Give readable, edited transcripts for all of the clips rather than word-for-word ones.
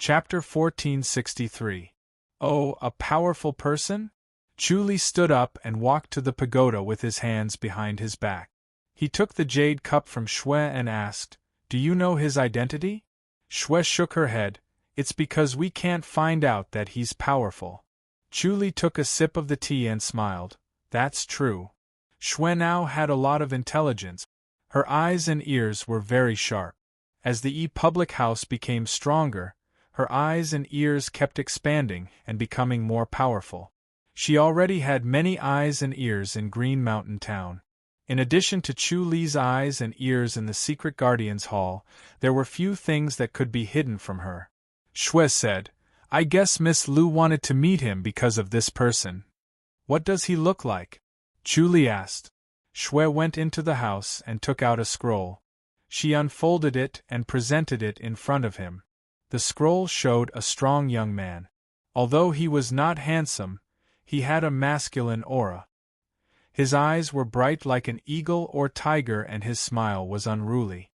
Chapter 1463. Oh, a powerful person? Chu Li stood up and walked to the pagoda with his hands behind his back. He took the jade cup from Shui and asked, "Do you know his identity?" Shui shook her head. "It's because we can't find out that he's powerful." Chu Li took a sip of the tea and smiled. "That's true." Shui now had a lot of intelligence. Her eyes and ears were very sharp. As the public house became stronger, her eyes and ears kept expanding and becoming more powerful. She already had many eyes and ears in Green Mountain Town. In addition to Chu Li's eyes and ears in the secret Guardians Hall, there were few things that could be hidden from her. Shui said, "I guess Miss Lu wanted to meet him because of this person." "What does he look like?" Chu Li asked. Shui went into the house and took out a scroll. She unfolded it and presented it in front of him. The scroll showed a strong young man. Although he was not handsome, he had a masculine aura. His eyes were bright like an eagle or tiger and his smile was unruly.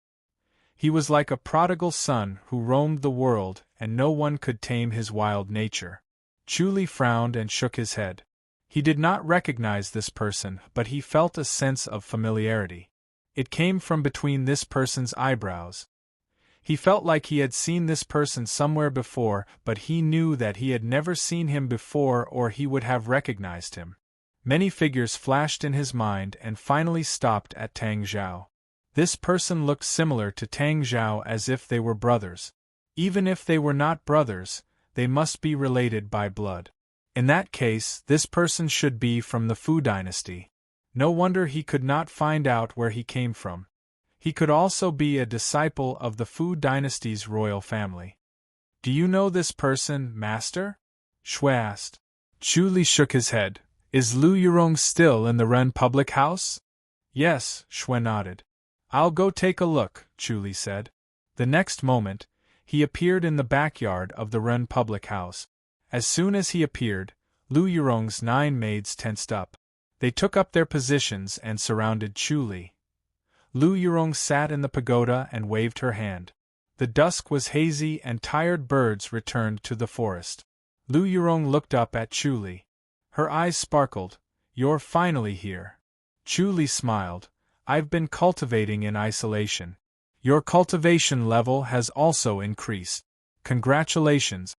He was like a prodigal son who roamed the world and no one could tame his wild nature. Chu Li frowned and shook his head. He did not recognize this person, but he felt a sense of familiarity. It came from between this person's eyebrows. He felt like he had seen this person somewhere before, but he knew that he had never seen him before or he would have recognized him. Many figures flashed in his mind and finally stopped at Tang Zhao. This person looked similar to Tang Zhao as if they were brothers. Even if they were not brothers, they must be related by blood. In that case, this person should be from the Fu dynasty. No wonder he could not find out where he came from. He could also be a disciple of the Fu dynasty's royal family. "Do you know this person, Master?" Shui asked. Chu Li shook his head. "Is Lu Yurong still in the Ren public house?" "Yes," Shui nodded. "I'll go take a look," Chu Li said. The next moment, he appeared in the backyard of the Ren public house. As soon as he appeared, Lu Yurong's 9 maids tensed up. They took up their positions and surrounded Chu Li. Lu Yurong sat in the pagoda and waved her hand. The dusk was hazy and tired birds returned to the forest. Lu Yurong looked up at Chu Li. Her eyes sparkled. "You're finally here." Chu Li smiled. "I've been cultivating in isolation. Your cultivation level has also increased. Congratulations."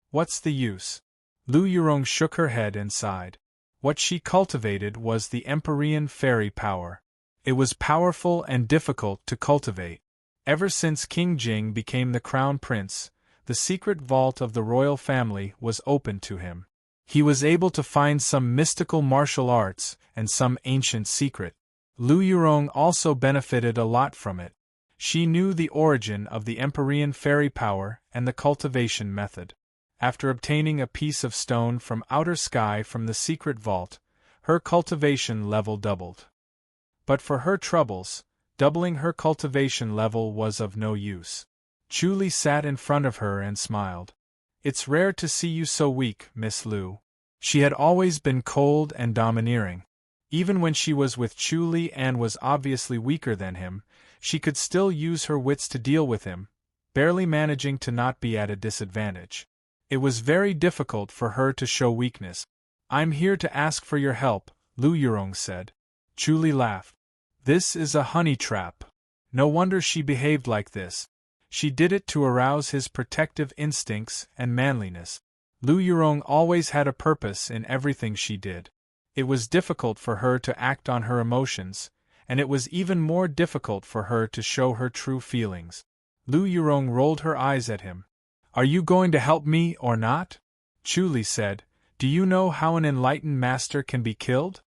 "What's the use?" Lu Yurong shook her head and sighed. What she cultivated was the Empyrean fairy power. It was powerful and difficult to cultivate. Ever since King Jing became the crown prince, the secret vault of the royal family was open to him. He was able to find some mystical martial arts and some ancient secret. Lu Yurong also benefited a lot from it. She knew the origin of the Empyrean fairy power and the cultivation method. After obtaining a piece of stone from outer sky from the secret vault, her cultivation level doubled. But for her troubles, doubling her cultivation level was of no use. Chu Li sat in front of her and smiled. "It's rare to see you so weak, Miss Lu." She had always been cold and domineering. Even when she was with Chu Li and was obviously weaker than him, she could still use her wits to deal with him, barely managing to not be at a disadvantage. It was very difficult for her to show weakness. "I'm here to ask for your help," Lu Yurong said. Chu Li laughed. "This is a honey trap. No wonder she behaved like this. She did it to arouse his protective instincts and manliness." Lu Yurong always had a purpose in everything she did. It was difficult for her to act on her emotions, and it was even more difficult for her to show her true feelings. Lu Yurong rolled her eyes at him. "Are you going to help me or not?" Chu Li said. "Do you know how an enlightened master can be killed?"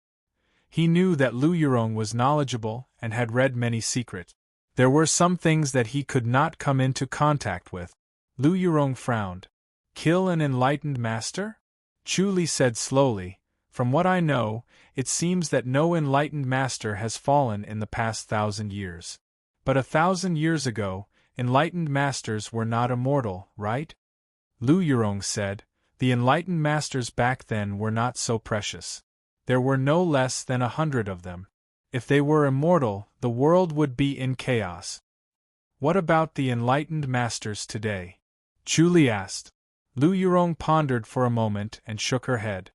He knew that Lu Yurong was knowledgeable and had read many secrets. There were some things that he could not come into contact with. Lu Yurong frowned. "Kill an enlightened master?" Chu Li said slowly. "From what I know, it seems that no enlightened master has fallen in the past 1,000 years. But 1,000 years ago, enlightened masters were not immortal, right?" Lu Yurong said. "The enlightened masters back then were not so precious. There were no less than 100 of them. If they were immortal, the world would be in chaos. What about the enlightened masters today?" Chu Li asked. Lu Yurong pondered for a moment and shook her head.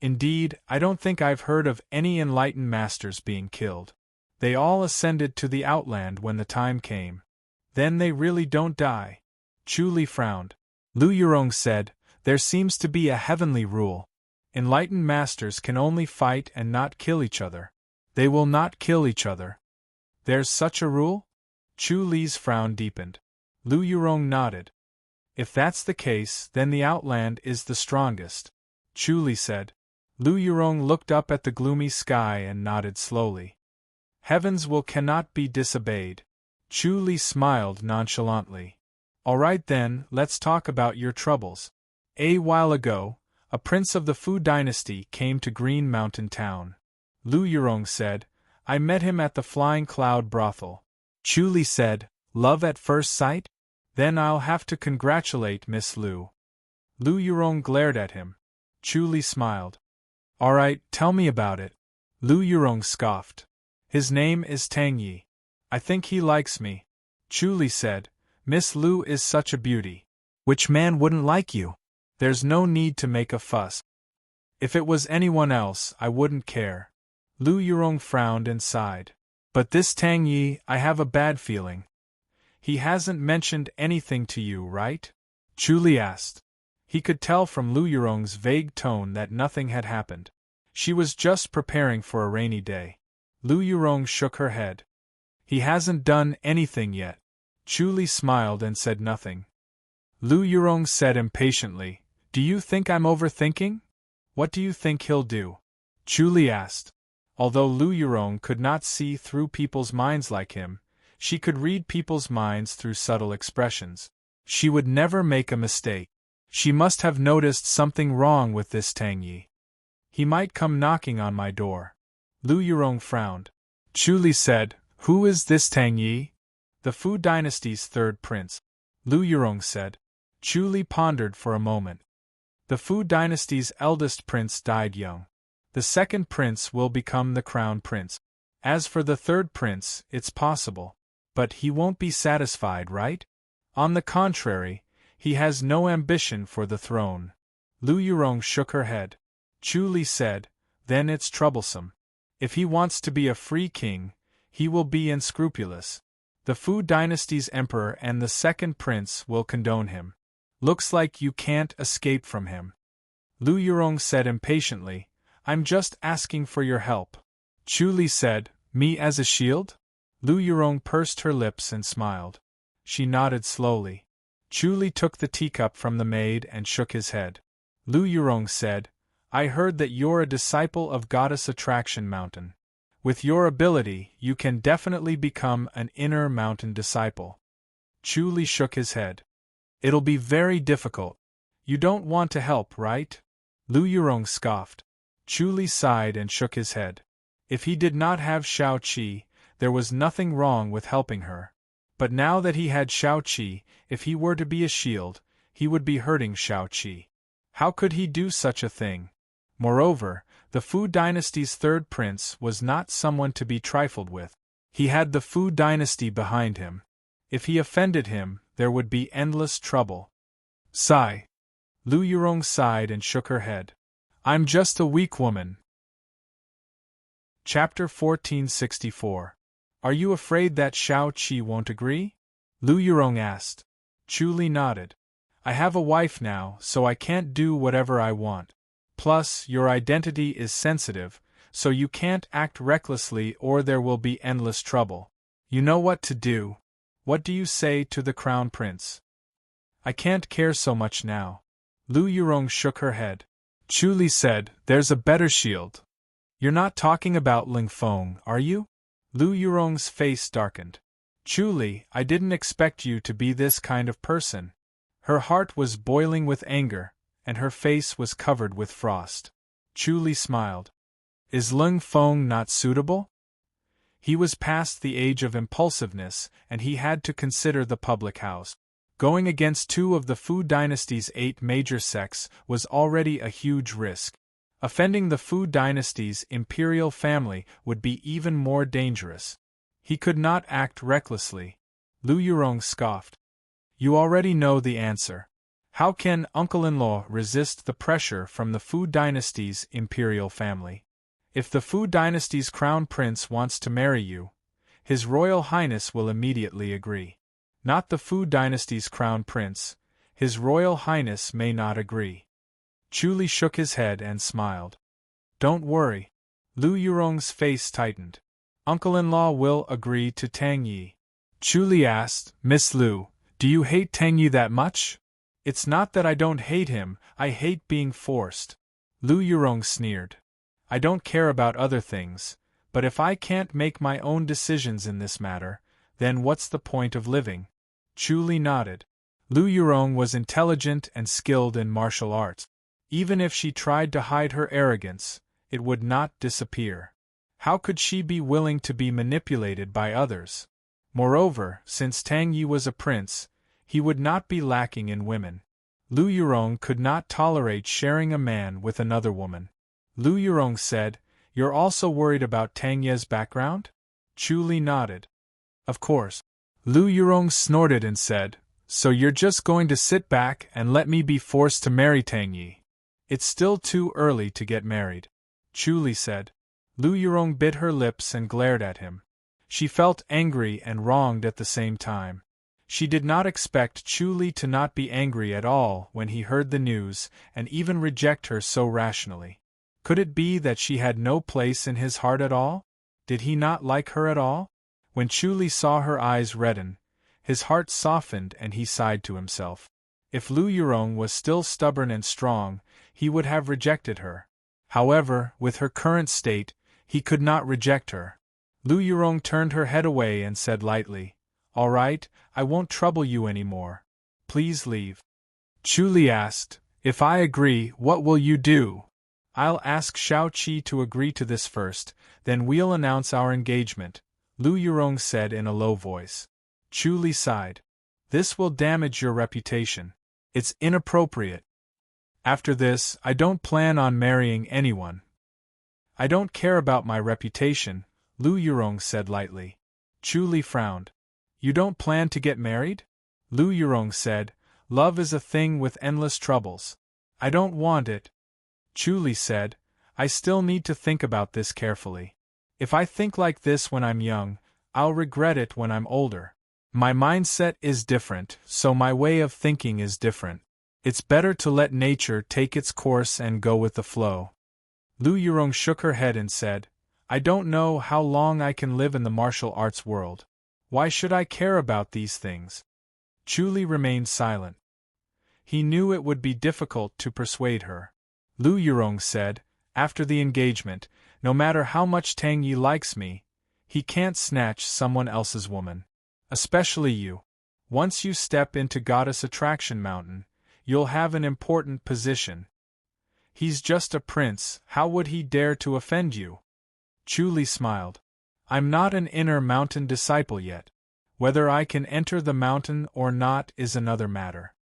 Indeed, I don't think I've heard of any enlightened masters being killed. They all ascended to the outland when the time came. Then they really don't die. Chu Li frowned. Lu Yurong said, there seems to be a heavenly rule. Enlightened masters can only fight and not kill each other. They will not kill each other. There's such a rule? Chu Li's frown deepened. Lu Yurong nodded. If that's the case, then the outland is the strongest, Chu Li said. Lu Yurong looked up at the gloomy sky and nodded slowly. Heaven's will cannot be disobeyed. Chu Li smiled nonchalantly. All right then, let's talk about your troubles. A while ago, a prince of the Fu dynasty came to Green Mountain Town. Lu Yurong said, I met him at the Flying Cloud brothel. Chu Li said, love at first sight? Then I'll have to congratulate Miss Lu. Lu Yurong glared at him. Chu Li smiled. All right, tell me about it. Lu Yurong scoffed. His name is Tang Yi. I think he likes me. Chu Li said, Miss Lu is such a beauty. Which man wouldn't like you? There's no need to make a fuss. If it was anyone else, I wouldn't care. Lu Yurong frowned and sighed. But this Tang Yi, I have a bad feeling. He hasn't mentioned anything to you, right? Chu Li asked. He could tell from Lu Yurong's vague tone that nothing had happened. She was just preparing for a rainy day. Lu Yurong shook her head. He hasn't done anything yet. Chu Li smiled and said nothing. Lu Yurong said impatiently, do you think I'm overthinking? What do you think he'll do? Chu Li asked. Although Lu Yurong could not see through people's minds like him, she could read people's minds through subtle expressions. She would never make a mistake. She must have noticed something wrong with this Tang Yi. He might come knocking on my door. Lu Yurong frowned. Chu Li said, who is this Tang Yi? The Fu dynasty's third prince. Lu Yurong said. Chu Li pondered for a moment. The Fu dynasty's eldest prince died young. The second prince will become the crown prince. As for the third prince, it's possible. But he won't be satisfied, right? On the contrary, he has no ambition for the throne. Lu Yurong shook her head. Chu Li said, then it's troublesome. If he wants to be a free king, he will be unscrupulous. The Fu dynasty's emperor and the second prince will condone him. Looks like you can't escape from him. Lu Yurong said impatiently, I'm just asking for your help. Chu Li said, me as a shield? Lu Yurong pursed her lips and smiled. She nodded slowly. Chu Li took the teacup from the maid and shook his head. Lu Yurong said, I heard that you're a disciple of Goddess Attraction Mountain. With your ability, you can definitely become an inner mountain disciple. Chu Li shook his head. It'll be very difficult. You don't want to help, right? Lu Yurong scoffed. Chu Li sighed and shook his head. If he did not have Shao Qi, there was nothing wrong with helping her. But now that he had Shao Qi, if he were to be a shield, he would be hurting Shao Qi. How could he do such a thing? Moreover, the Fu dynasty's third prince was not someone to be trifled with. He had the Fu dynasty behind him. If he offended him, there would be endless trouble. Sigh. Lu Yurong sighed and shook her head. I'm just a weak woman. Chapter 1464. Are you afraid that Shao Qi won't agree? Lu Yurong asked. Chu Li nodded. I have a wife now, so I can't do whatever I want. Plus, your identity is sensitive, so you can't act recklessly or there will be endless trouble. You know what to do. What do you say to the crown prince? I can't care so much now. Lu Yurong shook her head. Chu Li said, there's a better shield. You're not talking about Ling Feng, are you? Lu Yurong's face darkened. Chu Li, I didn't expect you to be this kind of person. Her heart was boiling with anger, and her face was covered with frost. Chu Li smiled. Is Ling Feng not suitable? He was past the age of impulsiveness, and he had to consider the public house. Going against two of the Fu dynasty's 8 major sects was already a huge risk. Offending the Fu dynasty's imperial family would be even more dangerous. He could not act recklessly. Lu Yurong scoffed. You already know the answer. How can uncle-in-law resist the pressure from the Fu dynasty's imperial family? If the Fu dynasty's crown prince wants to marry you, His Royal Highness will immediately agree. Not the Fu dynasty's crown prince, His Royal Highness may not agree. Chu Li shook his head and smiled. Don't worry. Lu Yurong's face tightened. Uncle-in-law will agree to Tang Yi. Chu Li asked, Miss Lu, do you hate Tang Yi that much? It's not that I don't hate him, I hate being forced. Lu Yurong sneered. I don't care about other things, but if I can't make my own decisions in this matter, then what's the point of living? Chu Li nodded. Lu Yurong was intelligent and skilled in martial arts. Even if she tried to hide her arrogance, it would not disappear. How could she be willing to be manipulated by others? Moreover, since Tang Yi was a prince, he would not be lacking in women. Lu Yurong could not tolerate sharing a man with another woman. Lu Yurong said, You're also worried about Tang Yi's background? Chu Li nodded. Of course. Lu Yurong snorted and said, So you're just going to sit back and let me be forced to marry Tang Yi? It's still too early to get married. Chu Li said. Lu Yurong bit her lips and glared at him. She felt angry and wronged at the same time. She did not expect Chu Li to not be angry at all when he heard the news and even reject her so rationally. Could it be that she had no place in his heart at all? Did he not like her at all? When Chu Li saw her eyes redden, his heart softened and he sighed to himself. If Lu Yurong was still stubborn and strong, he would have rejected her. However, with her current state, he could not reject her. Lu Yurong turned her head away and said lightly, All right, I won't trouble you any more. Please leave. Chu Li asked, If I agree, what will you do? I'll ask Shao Qi to agree to this first, then we'll announce our engagement, Lu Yurong said in a low voice. Chu Li sighed. This will damage your reputation. It's inappropriate. After this, I don't plan on marrying anyone. I don't care about my reputation, Lu Yurong said lightly. Chu Li frowned. You don't plan to get married? Lu Yurong said, Love is a thing with endless troubles. I don't want it. Chu Li said, I still need to think about this carefully. If I think like this when I'm young, I'll regret it when I'm older. My mindset is different, so my way of thinking is different. It's better to let nature take its course and go with the flow. Lu Yurong shook her head and said, I don't know how long I can live in the martial arts world. Why should I care about these things? Chu Li remained silent. He knew it would be difficult to persuade her. Lu Yurong said, After the engagement, no matter how much Tang Yi likes me, he can't snatch someone else's woman. Especially you. Once you step into Goddess Attraction Mountain, you'll have an important position. He's just a prince, how would he dare to offend you? Chu Li smiled. I'm not an inner mountain disciple yet. Whether I can enter the mountain or not is another matter.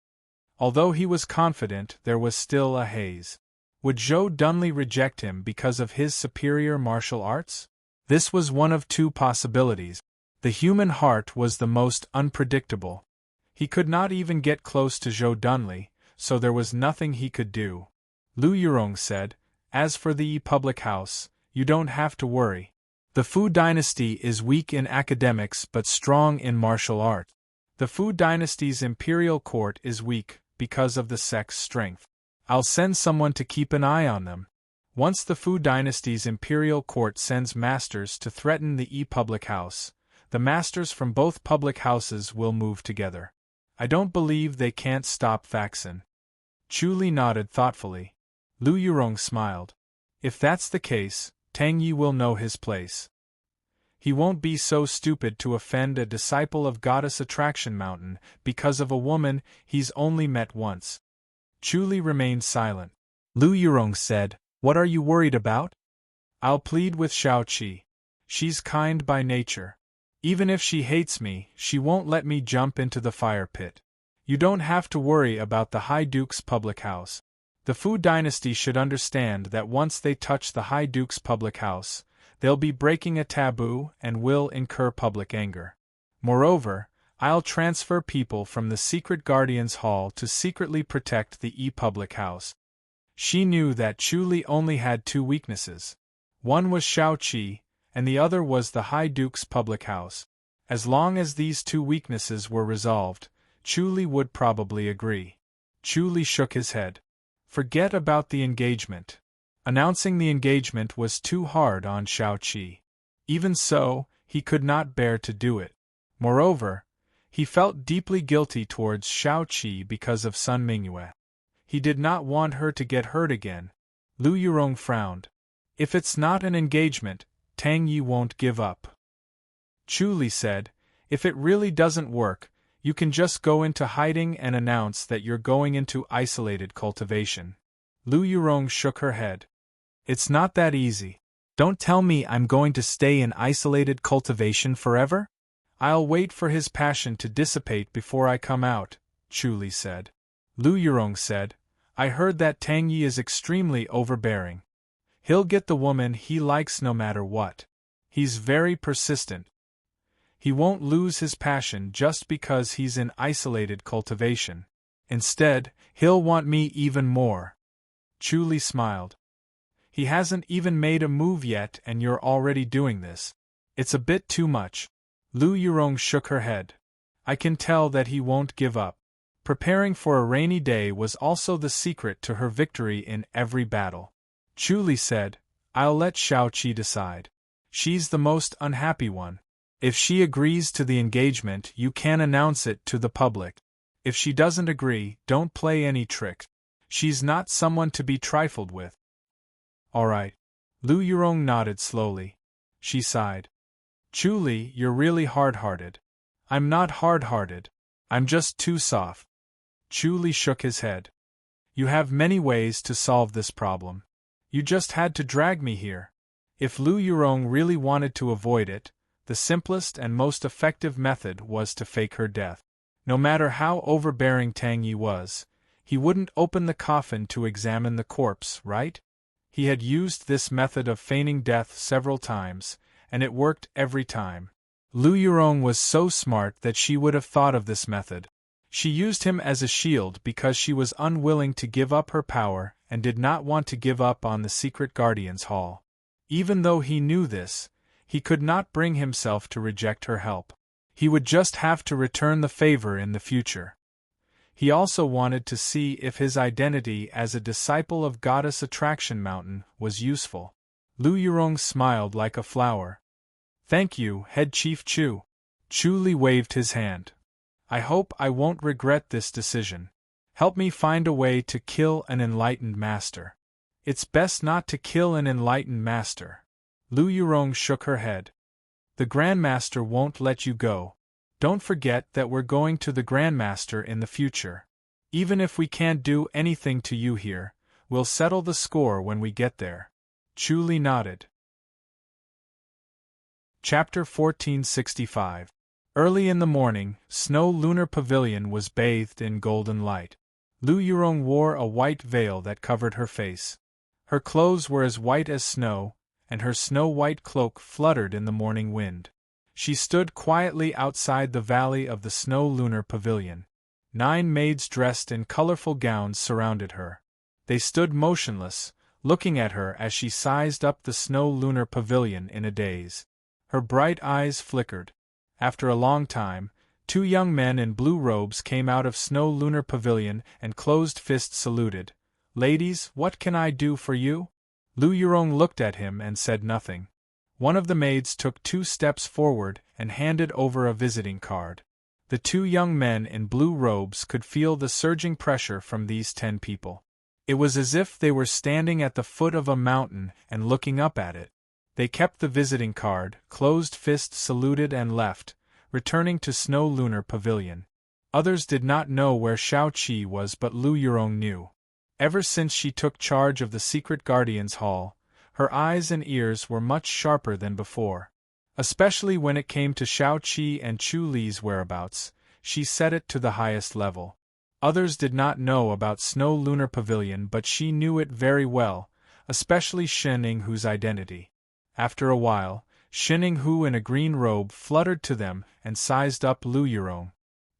Although he was confident, there was still a haze. Would Zhou Dunley reject him because of his superior martial arts? This was one of two possibilities. The human heart was the most unpredictable. He could not even get close to Zhou Dunley, so there was nothing he could do. Lu Yurong said, As for the public house, you don't have to worry. The Fu dynasty is weak in academics but strong in martial art. The Fu dynasty's imperial court is weak because of the sect's strength. I'll send someone to keep an eye on them. Once the Fu dynasty's imperial court sends masters to threaten the public house, the masters from both public houses will move together. I don't believe they can't stop Faxin. Chu Li nodded thoughtfully. Lu Yurong smiled. If that's the case, Tang Yi will know his place. He won't be so stupid to offend a disciple of Goddess Attraction Mountain because of a woman he's only met once. Chu Li remained silent. Lu Yurong said, What are you worried about? I'll plead with Shao Qi. She's kind by nature. Even if she hates me, she won't let me jump into the fire pit. You don't have to worry about the High Duke's public house. The Fu dynasty should understand that once they touch the High Duke's public house, they'll be breaking a taboo and will incur public anger. Moreover, I'll transfer people from the secret guardians hall to secretly protect the public house. She knew that Chu Li only had two weaknesses. One was Shao-Chi, and the other was the High Duke's public house. As long as these two weaknesses were resolved, Chu Li would probably agree. Chu Li shook his head. Forget about the engagement. Announcing the engagement was too hard on Shao-Chi. Even so, he could not bear to do it. Moreover, he felt deeply guilty towards Shao-Chi because of Sun Mingyue. He did not want her to get hurt again. Lu Yurong frowned. If it's not an engagement, Tang Yi won't give up. Chu Li said, if it really doesn't work, you can just go into hiding and announce that you're going into isolated cultivation. Lu Yurong shook her head. It's not that easy. Don't tell me I'm going to stay in isolated cultivation forever? I'll wait for his passion to dissipate before I come out, Chu Li said. Lu Yurong said, I heard that Tang Yi is extremely overbearing. He'll get the woman he likes no matter what. He's very persistent. He won't lose his passion just because he's in isolated cultivation. Instead, he'll want me even more. Chu Li smiled. He hasn't even made a move yet and you're already doing this. It's a bit too much. Lu Yurong shook her head. I can tell that he won't give up. Preparing for a rainy day was also the secret to her victory in every battle. Chu Li said, I'll let Shao-Chi decide. She's the most unhappy one. If she agrees to the engagement, you can announce it to the public. If she doesn't agree, don't play any tricks. She's not someone to be trifled with. All right. Lu Yurong nodded slowly. She sighed. Chu Li, you're really hard-hearted. I'm not hard-hearted. I'm just too soft. Chu Li shook his head. You have many ways to solve this problem. You just had to drag me here. If Lu Yurong really wanted to avoid it, the simplest and most effective method was to fake her death. No matter how overbearing Tang Yi was, he wouldn't open the coffin to examine the corpse, right? He had used this method of feigning death several times, and it worked every time. Lu Yurong was so smart that she would have thought of this method. She used him as a shield because she was unwilling to give up her power and did not want to give up on the secret guardians hall. Even though he knew this, he could not bring himself to reject her help. He would just have to return the favor in the future. He also wanted to see if his identity as a disciple of Goddess Attraction Mountain was useful. Lu Yurong smiled like a flower. Thank you, Head Chief Chu. Chu Li waved his hand. I hope I won't regret this decision. Help me find a way to kill an enlightened master. It's best not to kill an enlightened master. Lu Yurong shook her head. The Grandmaster won't let you go. Don't forget that we're going to the Grandmaster in the future. Even if we can't do anything to you here, we'll settle the score when we get there. Chu Li nodded. Chapter 1465. Early in the morning, Snow Lunar Pavilion was bathed in golden light. Lu Yurong wore a white veil that covered her face. Her clothes were as white as snow, and her snow-white cloak fluttered in the morning wind. She stood quietly outside the valley of the Snow Lunar Pavilion. 9 maids dressed in colorful gowns surrounded her. They stood motionless, looking at her as she sized up the Snow Lunar Pavilion in a daze. Her bright eyes flickered. After a long time, 2 young men in blue robes came out of Snow Lunar Pavilion and closed fists saluted. Ladies, what can I do for you? Lu Yurong looked at him and said nothing. One of the maids took 2 steps forward and handed over a visiting card. The 2 young men in blue robes could feel the surging pressure from these 10 people. It was as if they were standing at the foot of a mountain and looking up at it. They kept the visiting card, closed fists saluted and left, returning to Snow Lunar Pavilion. Others did not know where Shao-Chi was, but Lu Yurong knew. Ever since she took charge of the Secret Guardians Hall, her eyes and ears were much sharper than before. Especially when it came to Shao-Chi and Chu Li's whereabouts, she set it to the highest level. Others did not know about Snow Lunar Pavilion, but she knew it very well, especially Shen Ying, whose identity. After a while, Shining Hu in a green robe fluttered to them and sized up Lu Yurong.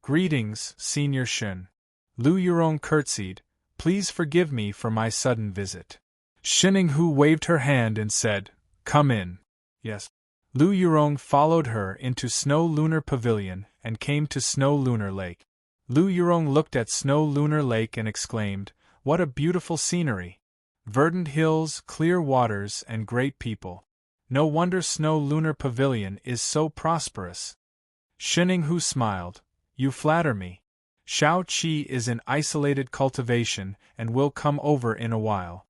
"Greetings, Senior Shen." Lu Yurong curtsied. "Please forgive me for my sudden visit." Shining Hu waved her hand and said, "Come in." "Yes." Lu Yurong followed her into Snow Lunar Pavilion and came to Snow Lunar Lake. Lu Yurong looked at Snow Lunar Lake and exclaimed, "What a beautiful scenery! Verdant hills, clear waters, and great people. No wonder Snow Lunar Pavilion is so prosperous." Shining Hu smiled. "You flatter me. Shao Qi is in isolated cultivation and will come over in a while."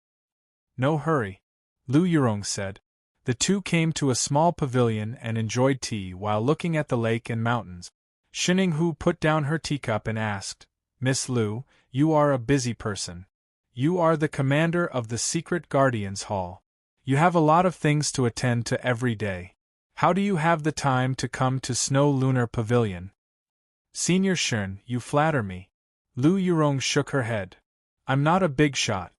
"No hurry," Lu Yurong said. The two came to a small pavilion and enjoyed tea while looking at the lake and mountains. Shining Hu put down her teacup and asked, "Miss Lu, you are a busy person. You are the commander of the Secret Guardians Hall. You have a lot of things to attend to every day. How do you have the time to come to Snow Lunar Pavilion?" "Senior Shen, you flatter me." Lu Yurong shook her head. "I'm not a big shot.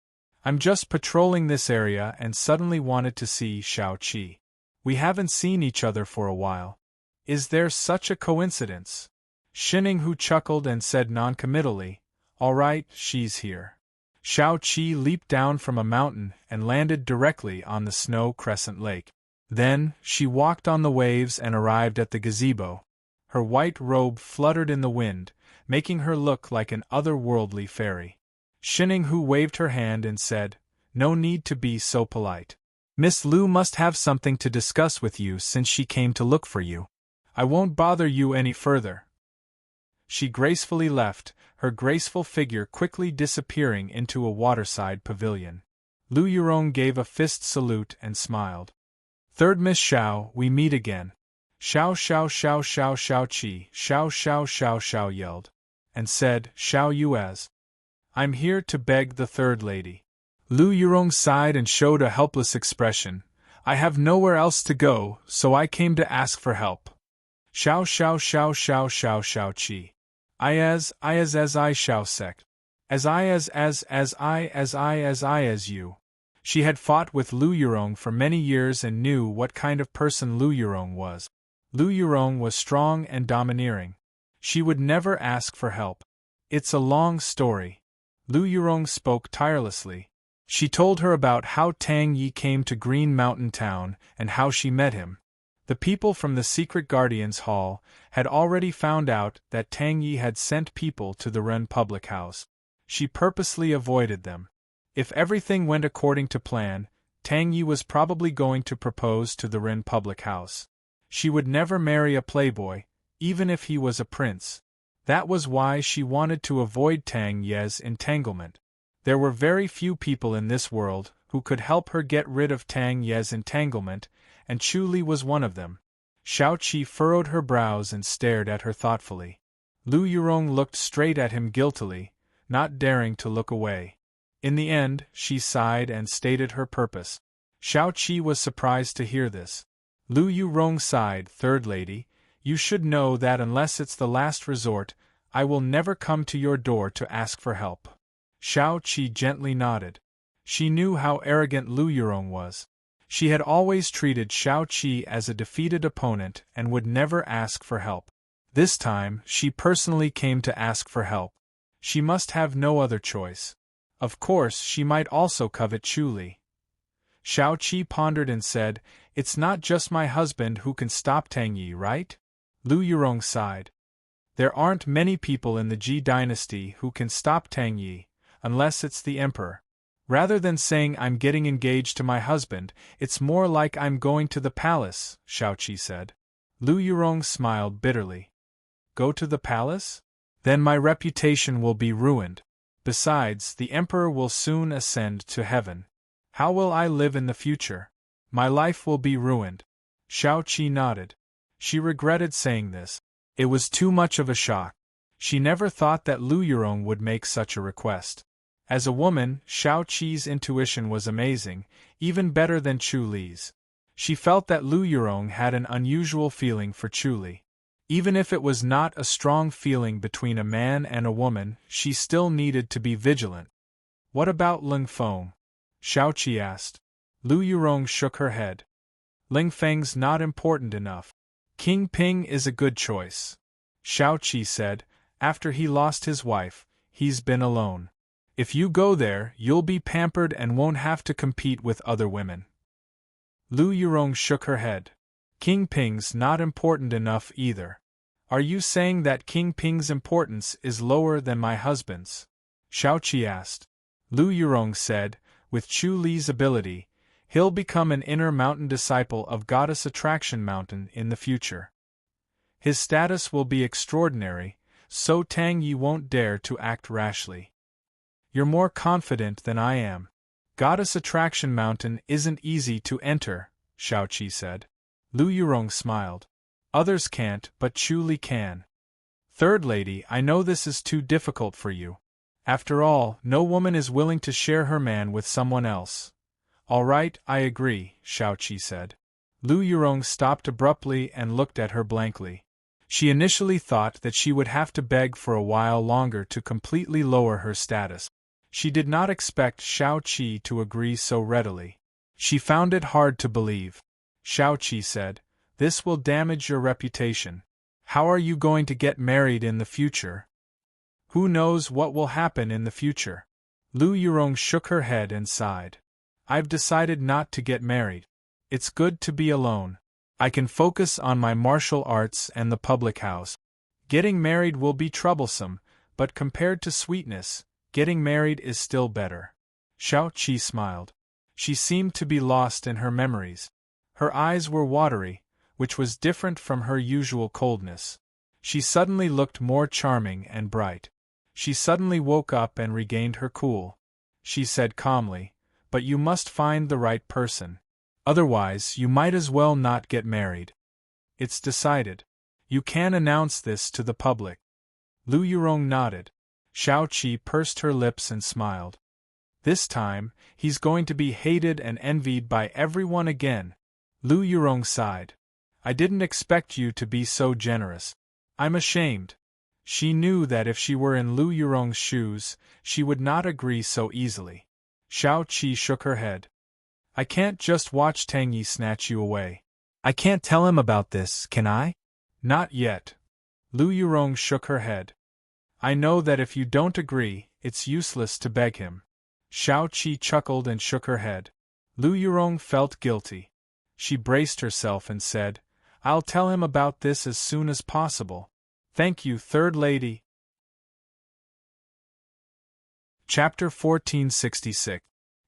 I'm just patrolling this area and suddenly wanted to see Shao Qi. We haven't seen each other for a while. Is there such a coincidence?" Shining Hu chuckled and said noncommittally, "All right, she's here." Shao Qi leaped down from a mountain and landed directly on the snow crescent lake. Then, she walked on the waves and arrived at the gazebo. Her white robe fluttered in the wind, making her look like an otherworldly fairy. Shining Hu waved her hand and said, "No need to be so polite. Miss Lu must have something to discuss with you since she came to look for you. I won't bother you any further." She gracefully left, her graceful figure quickly disappearing into a waterside pavilion. Lu Yurong gave a fist salute and smiled. "Third Miss Shao, we meet again." "Shao Shao Shao Shao Shao Qi," Shao Shao Shao Shao yelled, and said, "Shao Yuaz. I'm here to beg the third lady." Lu Yurong sighed and showed a helpless expression. "I have nowhere else to go, so I came to ask for help." "Shao Shao Shao Shao Shao Shao Qi. I as I Shao Sect. As I as you." She had fought with Lu Yurong for many years and knew what kind of person Lu Yurong was. Lu Yurong was strong and domineering. She would never ask for help. "It's a long story." Lu Yurong spoke tirelessly. She told her about how Tang Yi came to Green Mountain Town and how she met him. The people from the Secret Guardians Hall had already found out that Tang Yi had sent people to the Ren public house. She purposely avoided them. If everything went according to plan, Tang Yi was probably going to propose to the Ren public house. She would never marry a playboy, even if he was a prince. That was why she wanted to avoid Tang Ye's entanglement. There were very few people in this world who could help her get rid of Tang Ye's entanglement, and Chu Li was one of them. Shao Qi furrowed her brows and stared at her thoughtfully. Lu Yurong looked straight at him guiltily, not daring to look away. In the end, she sighed and stated her purpose. Shao Qi was surprised to hear this. Lu Yurong sighed, "Third lady, you should know that unless it's the last resort, I will never come to your door to ask for help." Shao Qi gently nodded. She knew how arrogant Lu Yurong was. She had always treated Shao Qi as a defeated opponent and would never ask for help. This time, she personally came to ask for help. She must have no other choice. Of course, she might also covet Chu Li. Shao Qi pondered and said, "It's not just my husband who can stop Tang Yi, right?" Lu Yurong sighed. "There aren't many people in the Ji dynasty who can stop Tang Yi, unless it's the emperor. Rather than saying I'm getting engaged to my husband, it's more like I'm going to the palace," Shao Qi said. Lu Yurong smiled bitterly. "Go to the palace? Then my reputation will be ruined. Besides, the emperor will soon ascend to heaven. How will I live in the future? My life will be ruined." Shao Qi nodded. She regretted saying this. It was too much of a shock. She never thought that Lu Yurong would make such a request. As a woman, Shao Qi's intuition was amazing, even better than Chu Li's. She felt that Lu Yurong had an unusual feeling for Chu Li. Even if it was not a strong feeling between a man and a woman, she still needed to be vigilant. "What about Lung Feng?" Shao Qi asked. Lu Yurong shook her head. Ling Feng's not important enough. King Ping is a good choice. Shao Qi said, after he lost his wife, he's been alone. If you go there, you'll be pampered and won't have to compete with other women. Lu Yurong shook her head. King Ping's not important enough either. Are you saying that King Ping's importance is lower than my husband's? Shao Qi asked. Lu Yurong said, with Chu Li's ability, he'll become an inner mountain disciple of Goddess Attraction Mountain in the future. His status will be extraordinary, so Tang Yi won't dare to act rashly. You're more confident than I am. Goddess Attraction Mountain isn't easy to enter, Shao Qi said. Lu Yurong smiled. Others can't, but Chu Li can. Third lady, I know this is too difficult for you. After all, no woman is willing to share her man with someone else. All right, I agree, Shao Qi said. Lu Yurong stopped abruptly and looked at her blankly. She initially thought that she would have to beg for a while longer to completely lower her status. She did not expect Shao Qi to agree so readily. She found it hard to believe. Shao Qi said, "This will damage your reputation. How are you going to get married in the future?" Who knows what will happen in the future? Lu Yurong shook her head and sighed. I've decided not to get married. It's good to be alone. I can focus on my martial arts and the public house. Getting married will be troublesome, but compared to sweetness, getting married is still better. Shao Qi smiled. She seemed to be lost in her memories. Her eyes were watery, which was different from her usual coldness. She suddenly looked more charming and bright. She suddenly woke up and regained her cool. She said calmly, "But you must find the right person. Otherwise, you might as well not get married. It's decided. You can announce this to the public." Lu Yurong nodded. Shao Qi pursed her lips and smiled. This time, he's going to be hated and envied by everyone again. Lu Yurong sighed. I didn't expect you to be so generous. I'm ashamed. She knew that if she were in Lu Yurong's shoes, she would not agree so easily. Shao Qi shook her head. I can't just watch Tang Yi snatch you away. I can't tell him about this, can I? Not yet. Lu Yurong shook her head. I know that if you don't agree, it's useless to beg him. Shao Qi chuckled and shook her head. Lu Yurong felt guilty. She braced herself and said, I'll tell him about this as soon as possible. Thank you, Third Lady. Chapter 1466.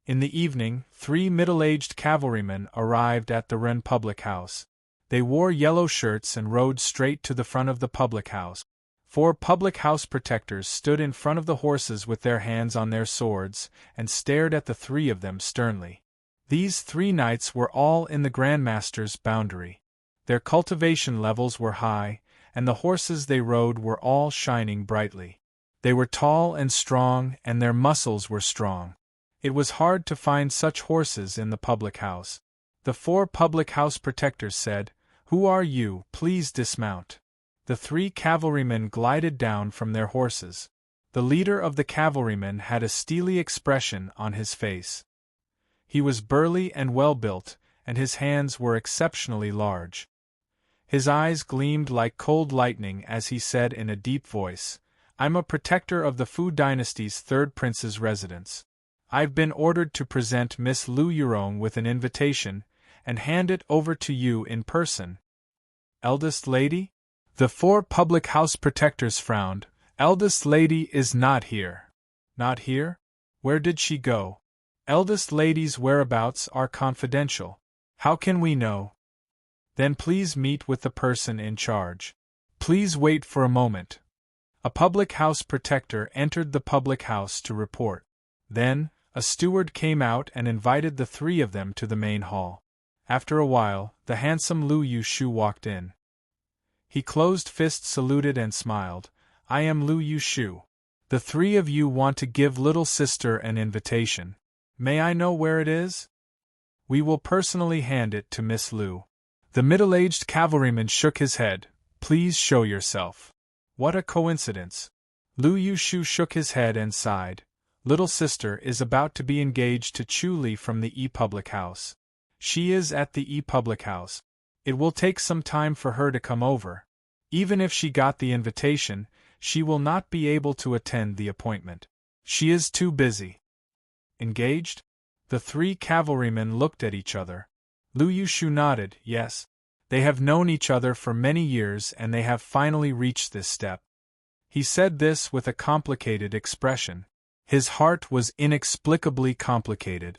In the evening, 3 middle-aged cavalrymen arrived at the Ren public house. They wore yellow shirts and rode straight to the front of the public house. 4 public house protectors stood in front of the horses with their hands on their swords, and stared at the 3 of them sternly. These 3 knights were all in the Grandmaster's boundary. Their cultivation levels were high, and the horses they rode were all shining brightly. They were tall and strong, and their muscles were strong. It was hard to find such horses in the public house. The 4 public house protectors said, Who are you? Please dismount. The 3 cavalrymen glided down from their horses. The leader of the cavalrymen had a steely expression on his face. He was burly and well-built, and his hands were exceptionally large. His eyes gleamed like cold lightning as he said in a deep voice, I'm a protector of the Fu dynasty's 3rd prince's residence. I've been ordered to present Miss Lu Yurong with an invitation, and hand it over to you in person. Eldest lady? The 4 public house protectors frowned. Eldest lady is not here. Not here? Where did she go? Eldest lady's whereabouts are confidential. How can we know? Then please meet with the person in charge. Please wait for a moment. A public house protector entered the public house to report. Then, a steward came out and invited the 3 of them to the main hall. After a while, the handsome Lu Yushu walked in. He closed-fist saluted and smiled. I am Lu Yushu. The 3 of you want to give little sister an invitation. May I know where it is? We will personally hand it to Miss Lu. The middle-aged cavalryman shook his head. Please show yourself. What a coincidence. Lu Yushu shook his head and sighed. Little sister is about to be engaged to Chu Li from the public house. She is at the public house. It will take some time for her to come over. Even if she got the invitation, she will not be able to attend the appointment. She is too busy. Engaged? The three cavalrymen looked at each other. Lu Yushu nodded, yes. They have known each other for many years and they have finally reached this step. He said this with a complicated expression. His heart was inexplicably complicated.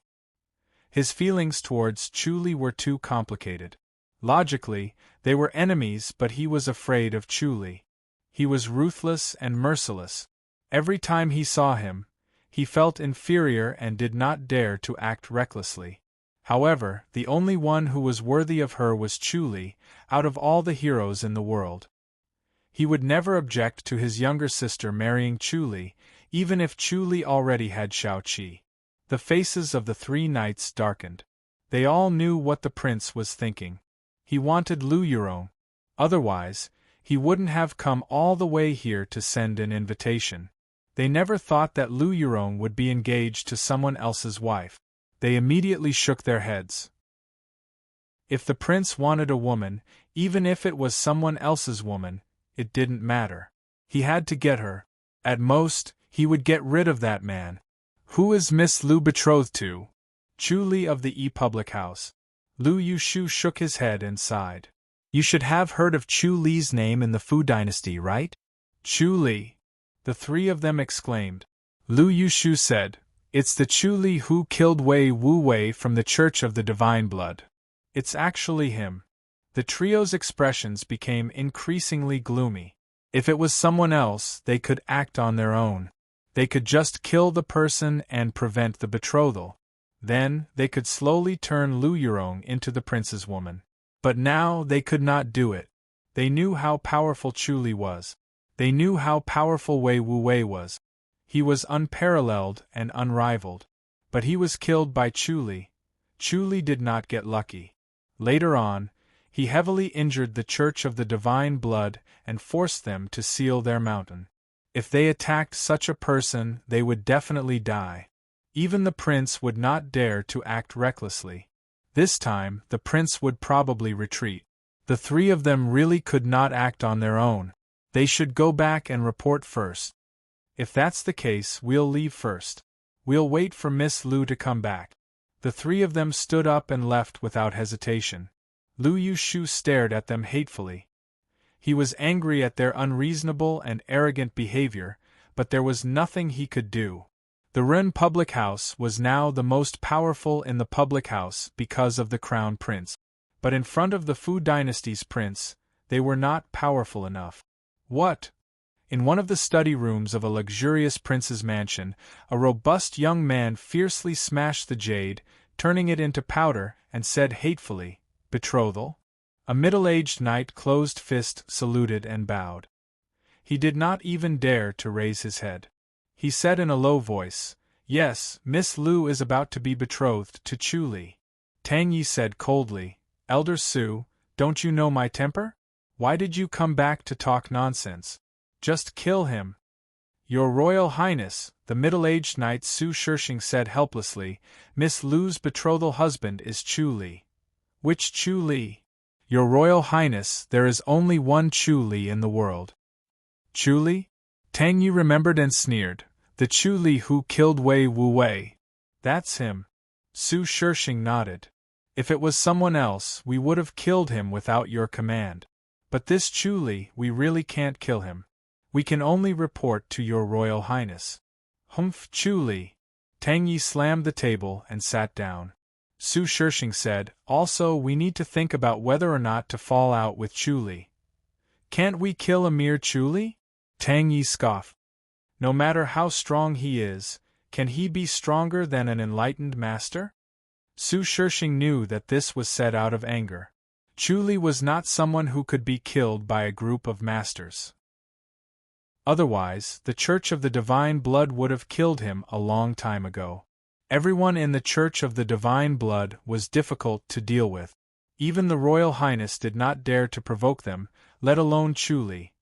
His feelings towards Chu Li were too complicated. Logically, they were enemies, but he was afraid of Chu Li. He was ruthless and merciless. Every time he saw him, he felt inferior and did not dare to act recklessly. However, the only one who was worthy of her was Chu Li, out of all the heroes in the world. He would never object to his younger sister marrying Chu Li, even if Chu Li already had Shao Qi. The faces of the three knights darkened. They all knew what the prince was thinking. He wanted Lu Yurong. Otherwise, he wouldn't have come all the way here to send an invitation. They never thought that Lu Yurong would be engaged to someone else's wife. They immediately shook their heads. If the prince wanted a woman, even if it was someone else's woman, it didn't matter. He had to get her. At most, he would get rid of that man. Who is Miss Lu betrothed to? Chu Li of the public house. Lu Yushu shook his head and sighed. You should have heard of Chu Li's name in the Fu dynasty, right? Chu Li. The three of them exclaimed. Lu Yushu said, it's the Chu Li who killed Wei Wu Wei from the Church of the Divine Blood. It's actually him. The trio's expressions became increasingly gloomy. If it was someone else, they could act on their own. They could just kill the person and prevent the betrothal. Then, they could slowly turn Lu Yurong into the prince's woman. But now, they could not do it. They knew how powerful Chu Li was. They knew how powerful Wei Wu Wei was. He was unparalleled and unrivaled. But he was killed by Chu Li. Chu Li did not get lucky. Later on, he heavily injured the Church of the Divine Blood and forced them to seal their mountain. If they attacked such a person, they would definitely die. Even the prince would not dare to act recklessly. This time, the prince would probably retreat. The three of them really could not act on their own. They should go back and report first. If that's the case, we'll leave first. We'll wait for Miss Lu to come back. The three of them stood up and left without hesitation. Lu Yushu stared at them hatefully. He was angry at their unreasonable and arrogant behavior, but there was nothing he could do. The Ren public house was now the most powerful in the public house because of the crown prince. But in front of the Fu dynasty's prince, they were not powerful enough. What? In one of the study rooms of a luxurious prince's mansion, a robust young man fiercely smashed the jade, turning it into powder, and said hatefully, "Betrothal?" A middle-aged knight closed fist saluted and bowed. He did not even dare to raise his head. He said in a low voice, "Yes, Miss Lu is about to be betrothed to Chu Li." Tang Yi said coldly, "Elder Su, don't you know my temper? Why did you come back to talk nonsense? Just kill him." "Your Royal Highness," the middle-aged knight Su Shirshing said helplessly, "Miss Lu's betrothal husband is Chu Li." "Which Chu Li?" "Your Royal Highness, there is only one Chu Li in the world." "Chu Li?" Tang Yi remembered and sneered, "The Chu Li who killed Wei Wu Wei." "That's him." Su Shirshing nodded. "If it was someone else, we would have killed him without your command. But this Chu Li, we really can't kill him. We can only report to your Royal Highness." "Humph, Chu Li." Tang Yi slammed the table and sat down. Su Shirshing said, "Also we need to think about whether or not to fall out with Chu Li." "Can't we kill a mere Chu Li?" Tang Yi scoffed. "No matter how strong he is, can he be stronger than an enlightened master?" Su Shirshing knew that this was said out of anger. Chu Li was not someone who could be killed by a group of masters. Otherwise, the Church of the Divine Blood would have killed him a long time ago. Everyone in the Church of the Divine Blood was difficult to deal with. Even the Royal Highness did not dare to provoke them, let alone Chu Li.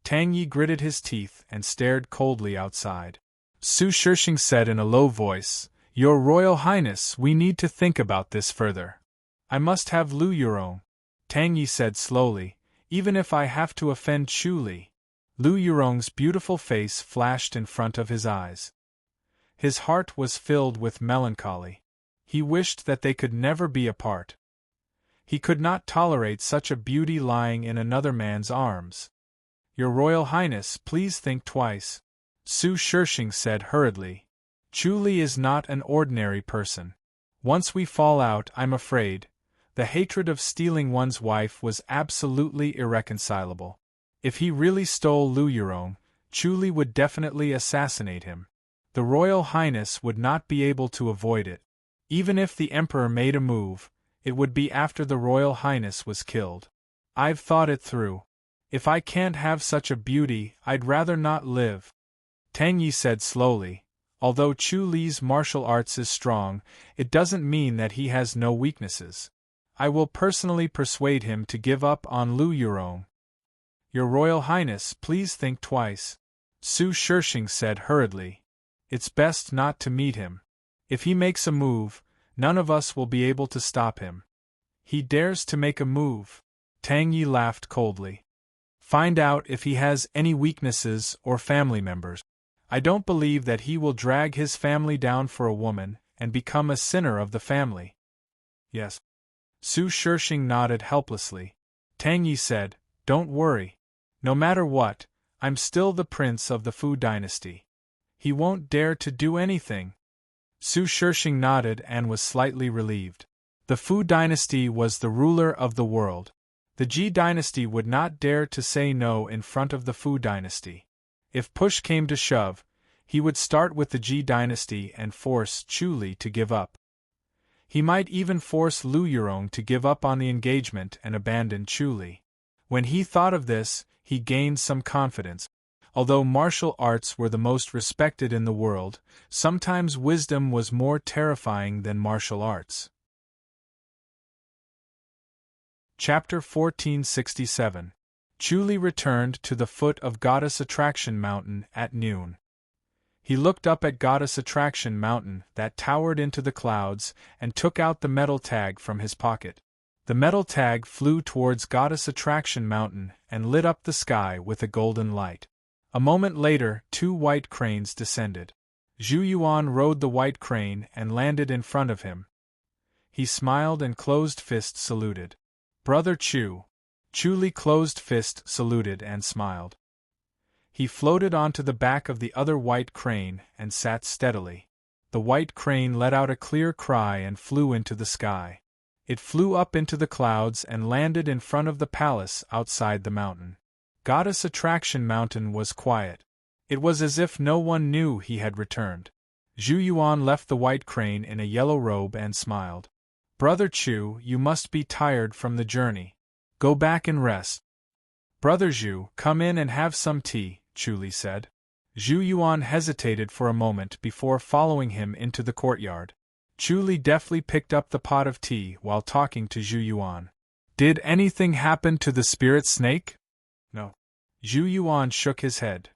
Tang Yi gritted his teeth and stared coldly outside. Su Shirshing said in a low voice, "Your Royal Highness, we need to think about this further." I must have Lu Yurong, Tang Yi said slowly, even if I have to offend Chu Li. Lu Yurong's beautiful face flashed in front of his eyes. His heart was filled with melancholy. He wished that they could never be apart. He could not tolerate such a beauty lying in another man's arms. Your Royal Highness, please think twice, Su Shishing said hurriedly. Chu Li is not an ordinary person. Once we fall out, I'm afraid, the hatred of stealing one's wife was absolutely irreconcilable. If he really stole Lu Yurong, Chu Li would definitely assassinate him. The Royal Highness would not be able to avoid it. Even if the Emperor made a move, it would be after the Royal Highness was killed. I've thought it through. If I can't have such a beauty, I'd rather not live. Tang Yi said slowly, although Chu Li's martial arts is strong, it doesn't mean that he has no weaknesses. I will personally persuade him to give up on Lu Yurong. Your Royal Highness, please think twice, Su Shishing said hurriedly. It's best not to meet him. If he makes a move, none of us will be able to stop him. He dares to make a move. Tang Yi laughed coldly. Find out if he has any weaknesses or family members. I don't believe that he will drag his family down for a woman and become a sinner of the family. Yes. Su Shishing nodded helplessly. Tang Yi said, don't worry. No matter what, I'm still the prince of the Fu dynasty. He won't dare to do anything. Su Shishing nodded and was slightly relieved. The Fu dynasty was the ruler of the world. The Ji dynasty would not dare to say no in front of the Fu dynasty. If push came to shove, he would start with the Ji dynasty and force Chu Li to give up. He might even force Lu Yurong to give up on the engagement and abandon Chu Li. When he thought of this, he gained some confidence. Although martial arts were the most respected in the world, sometimes wisdom was more terrifying than martial arts. Chapter 1467. Chu Li returned to the foot of Goddess Attraction Mountain at noon. He looked up at Goddess Attraction Mountain that towered into the clouds and took out the metal tag from his pocket. The metal tag flew towards Goddess Attraction Mountain and lit up the sky with a golden light. A moment later, 2 white cranes descended. Zhu Yuan rode the white crane and landed in front of him. He smiled and closed fist saluted. Brother Chu. Chu Li closed fist saluted and smiled. He floated onto the back of the other white crane and sat steadily. The white crane let out a clear cry and flew into the sky. It flew up into the clouds and landed in front of the palace outside the mountain. Goddess Attraction Mountain was quiet. It was as if no one knew he had returned. Zhu Yuan left the white crane in a yellow robe and smiled. Brother Chu, you must be tired from the journey. Go back and rest. Brother Zhu, come in and have some tea, Chu Li said. Zhu Yuan hesitated for a moment before following him into the courtyard. Chu Li deftly picked up the pot of tea while talking to Zhu Yuan. Did anything happen to the spirit snake? No. Zhu Yuan shook his head.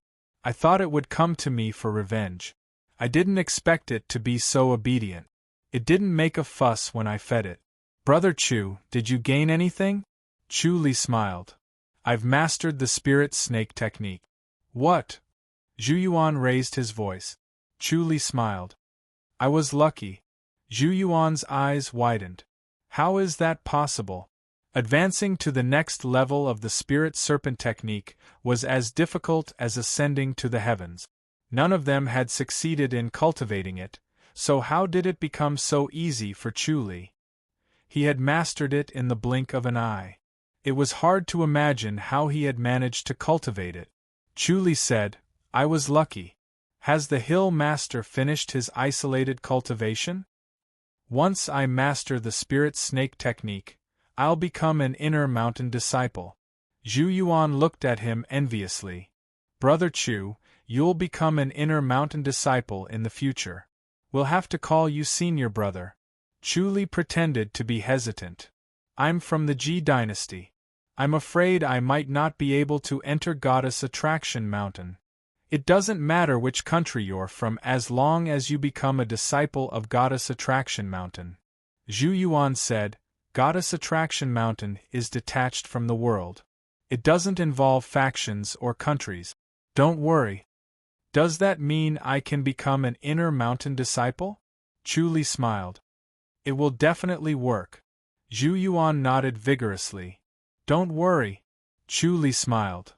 I thought it would come to me for revenge. I didn't expect it to be so obedient. It didn't make a fuss when I fed it. Brother Chu, did you gain anything? Chu Li smiled. I've mastered the spirit snake technique. What? Zhu Yuan raised his voice. Chu Li smiled. I was lucky. Zhu Yuan's eyes widened. How is that possible? Advancing to the next level of the spirit serpent technique was as difficult as ascending to the heavens. None of them had succeeded in cultivating it, so how did it become so easy for Chu Li? He had mastered it in the blink of an eye. It was hard to imagine how he had managed to cultivate it. Chu Li said, I was lucky. Has the hill master finished his isolated cultivation? Once I master the spirit snake technique, I'll become an inner mountain disciple. Zhu Yuan looked at him enviously. Brother Chu, you'll become an inner mountain disciple in the future. We'll have to call you senior brother. Chu Li pretended to be hesitant. I'm from the Ji dynasty. I'm afraid I might not be able to enter Goddess Attraction Mountain. It doesn't matter which country you're from as long as you become a disciple of Goddess Attraction Mountain. Zhu Yuan said, Goddess Attraction Mountain is detached from the world. It doesn't involve factions or countries. Don't worry. Does that mean I can become an inner mountain disciple? Chu Li smiled. It will definitely work. Zhu Yuan nodded vigorously. Don't worry. Chu Li smiled.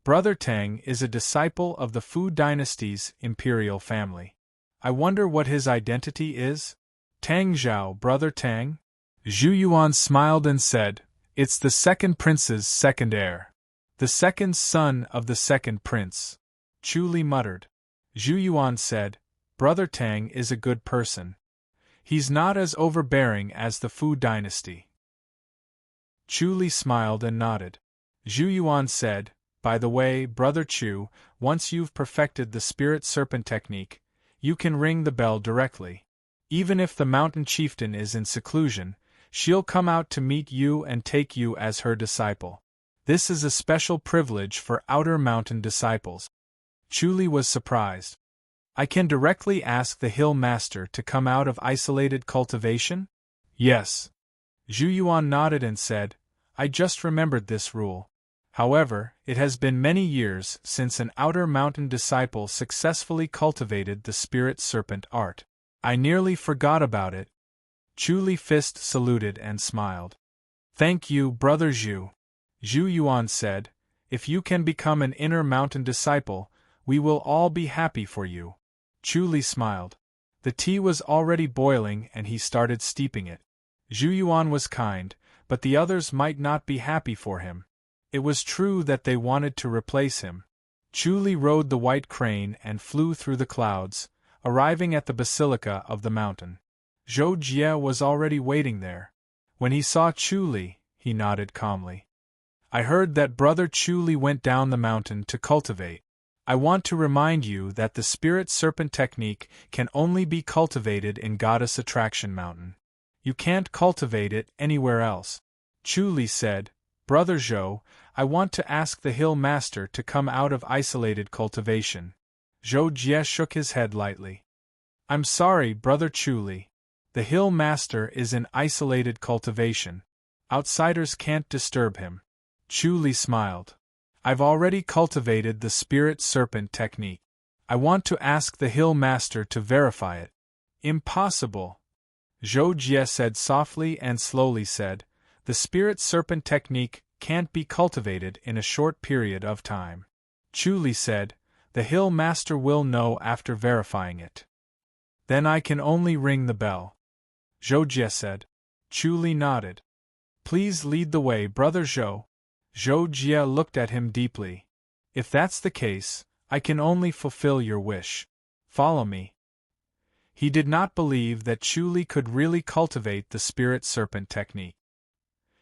Brother Tang is a disciple of the Fu dynasty's imperial family. I wonder what his identity is? Tang Zhao, Brother Tang? Zhu Yuan smiled and said, It's the second prince's second heir. The second son of the second prince. Chu Li muttered. Zhu Yuan said, Brother Tang is a good person. He's not as overbearing as the Fu dynasty. Chu Li smiled and nodded. Zhu Yuan said, By the way, Brother Chu, once you've perfected the spirit serpent technique, you can ring the bell directly. Even if the mountain chieftain is in seclusion, she'll come out to meet you and take you as her disciple. This is a special privilege for outer mountain disciples. Chu Li was surprised. I can directly ask the hill master to come out of isolated cultivation? Yes. Zhu Yuan nodded and said, I just remembered this rule. However, it has been many years since an outer mountain disciple successfully cultivated the spirit serpent art. I nearly forgot about it. Chu Li fist saluted and smiled. Thank you, Brother Zhu. Zhu Yuan said, If you can become an inner mountain disciple, we will all be happy for you. Chu Li smiled. The tea was already boiling and he started steeping it. Zhu Yuan was kind, but the others might not be happy for him. It was true that they wanted to replace him. Chu Li rode the white crane and flew through the clouds, arriving at the basilica of the mountain. Zhou Jie was already waiting there. When he saw Chu Li, he nodded calmly. I heard that Brother Chu Li went down the mountain to cultivate. I want to remind you that the spirit serpent technique can only be cultivated in Goddess Attraction Mountain. You can't cultivate it anywhere else. Chu Li said, Brother Zhou, I want to ask the hill master to come out of isolated cultivation. Zhou Jie shook his head lightly. I'm sorry, Brother Chu Li. The hill master is in isolated cultivation. Outsiders can't disturb him. Chu Li smiled. I've already cultivated the spirit serpent technique. I want to ask the hill master to verify it. Impossible. Zhou Jie said softly and slowly said, The spirit serpent technique can't be cultivated in a short period of time. Chu Li said, The hill master will know after verifying it. Then I can only ring the bell. Zhou Jie said. Chu Li nodded. Please lead the way, Brother Zhou. Zhou Jie looked at him deeply. If that's the case, I can only fulfill your wish. Follow me. He did not believe that Chu Li could really cultivate the spirit serpent technique.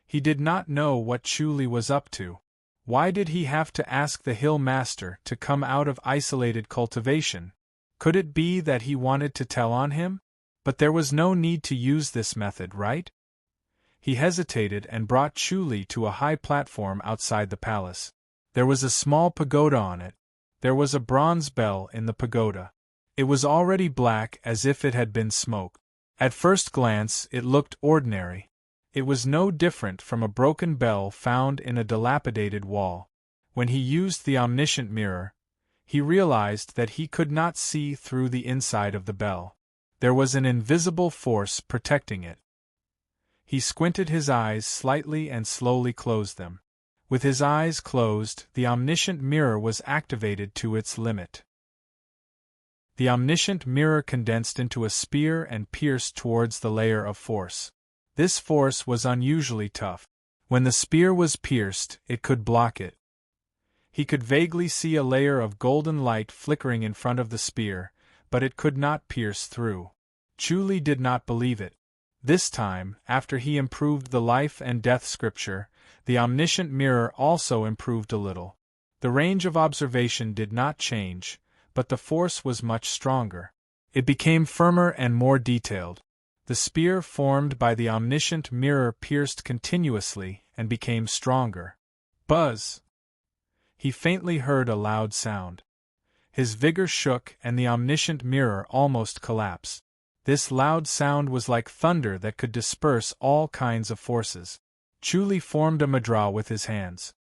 He did not know what Chu Li was up to. Why did he have to ask the hill master to come out of isolated cultivation? Could it be that he wanted to tell on him? But there was no need to use this method, right? He hesitated and brought Chu Li to a high platform outside the palace. There was a small pagoda on it. There was a bronze bell in the pagoda. It was already black as if it had been smoked. At first glance it looked ordinary. It was no different from a broken bell found in a dilapidated wall. When he used the omniscient mirror, he realized that he could not see through the inside of the bell. There was an invisible force protecting it. He squinted his eyes slightly and slowly closed them. With his eyes closed, the omniscient mirror was activated to its limit. The omniscient mirror condensed into a spear and pierced towards the layer of force. This force was unusually tough. When the spear was pierced, it could block it. He could vaguely see a layer of golden light flickering in front of the spear, but it could not pierce through. Chu Li did not believe it. This time, after he improved the life and death scripture, the omniscient mirror also improved a little. The range of observation did not change, but the force was much stronger. It became firmer and more detailed. The spear formed by the omniscient mirror pierced continuously and became stronger. Buzz! He faintly heard a loud sound. His vigor shook and the omniscient mirror almost collapsed. This loud sound was like thunder that could disperse all kinds of forces. Chuli formed a mudra with his hands.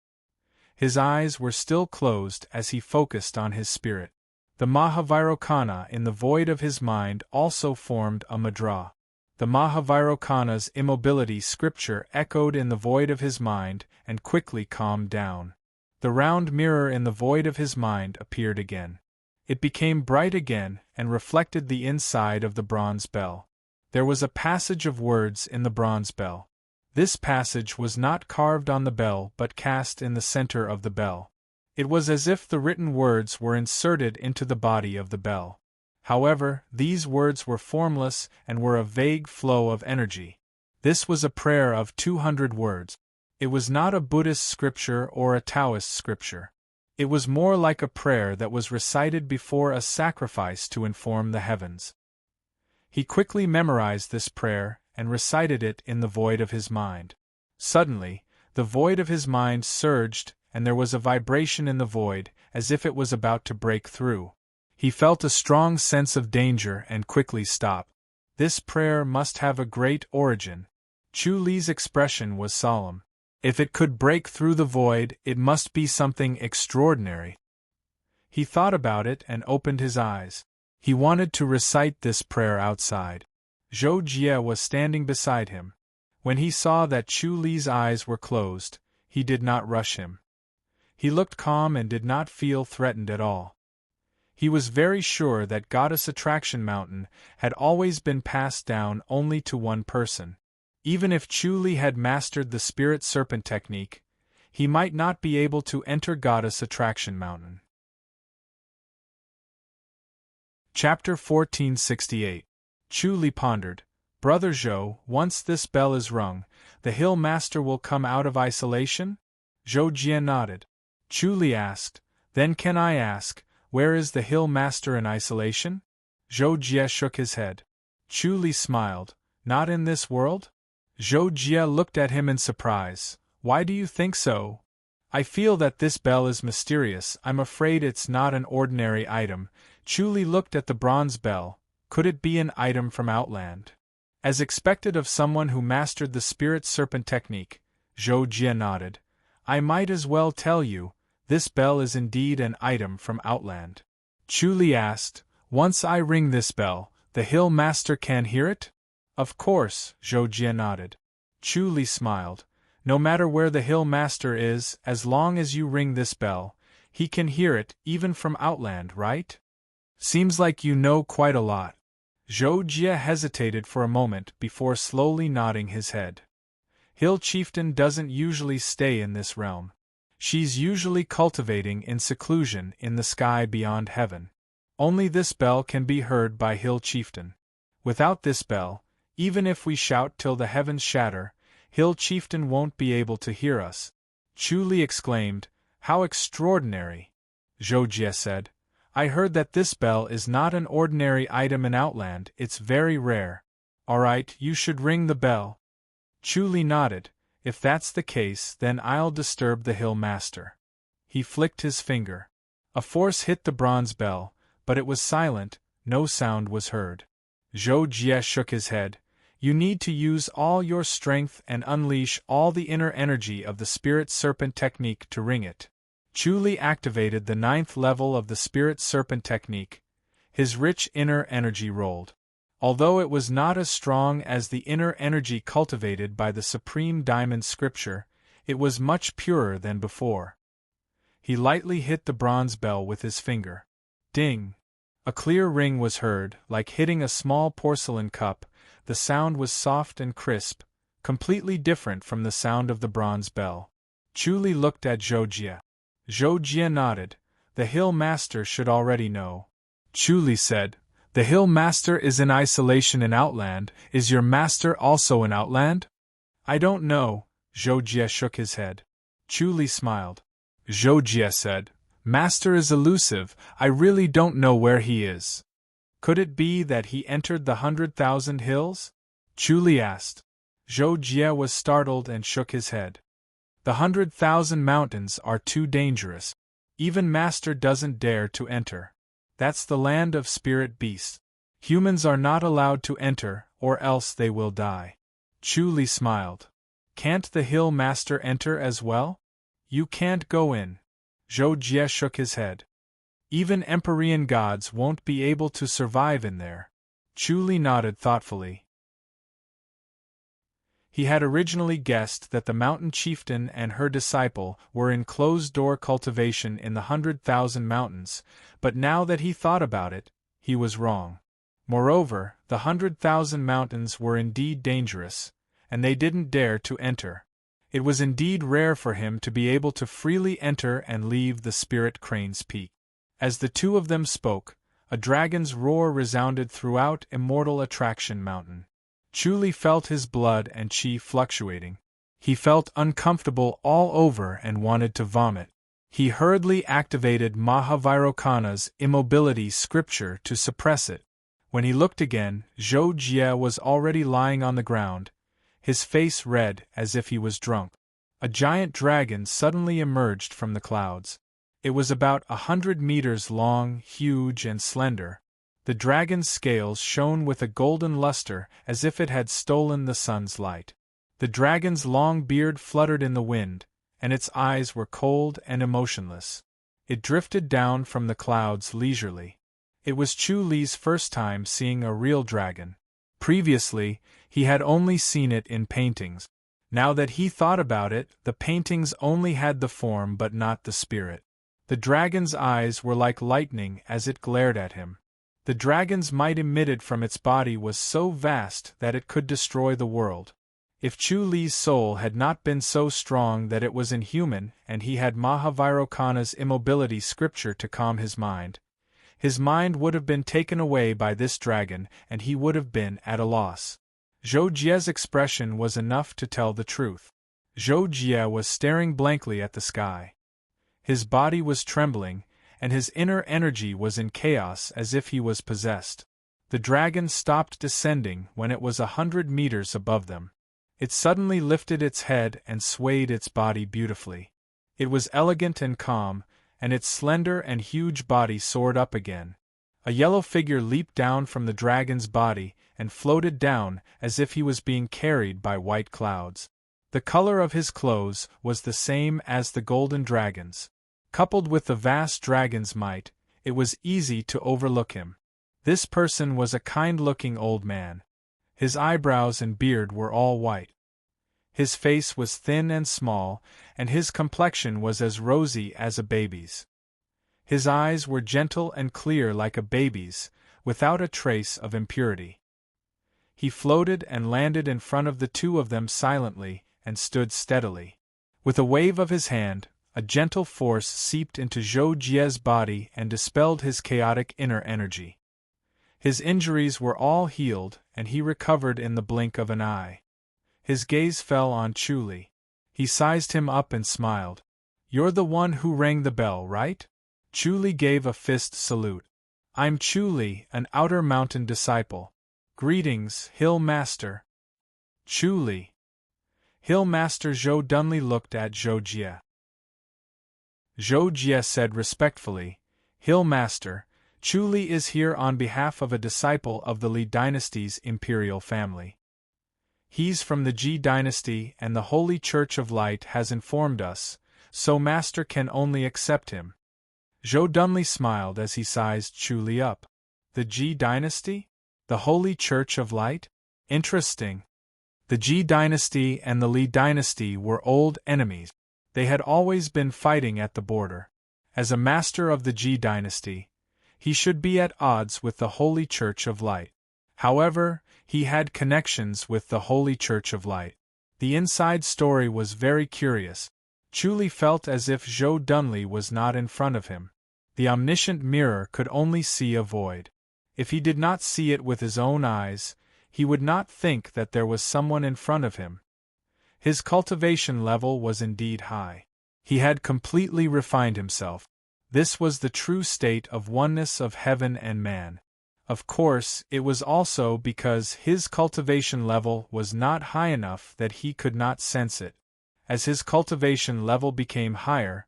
His eyes were still closed as he focused on his spirit. The Mahavirokana in the void of his mind also formed a mudra. The Mahavirokana's immobility scripture echoed in the void of his mind and quickly calmed down. The round mirror in the void of his mind appeared again. It became bright again and reflected the inside of the bronze bell. There was a passage of words in the bronze bell. This passage was not carved on the bell but cast in the center of the bell. It was as if the written words were inserted into the body of the bell. However, these words were formless and were a vague flow of energy. This was a prayer of 200 words. It was not a Buddhist scripture or a Taoist scripture. It was more like a prayer that was recited before a sacrifice to inform the heavens. He quickly memorized this prayer and recited it in the void of his mind. Suddenly, the void of his mind surged, and there was a vibration in the void, as if it was about to break through. He felt a strong sense of danger and quickly stopped. This prayer must have a great origin. Chu Li's expression was solemn. If it could break through the void, it must be something extraordinary. He thought about it and opened his eyes. He wanted to recite this prayer outside. Zhou Jie was standing beside him. When he saw that Chu Li's eyes were closed, he did not rush him. He looked calm and did not feel threatened at all. He was very sure that Goddess Attraction Mountain had always been passed down only to one person. Even if Chu Li had mastered the Spirit Serpent technique, he might not be able to enter Goddess Attraction Mountain. Chapter 1468. Chu Li pondered, Brother Zhou, once this bell is rung, the Hill Master will come out of isolation? Zhou Jie nodded. Chu Li asked, Then can I ask, where is the Hill Master in isolation? Zhou Jie shook his head. Chu Li smiled, Not in this world? Zhou Jie looked at him in surprise. Why do you think so? I feel that this bell is mysterious. I'm afraid it's not an ordinary item. Chu Li looked at the bronze bell. Could it be an item from Outland? As expected of someone who mastered the Spirit Serpent technique, Zhou Jie nodded. I might as well tell you, this bell is indeed an item from Outland. Chu Li asked, Once I ring this bell, the Hill Master can hear it? Of course, Zhou Jie nodded. Chu Li smiled. No matter where the Hill Master is, as long as you ring this bell, he can hear it, even from Outland, right? Seems like you know quite a lot. Zhou Jie hesitated for a moment before slowly nodding his head. Hill Chieftain doesn't usually stay in this realm. She's usually cultivating in seclusion in the sky beyond heaven. Only this bell can be heard by Hill Chieftain. Without this bell, even if we shout till the heavens shatter, Hill Chieftain won't be able to hear us. Chu Li exclaimed, How extraordinary! Zhou Jie said, I heard that this bell is not an ordinary item in Outland, it's very rare. Alright, you should ring the bell. Chu Li nodded. If that's the case, then I'll disturb the Hill Master. He flicked his finger. A force hit the bronze bell, but it was silent, no sound was heard. Zhou Jie shook his head. You need to use all your strength and unleash all the inner energy of the Spirit Serpent technique to ring it. Chu Li activated the 9th level of the Spirit Serpent technique. His rich inner energy rolled. Although it was not as strong as the inner energy cultivated by the Supreme Diamond Scripture, it was much purer than before. He lightly hit the bronze bell with his finger. Ding! A clear ring was heard, like hitting a small porcelain cup. The sound was soft and crisp, completely different from the sound of the bronze bell. Chu Li looked at Zhou Jie. Zhou Jie nodded. The Hill Master should already know. Chu Li said, The Hill Master is in isolation in Outland. Is your master also in Outland? I don't know. Zhou Jie shook his head. Chu Li smiled. Zhou Jie said, Master is elusive. I really don't know where he is. Could it be that he entered the 100,000 hills? Chu Li asked. Zhou Jie was startled and shook his head. The 100,000 mountains are too dangerous. Even Master doesn't dare to enter. That's the land of spirit beasts. Humans are not allowed to enter, or else they will die. Chu Li smiled. Can't the Hill Master enter as well? You can't go in. Zhou Jie shook his head. Even Empyrean gods won't be able to survive in there. Chu Li nodded thoughtfully. He had originally guessed that the mountain chieftain and her disciple were in closed-door cultivation in the 100,000 mountains, but now that he thought about it, he was wrong. Moreover, the 100,000 mountains were indeed dangerous, and they didn't dare to enter. It was indeed rare for him to be able to freely enter and leave the Spirit Crane's Peak. As the two of them spoke, a dragon's roar resounded throughout Immortal Attraction Mountain. Chu Li felt his blood and chi fluctuating. He felt uncomfortable all over and wanted to vomit. He hurriedly activated Mahavairokkana's immobility scripture to suppress it. When he looked again, Zhou Jie was already lying on the ground, his face red as if he was drunk. A giant dragon suddenly emerged from the clouds. It was about 100 meters long, huge and slender. The dragon's scales shone with a golden luster as if it had stolen the sun's light. The dragon's long beard fluttered in the wind, and its eyes were cold and emotionless. It drifted down from the clouds leisurely. It was Chu Li's first time seeing a real dragon. Previously, he had only seen it in paintings. Now that he thought about it, the paintings only had the form but not the spirit. The dragon's eyes were like lightning as it glared at him. The dragon's might emitted from its body was so vast that it could destroy the world. If Chu Li's soul had not been so strong that it was inhuman and he had Mahavairokkana's immobility scripture to calm his mind would have been taken away by this dragon and he would have been at a loss. Zhou Jie's expression was enough to tell the truth. Zhou Jie was staring blankly at the sky. His body was trembling, and his inner energy was in chaos as if he was possessed. The dragon stopped descending when it was 100 meters above them. It suddenly lifted its head and swayed its body beautifully. It was elegant and calm, and its slender and huge body soared up again. A yellow figure leaped down from the dragon's body and floated down as if he was being carried by white clouds. The color of his clothes was the same as the golden dragon's. Coupled with the vast dragon's might, it was easy to overlook him. This person was a kind-looking old man. His eyebrows and beard were all white. His face was thin and small, and his complexion was as rosy as a baby's. His eyes were gentle and clear like a baby's, without a trace of impurity. He floated and landed in front of the two of them silently, and stood steadily. With a wave of his hand, a gentle force seeped into Zhou Jie's body and dispelled his chaotic inner energy. His injuries were all healed, and he recovered in the blink of an eye. His gaze fell on Chu Li. He sized him up and smiled. "You're the one who rang the bell, right?" Chu Li gave a fist salute. "I'm Chu Li, an Outer Mountain disciple. Greetings, Hill Master." Chu Li. Hill Master Zhou Dunli looked at Zhou Jie. Zhou Jie said respectfully, "Hill Master, Chu Li is here on behalf of a disciple of the Li dynasty's imperial family. He's from the Ji dynasty and the Holy Church of Light has informed us, so Master can only accept him." Zhou Dunli smiled as he sized Chu Li up. "The Ji dynasty? The Holy Church of Light? Interesting." The Ji dynasty and the Li dynasty were old enemies. They had always been fighting at the border. As a master of the Ji dynasty, he should be at odds with the Holy Church of Light. However, he had connections with the Holy Church of Light. The inside story was very curious. Chu Li felt as if Zhou Dunli was not in front of him. The omniscient mirror could only see a void. If he did not see it with his own eyes, he would not think that there was someone in front of him. His cultivation level was indeed high. He had completely refined himself. This was the true state of oneness of heaven and man. Of course, it was also because his cultivation level was not high enough that he could not sense it. As his cultivation level became higher,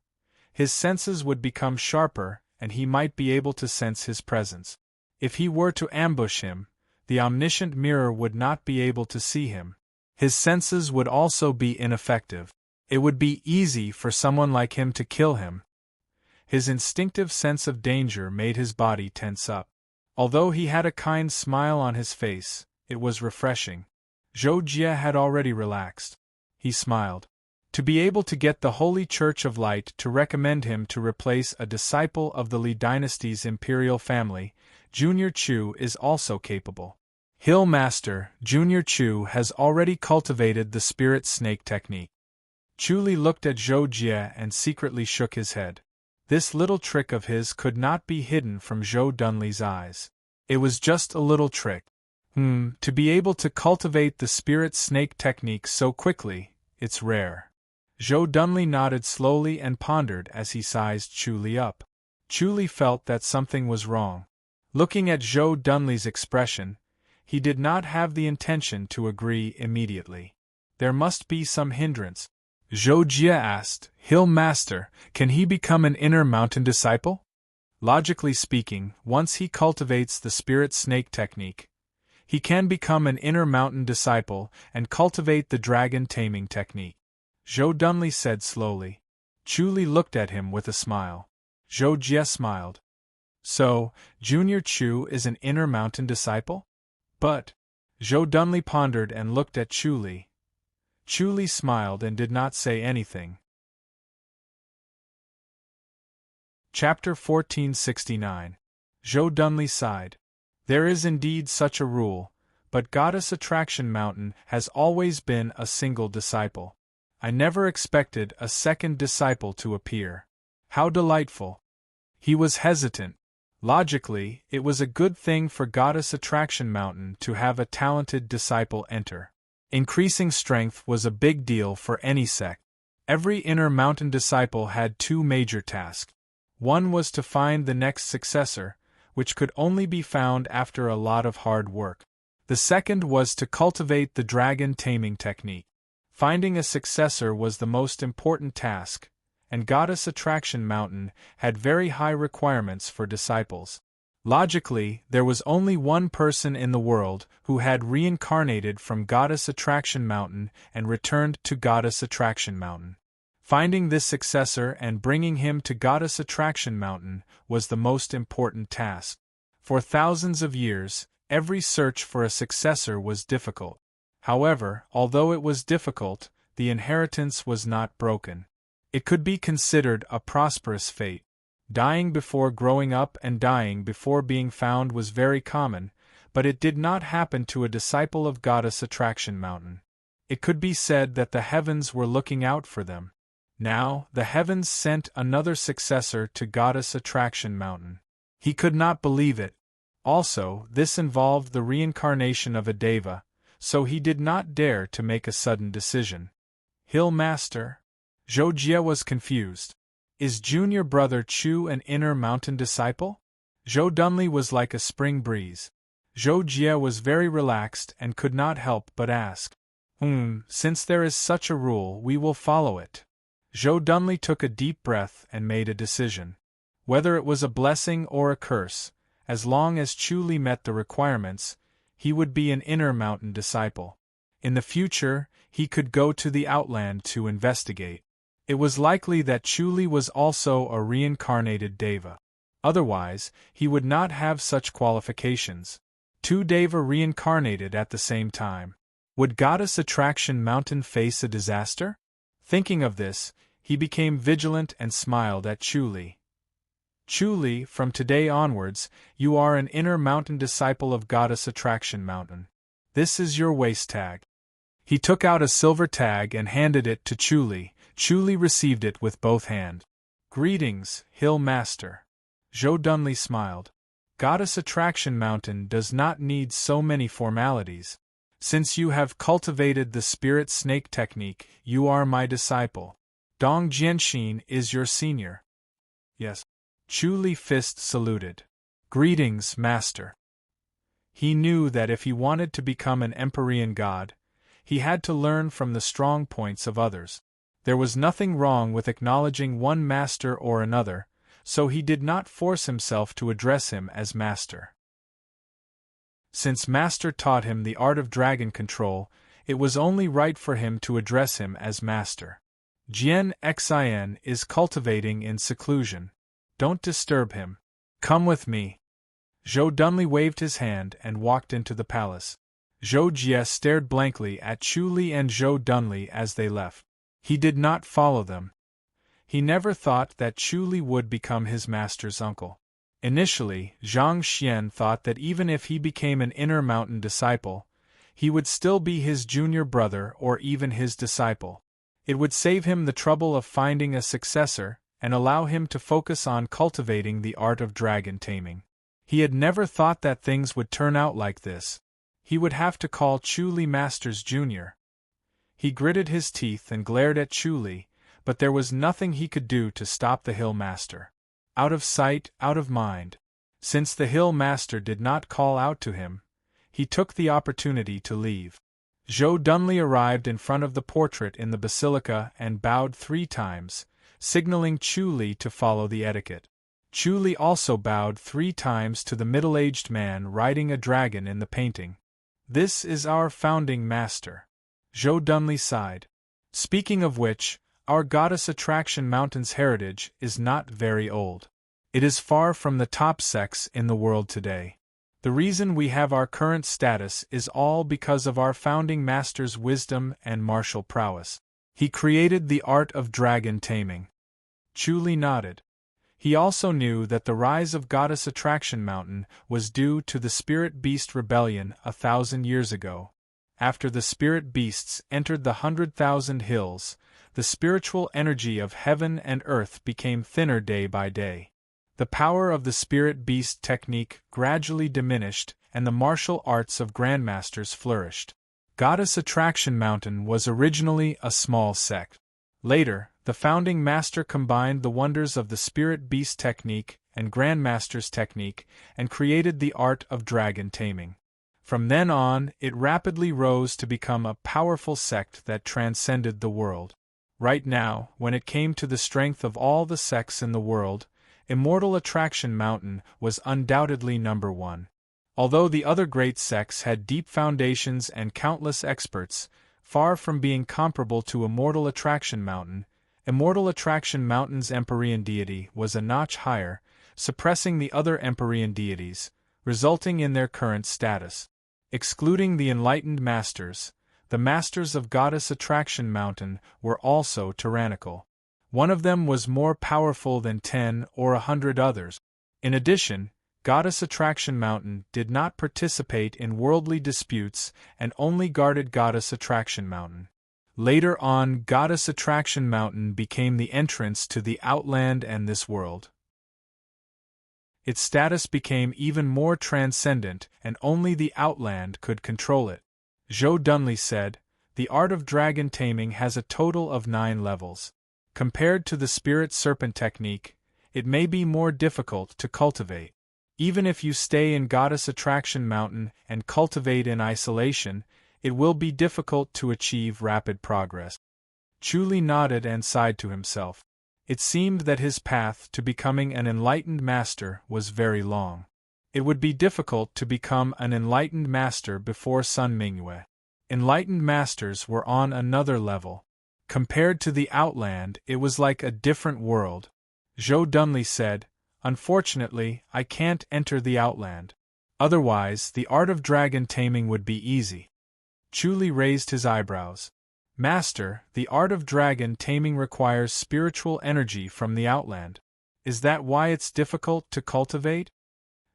his senses would become sharper and he might be able to sense his presence. If he were to ambush him, the omniscient mirror would not be able to see him. His senses would also be ineffective. It would be easy for someone like him to kill him. His instinctive sense of danger made his body tense up. Although he had a kind smile on his face, it was refreshing. Zhou Jie had already relaxed. He smiled. To be able to get the Holy Church of Light to recommend him to replace a disciple of the Li dynasty's imperial family, Junior Chu is also capable. Hill Master, Junior Chu has already cultivated the spirit snake technique. Chu Li looked at Zhou Jie and secretly shook his head. This little trick of his could not be hidden from Zhou Dunli's eyes. It was just a little trick. To be able to cultivate the spirit snake technique so quickly, it's rare. Zhou Dunli nodded slowly and pondered as he sized Chu Li up. Chu Li felt that something was wrong. Looking at Zhou Dunli's expression, he did not have the intention to agree immediately. There must be some hindrance. Zhou Jie asked, Hill Master, can he become an inner mountain disciple? Logically speaking, once he cultivates the spirit snake technique, he can become an inner mountain disciple and cultivate the dragon taming technique. Zhou Dunli said slowly. Chu Li looked at him with a smile. Zhou Jie smiled. So, Junior Chu is an inner mountain disciple? But, Zhou Dunli pondered and looked at Chu Li. Chu Li smiled and did not say anything. Chapter 1469. Zhou Dunli sighed. There is indeed such a rule, but Goddess Attraction Mountain has always been a single disciple. I never expected a second disciple to appear. How delightful! He was hesitant. Logically, it was a good thing for Goddess Attraction Mountain to have a talented disciple enter. Increasing strength was a big deal for any sect. Every inner mountain disciple had two major tasks. One was to find the next successor, which could only be found after a lot of hard work. The second was to cultivate the dragon taming technique. Finding a successor was the most important task, and Goddess Attraction Mountain had very high requirements for disciples. Logically, there was only one person in the world who had reincarnated from Goddess Attraction Mountain and returned to Goddess Attraction Mountain. Finding this successor and bringing him to Goddess Attraction Mountain was the most important task. For thousands of years, every search for a successor was difficult. However, although it was difficult, the inheritance was not broken. It could be considered a prosperous fate. Dying before growing up and dying before being found was very common, but it did not happen to a disciple of Goddess Attraction Mountain. It could be said that the heavens were looking out for them. Now, the heavens sent another successor to Goddess Attraction Mountain. He could not believe it. Also, this involved the reincarnation of a deva, so he did not dare to make a sudden decision. Hill Master? Zhou Jie was confused. Is junior brother Chu an inner mountain disciple? Zhou Dunli was like a spring breeze. Zhou Jie was very relaxed and could not help but ask. Since there is such a rule, we will follow it. Zhou Dunli took a deep breath and made a decision. Whether it was a blessing or a curse, as long as Chu Li met the requirements, he would be an inner mountain disciple. In the future, he could go to the outland to investigate. It was likely that Chu Li was also a reincarnated deva. Otherwise, he would not have such qualifications. Two deva reincarnated at the same time. Would Goddess Attraction Mountain face a disaster? Thinking of this, he became vigilant and smiled at Chu Li. Chu Li, from today onwards, you are an inner mountain disciple of Goddess Attraction Mountain. This is your waist tag. He took out a silver tag and handed it to Chu Li. Chu Li received it with both hands. Greetings, Hill Master. Zhou Dunli smiled. Goddess Attraction Mountain does not need so many formalities. Since you have cultivated the spirit snake technique, you are my disciple. Dong Jianxin is your senior. Yes. Chu Li fist saluted. Greetings, Master. He knew that if he wanted to become an Empyrean god, he had to learn from the strong points of others. There was nothing wrong with acknowledging one master or another, so he did not force himself to address him as master. Since Master taught him the art of dragon control, it was only right for him to address him as Master. Jian Xin is cultivating in seclusion. Don't disturb him. Come with me. Zhou Dunley waved his hand and walked into the palace. Zhou Jie stared blankly at Chu Li and Zhou Dunley as they left. He did not follow them. He never thought that Chu Li would become his master's uncle. Initially, Zhang Xian thought that even if he became an inner mountain disciple, he would still be his junior brother or even his disciple. It would save him the trouble of finding a successor and allow him to focus on cultivating the art of dragon taming. He had never thought that things would turn out like this. He would have to call Chu Li Masters Jr. He gritted his teeth and glared at Chu Li, but there was nothing he could do to stop the Hill Master. Out of sight, out of mind. Since the Hill Master did not call out to him, he took the opportunity to leave. Zhou Dunley arrived in front of the portrait in the basilica and bowed 3 times, signaling Chu Li to follow the etiquette. Chu Li also bowed 3 times to the middle-aged man riding a dragon in the painting. This is our founding master. Zhou Dunley sighed. Speaking of which, our Goddess Attraction Mountain's heritage is not very old. It is far from the top sects in the world today. The reason we have our current status is all because of our founding master's wisdom and martial prowess. He created the art of dragon taming. Chu Li nodded. He also knew that the rise of Goddess Attraction Mountain was due to the Spirit Beast Rebellion 1,000 years ago. After the Spirit Beasts entered the 100,000 hills, the spiritual energy of heaven and earth became thinner day by day. The power of the Spirit Beast technique gradually diminished, and the martial arts of grandmasters flourished. Goddess Attraction Mountain was originally a small sect. Later, the founding master combined the wonders of the Spirit Beast technique and Grandmaster's technique and created the art of dragon taming. From then on, it rapidly rose to become a powerful sect that transcended the world. Right now, when it came to the strength of all the sects in the world, Immortal Attraction Mountain was undoubtedly number 1. Although the other great sects had deep foundations and countless experts, far from being comparable to Immortal Attraction Mountain, Immortal Attraction Mountain's Empyrean deity was a notch higher, suppressing the other Empyrean deities, resulting in their current status. Excluding the enlightened masters, the masters of Goddess Attraction Mountain were also tyrannical. One of them was more powerful than 10 or 100 others. In addition, Goddess Attraction Mountain did not participate in worldly disputes and only guarded Goddess Attraction Mountain. Later on, Goddess Attraction Mountain became the entrance to the Outland and this world. Its status became even more transcendent, and only the Outland could control it. Zhou Dunley said, "The art of dragon taming has a total of 9 levels. Compared to the Spirit Serpent technique, it may be more difficult to cultivate. Even if you stay in Goddess Attraction Mountain and cultivate in isolation, it will be difficult to achieve rapid progress." Chu Li nodded and sighed to himself. It seemed that his path to becoming an enlightened master was very long. It would be difficult to become an enlightened master before Sun Mingyue. Enlightened masters were on another level. Compared to the Outland, it was like a different world. Zhou Dunley said, "Unfortunately, I can't enter the Outland. Otherwise, the art of dragon taming would be easy." Chu Li raised his eyebrows. "Master, the art of dragon taming requires spiritual energy from the Outland. Is that why it's difficult to cultivate?"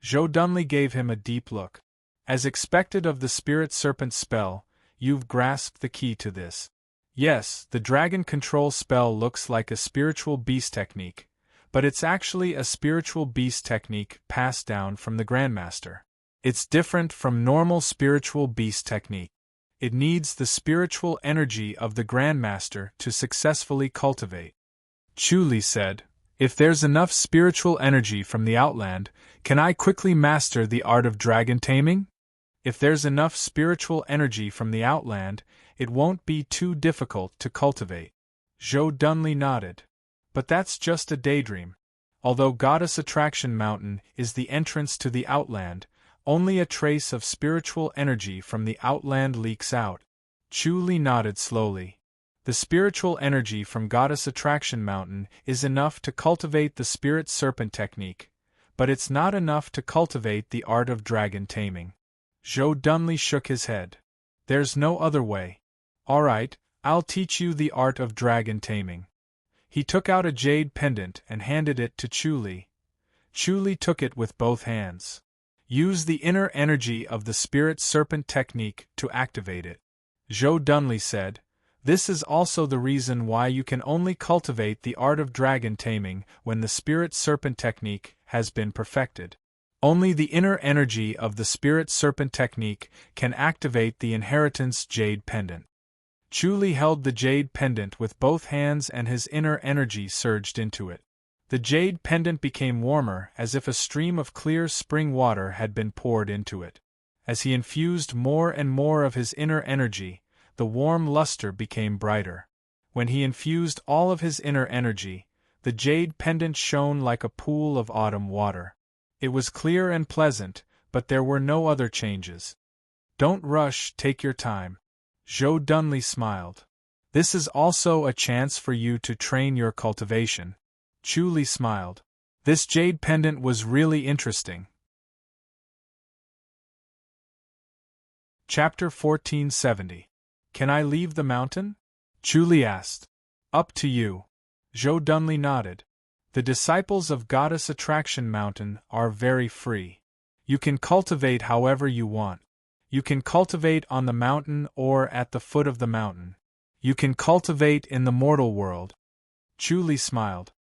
Zhou Dunley gave him a deep look. "As expected of the Spirit Serpent spell, you've grasped the key to this. Yes, the dragon control spell looks like a spiritual beast technique, but it's actually a spiritual beast technique passed down from the Grandmaster. It's different from normal spiritual beast technique. It needs the spiritual energy of the Grandmaster to successfully cultivate." Chu Li said, "If there's enough spiritual energy from the Outland, can I quickly master the art of dragon taming?" "If there's enough spiritual energy from the Outland, it won't be too difficult to cultivate." Zhou Dunley nodded. "But that's just a daydream. Although Goddess Attraction Mountain is the entrance to the Outland, Only a trace of spiritual energy from the outland leaks out. Chu Li nodded slowly. The spiritual energy from Goddess Attraction Mountain is enough to cultivate the Spirit Serpent technique, but it's not enough to cultivate the art of dragon taming. Zhou Dunli shook his head. There's no other way. Alright, I'll teach you the art of dragon taming. He took out a jade pendant and handed it to Chu Li. Chu Li took it with both hands. Use the inner energy of the Spirit Serpent technique to activate it. Zhou Dunli said, this is also the reason why you can only cultivate the art of dragon taming when the Spirit Serpent technique has been perfected. Only the inner energy of the Spirit Serpent technique can activate the Inheritance Jade Pendant. Chu Li held the jade pendant with both hands and his inner energy surged into it. The jade pendant became warmer as if a stream of clear spring water had been poured into it. As he infused more and more of his inner energy, the warm luster became brighter. When he infused all of his inner energy, the jade pendant shone like a pool of autumn water. It was clear and pleasant, but there were no other changes. Don't rush, take your time. Zhou Dunli smiled. This is also a chance for you to train your cultivation. Chu Li smiled. This jade pendant was really interesting. Chapter 1470. Can I leave the mountain? Chu Li asked. Up to you. Zhou Dunli nodded. The disciples of Goddess Attraction Mountain are very free. You can cultivate however you want. You can cultivate on the mountain or at the foot of the mountain. You can cultivate in the mortal world. Chu Li smiled.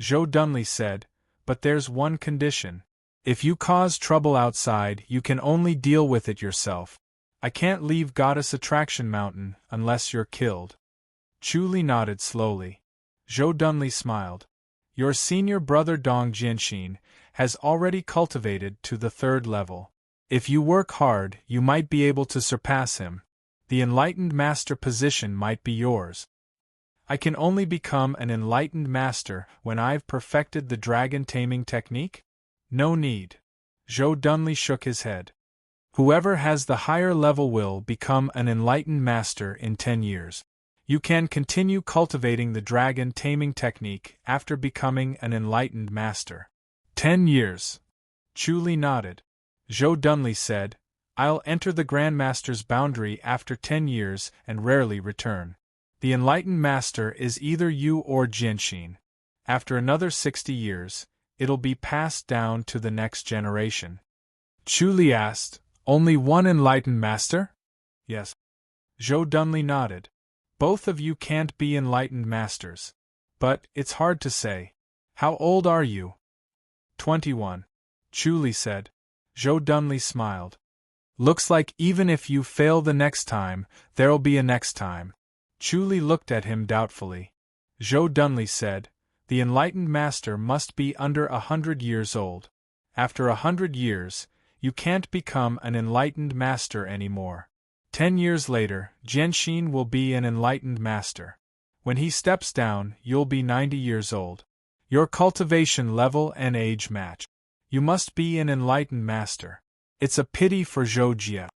Zhou Dunli said, but there's one condition. If you cause trouble outside, you can only deal with it yourself. I can't leave Goddess Attraction Mountain unless you're killed. Chu Li nodded slowly. Zhou Dunli smiled. Your senior brother Dong Jianxin has already cultivated to the 3rd level. If you work hard, you might be able to surpass him. The enlightened master position might be yours. I can only become an enlightened master when I've perfected the dragon taming technique? No need. Zhou Dunli shook his head. Whoever has the higher level will become an enlightened master in 10 years. You can continue cultivating the dragon taming technique after becoming an enlightened master. 10 years. Chu Li nodded. Zhou Dunli said, I'll enter the Grandmaster's boundary after 10 years and rarely return. The enlightened master is either you or Jianxin. After another 60 years, it'll be passed down to the next generation. Chu Li asked, only one enlightened master? Yes. Zhou Dunli nodded. Both of you can't be enlightened masters. But it's hard to say. How old are you? 21. Chu Li said. Zhou Dunli smiled. Looks like even if you fail the next time, there'll be a next time. Chu Li looked at him doubtfully. Zhou Dunli said, the enlightened master must be under 100 years old. After 100 years, you can't become an enlightened master anymore. 10 years later, Jianxin will be an enlightened master. When he steps down, you'll be 90 years old. Your cultivation level and age match. You must be an enlightened master. It's a pity for Zhou Jie.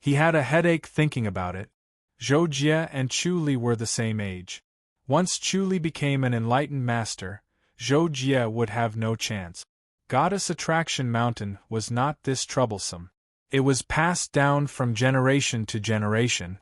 He had a headache thinking about it. Zhou Jie and Chu Li were the same age. Once Chu Li became an enlightened master, Zhou Jie would have no chance. Goddess Attraction Mountain was not this troublesome. It was passed down from generation to generation.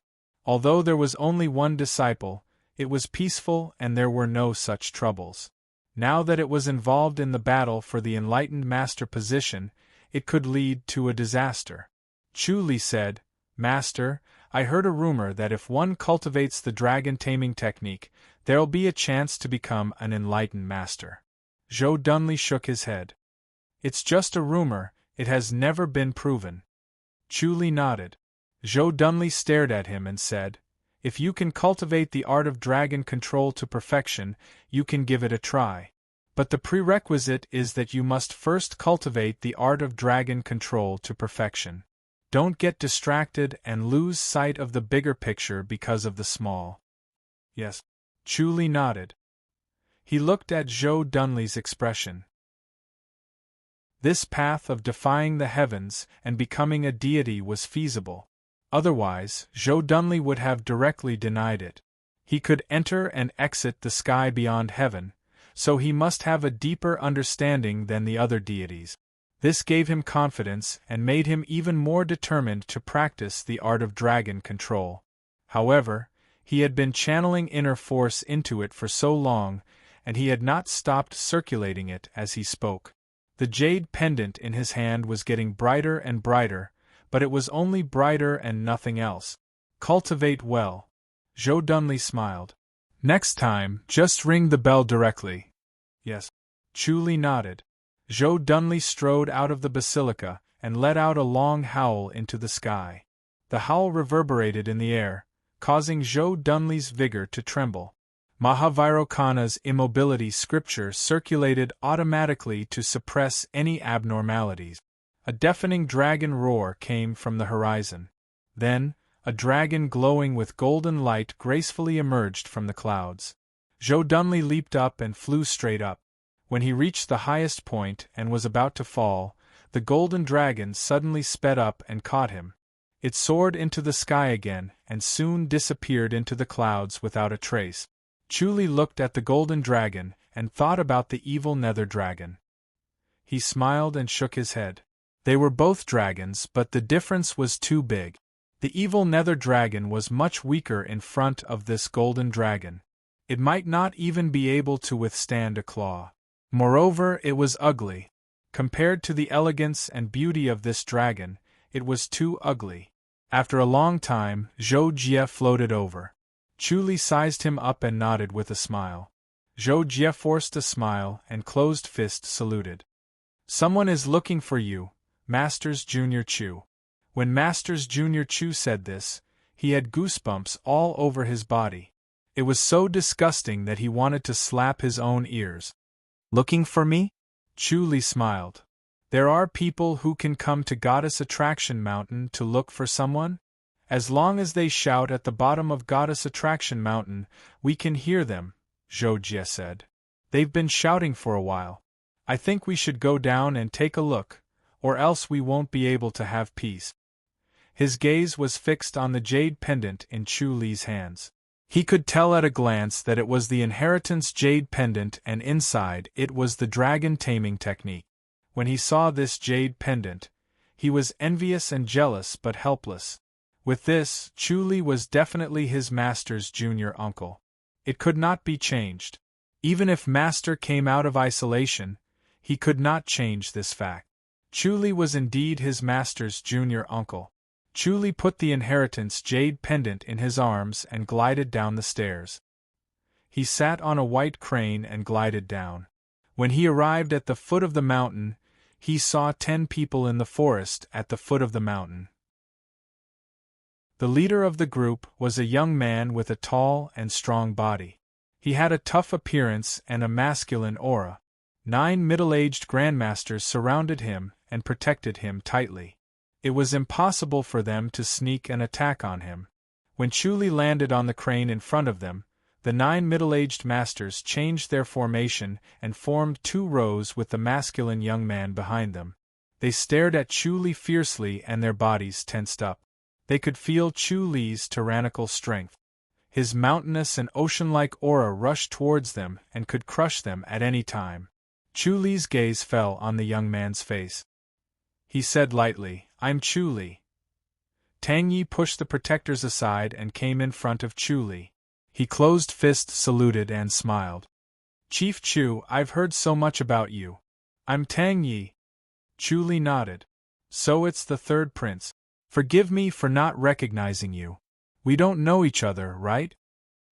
Although there was only one disciple, it was peaceful and there were no such troubles. Now that it was involved in the battle for the enlightened master position, it could lead to a disaster. Chu Li said, Master, I heard a rumor that if one cultivates the dragon taming technique, there'll be a chance to become an enlightened master. Zhou Dunli shook his head. It's just a rumor, it has never been proven. Chu Li nodded. Zhou Dunli stared at him and said, If you can cultivate the art of dragon control to perfection, you can give it a try. But the prerequisite is that you must first cultivate the art of dragon control to perfection. Don't get distracted and lose sight of the bigger picture because of the small. Yes. Chu Li nodded. He looked at Zhou Dunli's expression. This path of defying the heavens and becoming a deity was feasible. Otherwise, Zhou Dunli would have directly denied it. He could enter and exit the sky beyond heaven, so he must have a deeper understanding than the other deities. This gave him confidence and made him even more determined to practice the art of dragon control. However, he had been channeling inner force into it for so long, and he had not stopped circulating it as he spoke. The jade pendant in his hand was getting brighter and brighter, but it was only brighter and nothing else. Cultivate well. Zhou Dunli smiled. Next time, just ring the bell directly. Yes. Chu Li nodded. Zhou Dunli strode out of the basilica and let out a long howl into the sky. The howl reverberated in the air, causing Zhou Dunli's vigor to tremble. Mahavairokkana's immobility scripture circulated automatically to suppress any abnormalities. A deafening dragon roar came from the horizon. Then, a dragon glowing with golden light gracefully emerged from the clouds. Zhou Dunli leaped up and flew straight up. When he reached the highest point and was about to fall, the golden dragon suddenly sped up and caught him. It soared into the sky again and soon disappeared into the clouds without a trace. Chu Li looked at the golden dragon and thought about the evil nether dragon. He smiled and shook his head. They were both dragons, but the difference was too big. The evil nether dragon was much weaker in front of this golden dragon. It might not even be able to withstand a claw. Moreover, it was ugly. Compared to the elegance and beauty of this dragon, it was too ugly. After a long time, Zhou Jie floated over. Chu Li sized him up and nodded with a smile. Zhou Jie forced a smile and closed fist saluted. Someone is looking for you, Masters Junior Chu. When Masters Junior Chu said this, he had goosebumps all over his body. It was so disgusting that he wanted to slap his own ears. Looking for me? Chu Li smiled. There are people who can come to Goddess Attraction Mountain to look for someone? As long as they shout at the bottom of Goddess Attraction Mountain, we can hear them, Zhou Jie said. They've been shouting for a while. I think we should go down and take a look, or else we won't be able to have peace. His gaze was fixed on the jade pendant in Chu Li's hands. He could tell at a glance that it was the inheritance jade pendant and inside it was the dragon taming technique. When he saw this jade pendant, he was envious and jealous but helpless. With this, Chu Li was definitely his master's junior uncle. It could not be changed. Even if master came out of isolation, he could not change this fact. Chu Li was indeed his master's junior uncle. Chu Li put the inheritance jade pendant in his arms and glided down the stairs. He sat on a white crane and glided down. When he arrived at the foot of the mountain, he saw 10 people in the forest at the foot of the mountain. The leader of the group was a young man with a tall and strong body. He had a tough appearance and a masculine aura. 9 middle-aged grandmasters surrounded him and protected him tightly. It was impossible for them to sneak an attack on him. When Chu Li landed on the crane in front of them, the 9 middle-aged masters changed their formation and formed 2 rows with the masculine young man behind them. They stared at Chu Li fiercely and their bodies tensed up. They could feel Chu Li's tyrannical strength. His mountainous and ocean-like aura rushed towards them and could crush them at any time. Chu Li's gaze fell on the young man's face. He said lightly, "I'm Chu Li." Tang Yi pushed the protectors aside and came in front of Chu Li. He closed fist saluted and smiled. "Chief Chu, I've heard so much about you." "I'm Tang Yi." Chu Li nodded. "So it's the third prince. Forgive me for not recognizing you. We don't know each other, right?"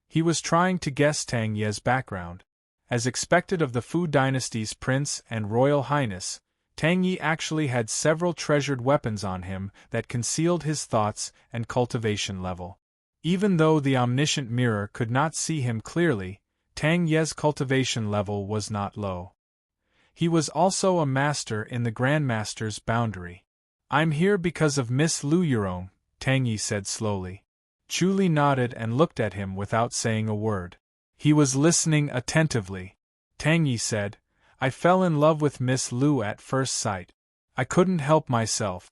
He was trying to guess Tang Ye's background. As expected of the Fu dynasty's prince and royal highness, Tang Yi actually had several treasured weapons on him that concealed his thoughts and cultivation level. Even though the omniscient mirror could not see him clearly, Tang Ye's cultivation level was not low. He was also a master in the Grandmaster's boundary. "I'm here because of Miss Lu Yurong," Tang Yi said slowly. Chu Li nodded and looked at him without saying a word. He was listening attentively. Tang Yi said, I fell in love with Miss Lu at first sight. I couldn't help myself.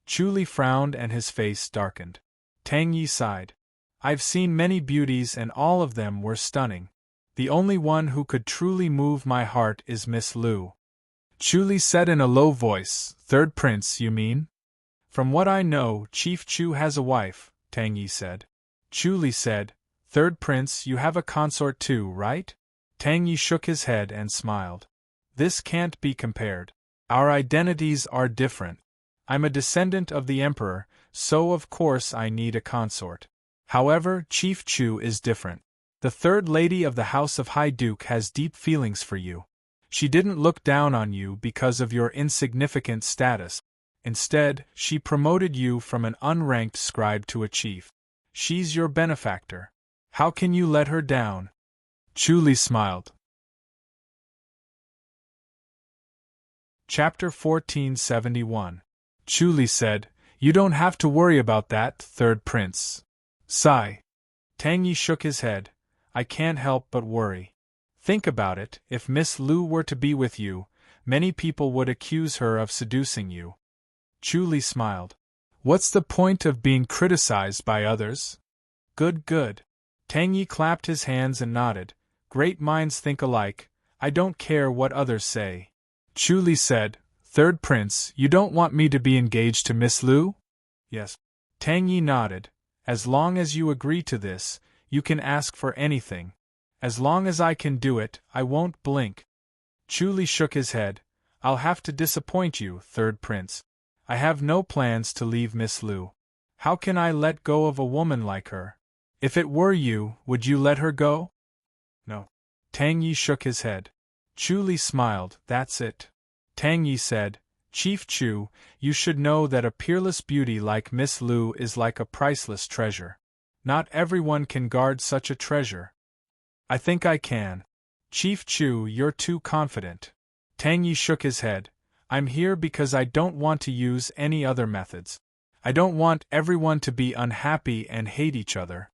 Chu Li frowned and his face darkened. Tang Yi sighed. I've seen many beauties and all of them were stunning. The only one who could truly move my heart is Miss Lu. Chu Li said in a low voice, Third Prince, you mean? From what I know, Chief Chu has a wife, Tang Yi said. Chu Li said, Third Prince, you have a consort too, right? Tang Yi shook his head and smiled. This can't be compared. Our identities are different. I'm a descendant of the Emperor, so of course I need a consort. However, Chief Chu is different. The third lady of the House of High Duke has deep feelings for you. She didn't look down on you because of your insignificant status. Instead, she promoted you from an unranked scribe to a chief. She's your benefactor. How can you let her down? Chu Li smiled. Chapter 1471. Chu Li said, You don't have to worry about that, Third Prince. Sigh. Tang Yi shook his head. I can't help but worry. Think about it, if Miss Lu were to be with you, many people would accuse her of seducing you. Chu Li smiled. What's the point of being criticized by others? Good, good. Tang Yi clapped his hands and nodded. Great minds think alike. I don't care what others say. Chu Li said, Third Prince, you don't want me to be engaged to Miss Lu? Yes. Tang Yi nodded. As long as you agree to this, you can ask for anything. As long as I can do it, I won't blink. Chu Li shook his head. I'll have to disappoint you, Third Prince. I have no plans to leave Miss Lu. How can I let go of a woman like her? If it were you, would you let her go? No. Tang Yi shook his head. Chu Li smiled. That's it. Tang Yi said, Chief Chu, you should know that a peerless beauty like Miss Lu is like a priceless treasure. Not everyone can guard such a treasure. I think I can. Chief Chu, you're too confident. Tang Yi shook his head. I'm here because I don't want to use any other methods. I don't want everyone to be unhappy and hate each other.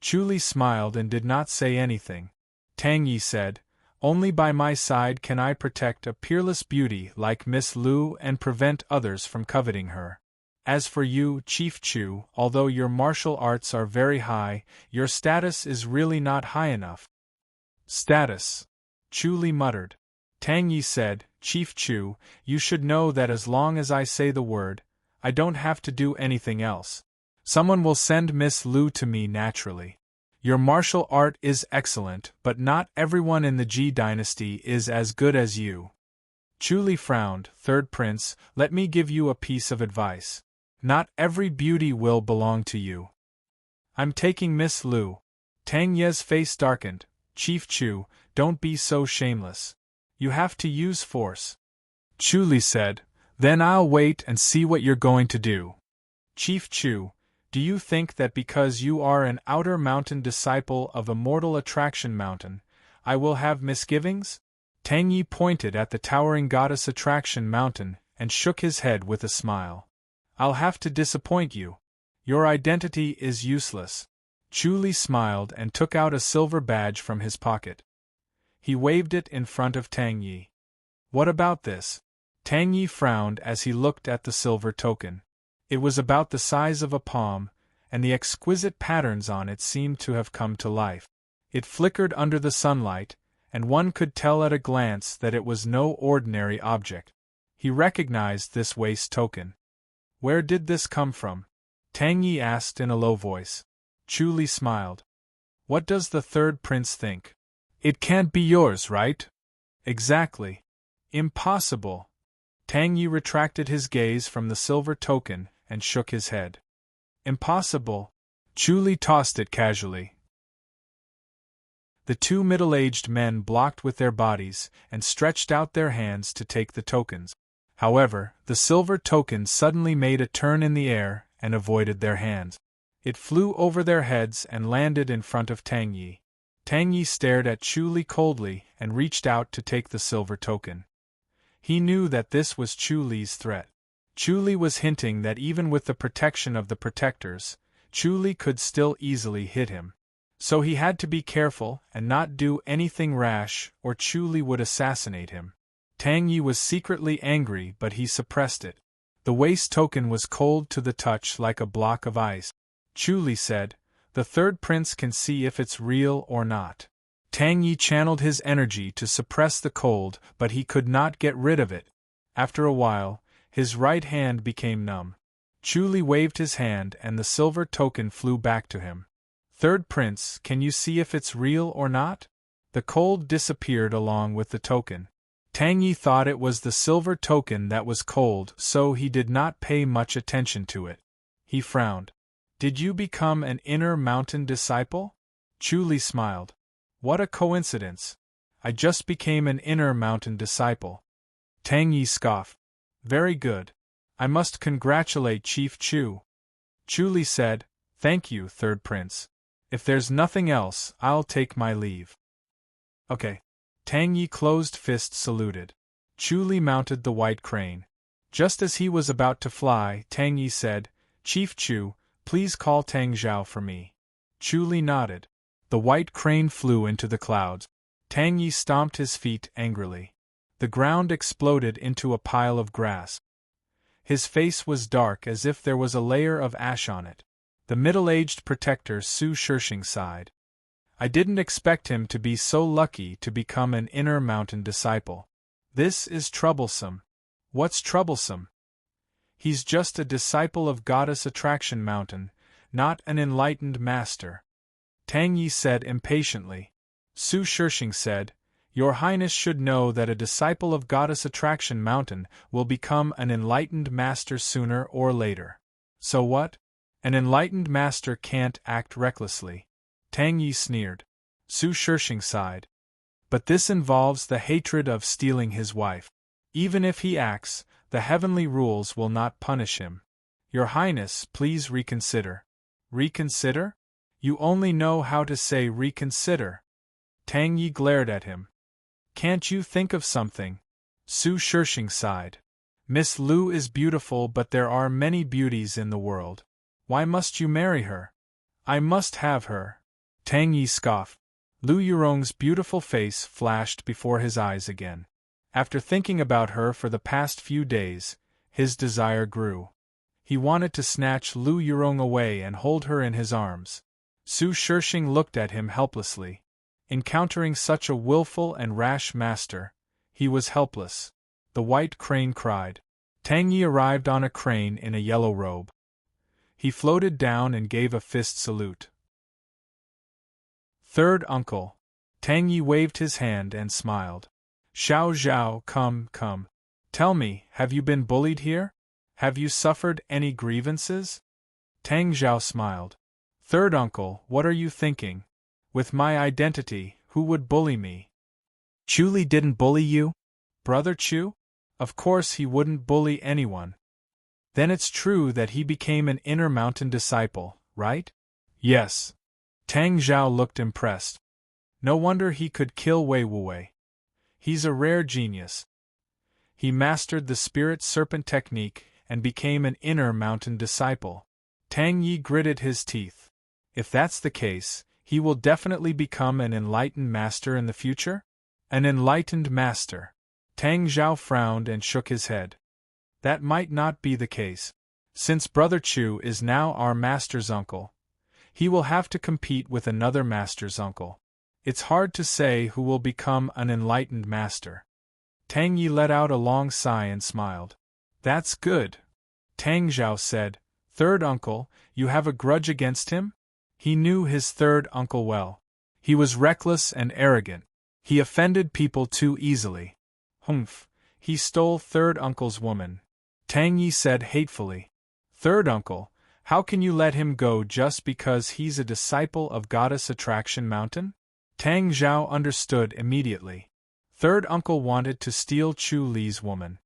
Chu Li smiled and did not say anything. Tang Yi said, Only by my side can I protect a peerless beauty like Miss Lu and prevent others from coveting her. As for you, Chief Chu, although your martial arts are very high, your status is really not high enough. Status? Chu Li muttered. Tang Yi said, Chief Chu, you should know that as long as I say the word, I don't have to do anything else. Someone will send Miss Lu to me naturally. Your martial art is excellent, but not everyone in the Ji dynasty is as good as you. Chu Li frowned. Third Prince, let me give you a piece of advice. Not every beauty will belong to you. I'm taking Miss Lu. Tang Ye's face darkened. Chief Chu, don't be so shameless. You have to use force. Chu Li said, Then I'll wait and see what you're going to do. Chief Chu, do you think that because you are an Outer Mountain disciple of Immortal Attraction Mountain, I will have misgivings? Tang Yi pointed at the towering Goddess Attraction Mountain and shook his head with a smile. I'll have to disappoint you. Your identity is useless. Chu Li smiled and took out a silver badge from his pocket. He waved it in front of Tang Yi. What about this? Tang Yi frowned as he looked at the silver token. It was about the size of a palm, and the exquisite patterns on it seemed to have come to life. It flickered under the sunlight, and one could tell at a glance that it was no ordinary object. He recognized this waist token. Where did this come from? Tang Yi asked in a low voice. Chu Li smiled. What does the Third Prince think? It can't be yours, right? Exactly. Impossible. Tang Yi retracted his gaze from the silver token and shook his head. Impossible. Chu Li tossed it casually. The two middle-aged men blocked with their bodies and stretched out their hands to take the tokens. However, the silver token suddenly made a turn in the air and avoided their hands. It flew over their heads and landed in front of Tang Yi. Tang Yi stared at Chu Li coldly and reached out to take the silver token. He knew that this was Chu Li's threat. Chu Li was hinting that even with the protection of the protectors, Chu Li could still easily hit him. So he had to be careful and not do anything rash or Chu Li would assassinate him. Tang Yi was secretly angry, but he suppressed it. The waist token was cold to the touch like a block of ice. Chu Li said, "The third prince can see if it's real or not." Tang Yi channeled his energy to suppress the cold, but he could not get rid of it. After a while, his right hand became numb. Chu Li waved his hand and the silver token flew back to him. "Third prince, can you see if it's real or not?" The cold disappeared along with the token. Tang Yi thought it was the silver token that was cold, so he did not pay much attention to it. He frowned. "Did you become an inner mountain disciple?" Chu Li smiled. "What a coincidence. I just became an inner mountain disciple." Tang Yi scoffed. "Very good. I must congratulate Chief Chu." Chu Li said, "Thank you, third prince. If there's nothing else, I'll take my leave." "Okay." Tang Yi closed fist saluted. Chu Li mounted the white crane. Just as he was about to fly, Tang Yi said, "Chief Chu, please call Tang Zhao for me." Chu Li nodded. The white crane flew into the clouds. Tang Yi stomped his feet angrily. The ground exploded into a pile of grass. His face was dark as if there was a layer of ash on it. The middle-aged protector Su Shirshing sighed. "I didn't expect him to be so lucky to become an inner mountain disciple. This is troublesome." "What's troublesome?" "He's just a disciple of Goddess Attraction Mountain, not an enlightened master," Tang Yi said impatiently. Su Shirshing said, "Your Highness should know that a disciple of Goddess Attraction Mountain will become an enlightened master sooner or later." "So what? An enlightened master can't act recklessly." Tang Yi sneered. Su Shirshing sighed. "But this involves the hatred of stealing his wife. Even if he acts, the heavenly rules will not punish him. Your Highness, please reconsider." "Reconsider? You only know how to say reconsider." Tang Yi glared at him. "Can't you think of something?" Su Shirshing sighed. "Miss Lu is beautiful, but there are many beauties in the world. Why must you marry her?" "I must have her." Tang Yi scoffed. Lu Yurong's beautiful face flashed before his eyes again. After thinking about her for the past few days, his desire grew. He wanted to snatch Lu Yurong away and hold her in his arms. Su Shirshing looked at him helplessly. Encountering such a willful and rash master, he was helpless. The white crane cried. Tang Yi arrived on a crane in a yellow robe. He floated down and gave a fist salute. "Third uncle." Tang Yi waved his hand and smiled. "Xiao Zhao, come, come. Tell me, have you been bullied here? Have you suffered any grievances?" Tang Zhao smiled. "Third uncle, what are you thinking? With my identity, who would bully me?" "Chu Li didn't bully you? Brother Chu? Of course he wouldn't bully anyone." "Then it's true that he became an inner mountain disciple, right?" "Yes." Tang Zhao looked impressed. "No wonder he could kill Wei Wuwei. He's a rare genius. He mastered the spirit serpent technique and became an inner mountain disciple." Tang Yi gritted his teeth. "If that's the case, he will definitely become an enlightened master in the future?" "An enlightened master." Tang Zhao frowned and shook his head. "That might not be the case. Since Brother Chu is now our master's uncle, he will have to compete with another master's uncle. It's hard to say who will become an enlightened master." Tang Yi let out a long sigh and smiled. "That's good." Tang Zhao said, "Third uncle, you have a grudge against him?" He knew his third uncle well. He was reckless and arrogant. He offended people too easily. "Humph, he stole third uncle's woman," Tang Yi said hatefully. "Third uncle, how can you let him go just because he's a disciple of Goddess Attraction Mountain?" Tang Zhao understood immediately. Third uncle wanted to steal Chu Li's woman.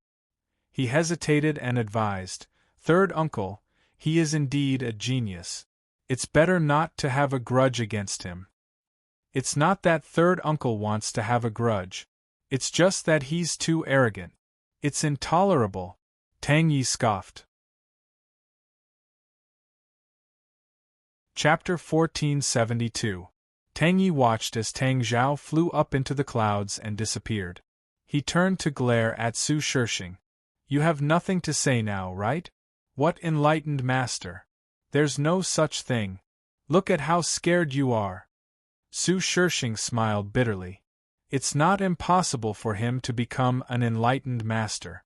He hesitated and advised, "Third uncle, he is indeed a genius. It's better not to have a grudge against him." "It's not that third uncle wants to have a grudge. It's just that he's too arrogant. It's intolerable," Tang Yi scoffed. Chapter 1472. Tang Yi watched as Tang Zhao flew up into the clouds and disappeared. He turned to glare at Su Shirshing. You have nothing to say now, right? What enlightened master? There's no such thing. Look at how scared you are. Su Shirshing smiled bitterly. It's not impossible for him to become an enlightened master.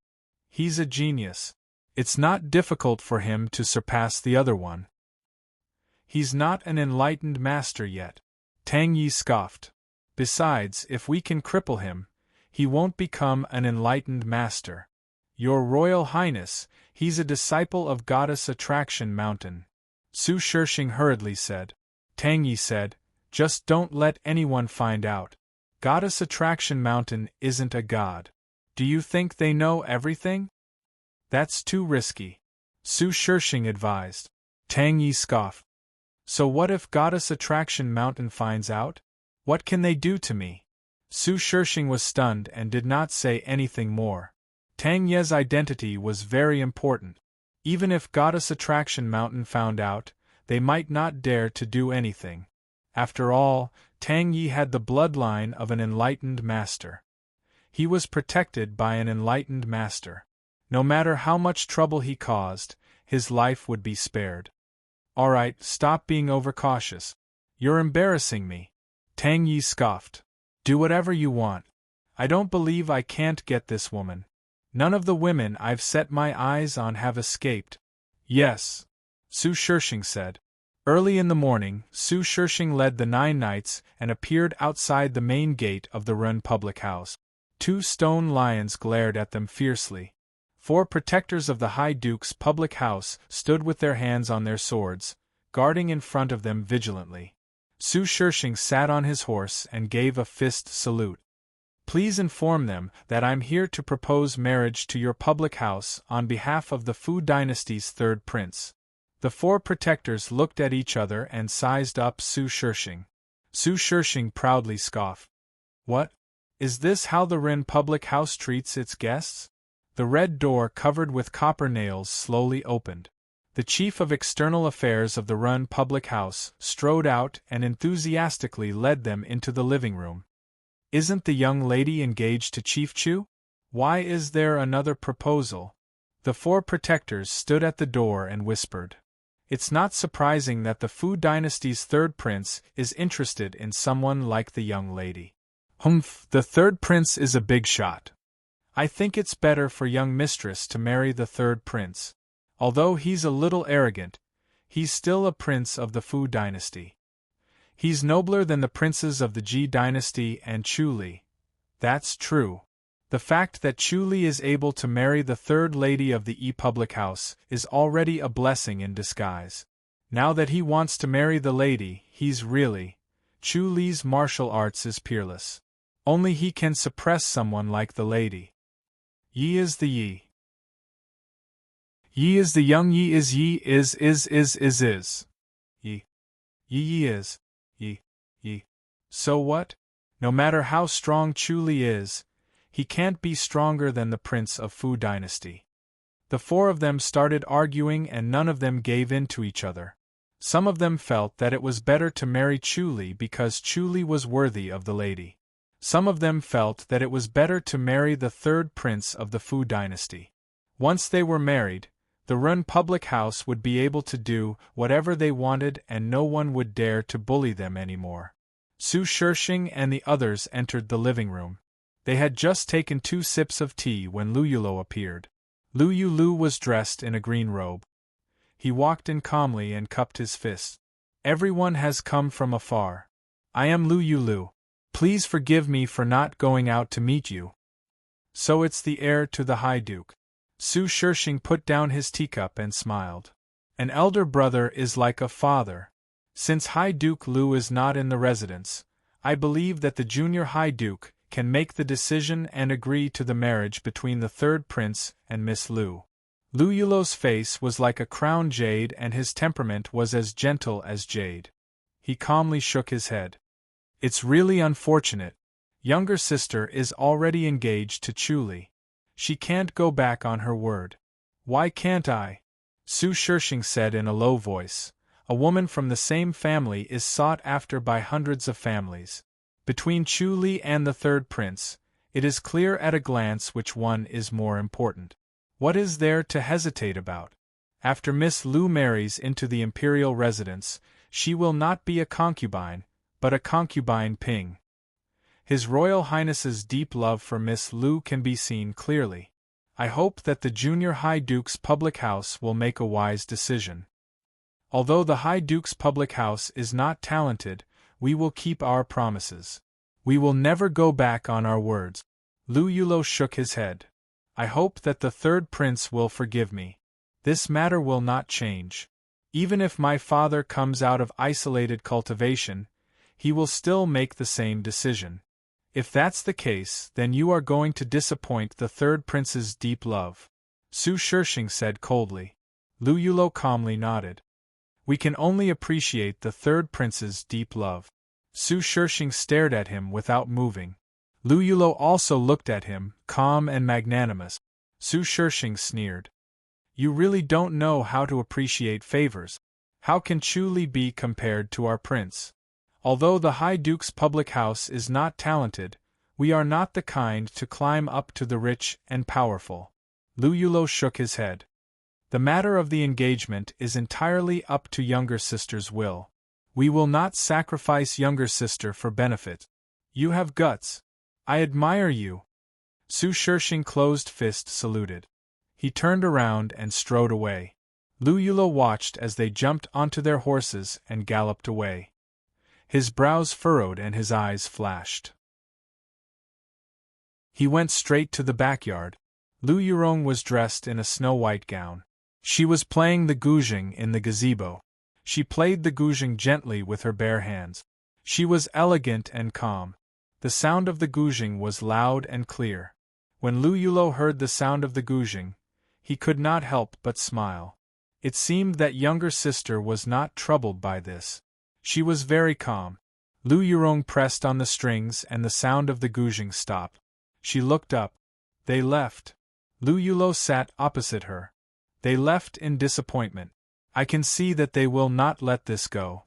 He's a genius. It's not difficult for him to surpass the other one. He's not an enlightened master yet. Tang Yi scoffed. Besides, if we can cripple him, he won't become an enlightened master. Your Royal Highness, he's a disciple of Goddess Attraction Mountain. Su Shirshing hurriedly said. Tang Yi said, just don't let anyone find out. Goddess Attraction Mountain isn't a god. Do you think they know everything? That's too risky. Su Shirshing advised. Tang Yi scoffed. So what if Goddess Attraction Mountain finds out? What can they do to me? Su Shirshing was stunned and did not say anything more. Tang Ye's identity was very important. Even if Goddess Attraction Mountain found out, they might not dare to do anything. After all, Tang Yi had the bloodline of an enlightened master. He was protected by an enlightened master. No matter how much trouble he caused, his life would be spared. All right, stop being overcautious. You're embarrassing me. Tang Yi scoffed. Do whatever you want. I don't believe I can't get this woman. None of the women I've set my eyes on have escaped. Yes, Su Shirshing said. Early in the morning, Su Shirshing led the 9 knights and appeared outside the main gate of the Run public house. 2 stone lions glared at them fiercely. 4 protectors of the High Duke's public house stood with their hands on their swords, guarding in front of them vigilantly. Su Shirshing sat on his horse and gave a fist salute. Please inform them that I'm here to propose marriage to your public house on behalf of the Fu dynasty's 3rd prince. The 4 protectors looked at each other and sized up Su Shirshing. Su Shirshing proudly scoffed. What? Is this how the Rin public house treats its guests? The red door covered with copper nails slowly opened. The chief of external affairs of the Run public house strode out and enthusiastically led them into the living room. Isn't the young lady engaged to Chief Chu? Why is there another proposal? The 4 protectors stood at the door and whispered. It's not surprising that the Fu dynasty's 3rd prince is interested in someone like the young lady. Humph, the 3rd prince is a big shot. I think it's better for young mistress to marry the 3rd prince. Although he's a little arrogant, he's still a prince of the Fu dynasty. He's nobler than the princes of the Ji dynasty and Chu Li. That's true. The fact that Chu Li is able to marry the 3rd lady of the Yi public house is already a blessing in disguise. Now that he wants to marry the lady, he's really... Chu Li's martial arts is peerless. Only he can suppress someone like the lady. Yi is the Yi. Yi is the young Yi is Yi is. Yi. Yi is. Yi. So what? No matter how strong Chu Li is, he can't be stronger than the prince of Fu dynasty. The 4 of them started arguing and none of them gave in to each other. Some of them felt that it was better to marry Chu Li because Chu Li was worthy of the lady. Some of them felt that it was better to marry the 3rd prince of the Fu dynasty. Once they were married, the Run public house would be able to do whatever they wanted and no one would dare to bully them anymore. Su Shirshing and the others entered the living room. They had just taken 2 sips of tea when Lu Yulo appeared. Lu Yulu was dressed in a green robe. He walked in calmly and cupped his fist. Everyone has come from afar. I am Lu Yulu. Please forgive me for not going out to meet you. So it's the heir to the High Duke. Su Shirshing put down his teacup and smiled. An elder brother is like a father. Since High Duke Lu is not in the residence, I believe that the junior High Duke can make the decision and agree to the marriage between the 3rd prince and Miss Lu. Lu Yulo's face was like a crown jade and his temperament was as gentle as jade. He calmly shook his head. It's really unfortunate. Younger sister is already engaged to Chu Li. She can't go back on her word. Why can't I? Su Shirshing said in a low voice. A woman from the same family is sought after by hundreds of families. Between Chu Li and the 3rd prince, It is clear at a glance which one is more important. What is there to hesitate about? After Miss Lu marries into the imperial residence, she will not be a concubine, but a concubine Ping. His Royal Highness's deep love for Miss Lu can be seen clearly. I hope that the Junior High Duke's public house will make a wise decision. Although the High Duke's public house is not talented, we will keep our promises. We will never go back on our words. Lu Yulo shook his head. I hope that the third prince will forgive me. This matter will not change. Even if my father comes out of isolated cultivation, he will still make the same decision. If that's the case, then you are going to disappoint the third prince's deep love. Su Shishing said coldly. Lu Yulo calmly nodded. We can only appreciate the third prince's deep love. Su Shishing stared at him without moving. Lu Yulo also looked at him, calm and magnanimous. Su Shishing sneered. You really don't know how to appreciate favors. How can Chu Li be compared to our prince? Although the High Duke's public house is not talented, we are not the kind to climb up to the rich and powerful. Lu Yulo shook his head. The matter of the engagement is entirely up to younger sister's will. We will not sacrifice younger sister for benefit. You have guts. I admire you. Su Shishing closed fist saluted. He turned around and strode away. Lu Yulo watched as they jumped onto their horses and galloped away. His brows furrowed and his eyes flashed. He went straight to the backyard. Lu Yurong was dressed in a snow-white gown. She was playing the guzheng in the gazebo. She played the guzheng gently with her bare hands. She was elegant and calm. The sound of the guzheng was loud and clear. When Lu Yulo heard the sound of the guzheng, he could not help but smile. It seemed that younger sister was not troubled by this. She was very calm. Lu Yurong pressed on the strings and the sound of the guzheng stopped. She looked up. They left. Lu Yulo sat opposite her. They left in disappointment. I can see that they will not let this go.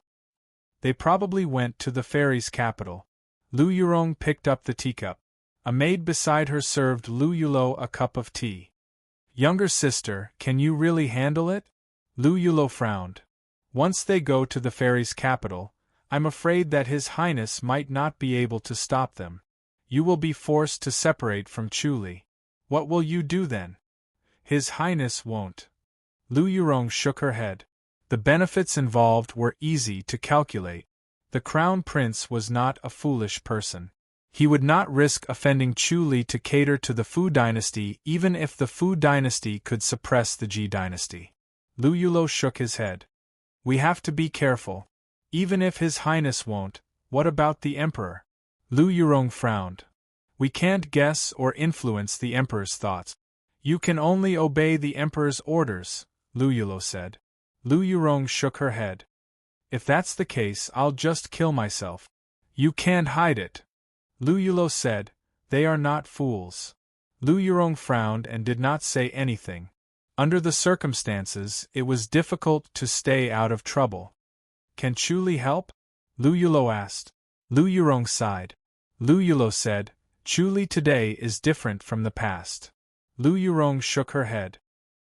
They probably went to the fairy's capital. Lu Yurong picked up the teacup. A maid beside her served Lu Yulo a cup of tea. Younger sister, can you really handle it? Lu Yulo frowned. Once they go to the fairy's capital, I'm afraid that His Highness might not be able to stop them. You will be forced to separate from Chu Li. What will you do then? His Highness won't. Lu Yurong shook her head. The benefits involved were easy to calculate. The crown prince was not a foolish person. He would not risk offending Chu Li to cater to the Fu dynasty even if the Fu dynasty could suppress the Ji dynasty. Lu Yulo shook his head. We have to be careful. Even if His Highness won't, what about the Emperor? Lu Yurong frowned. We can't guess or influence the Emperor's thoughts. You can only obey the Emperor's orders, Lu Yulo said. Lu Yurong shook her head. If that's the case, I'll just kill myself. You can't hide it. Lu Yulo said, they are not fools. Lu Yurong frowned and did not say anything. Under the circumstances, it was difficult to stay out of trouble. Can Chu Li help? Lu Yulo asked. Lu Yurong sighed. Lu Yulo said, Chu Li today is different from the past. Lu Yurong shook her head.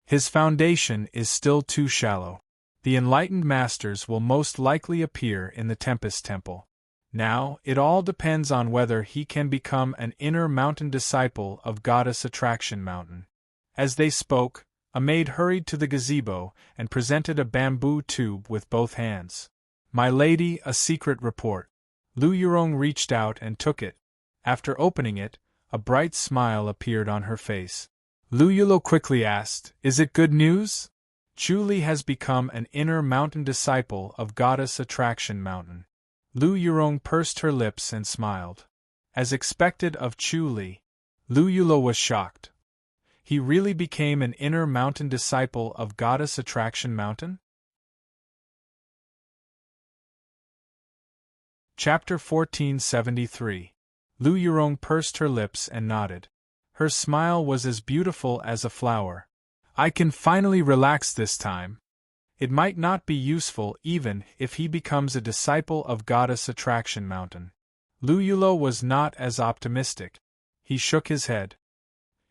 His foundation is still too shallow. The enlightened masters will most likely appear in the Tempest Temple. Now, it all depends on whether he can become an inner mountain disciple of Goddess Attraction Mountain. As they spoke, a maid hurried to the gazebo and presented a bamboo tube with both hands. My lady, a secret report. Lu Yurong reached out and took it. After opening it, a bright smile appeared on her face. Lu Yulo quickly asked, is it good news? Chu Li has become an inner mountain disciple of Goddess Attraction Mountain. Lu Yurong pursed her lips and smiled. As expected of Chu Li, Lu Yulo was shocked. He really became an inner mountain disciple of Goddess Attraction Mountain? Chapter 1473. Lu Yurong pursed her lips and nodded. Her smile was as beautiful as a flower. I can finally relax this time. It might not be useful even if he becomes a disciple of Goddess Attraction Mountain. Lu Yulo was not as optimistic. He shook his head.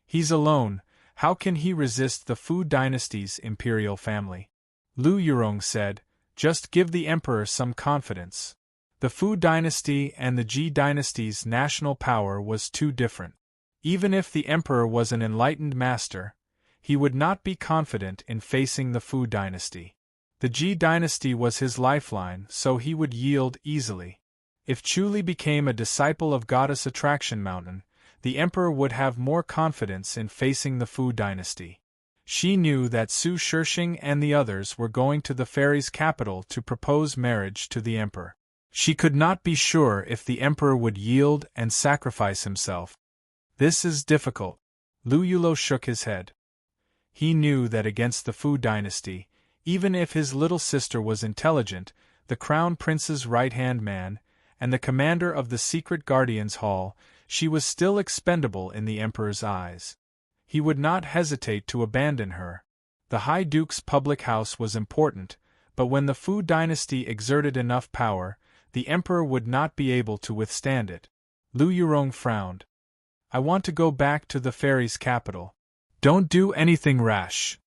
He's alone, how can he resist the Fu dynasty's imperial family? Lu Yurong said, just give the emperor some confidence. The Fu dynasty and the Ji dynasty's national power was too different. Even if the emperor was an enlightened master, he would not be confident in facing the Fu dynasty. The Ji dynasty was his lifeline, so he would yield easily. If Chu Li became a disciple of Goddess Attraction Mountain, the emperor would have more confidence in facing the Fu dynasty. She knew that Su Shishing and the others were going to the fairy's capital to propose marriage to the emperor. She could not be sure if the emperor would yield and sacrifice himself. This is difficult. Lu Yulo shook his head. He knew that against the Fu dynasty, even if his little sister was intelligent, the crown prince's right-hand man, and the commander of the secret guardians' hall, she was still expendable in the emperor's eyes. He would not hesitate to abandon her. The High Duke's public house was important, but when the Fu dynasty exerted enough power, the emperor would not be able to withstand it. Lu Yurong frowned. I want to go back to the fairy's capital. Don't do anything rash.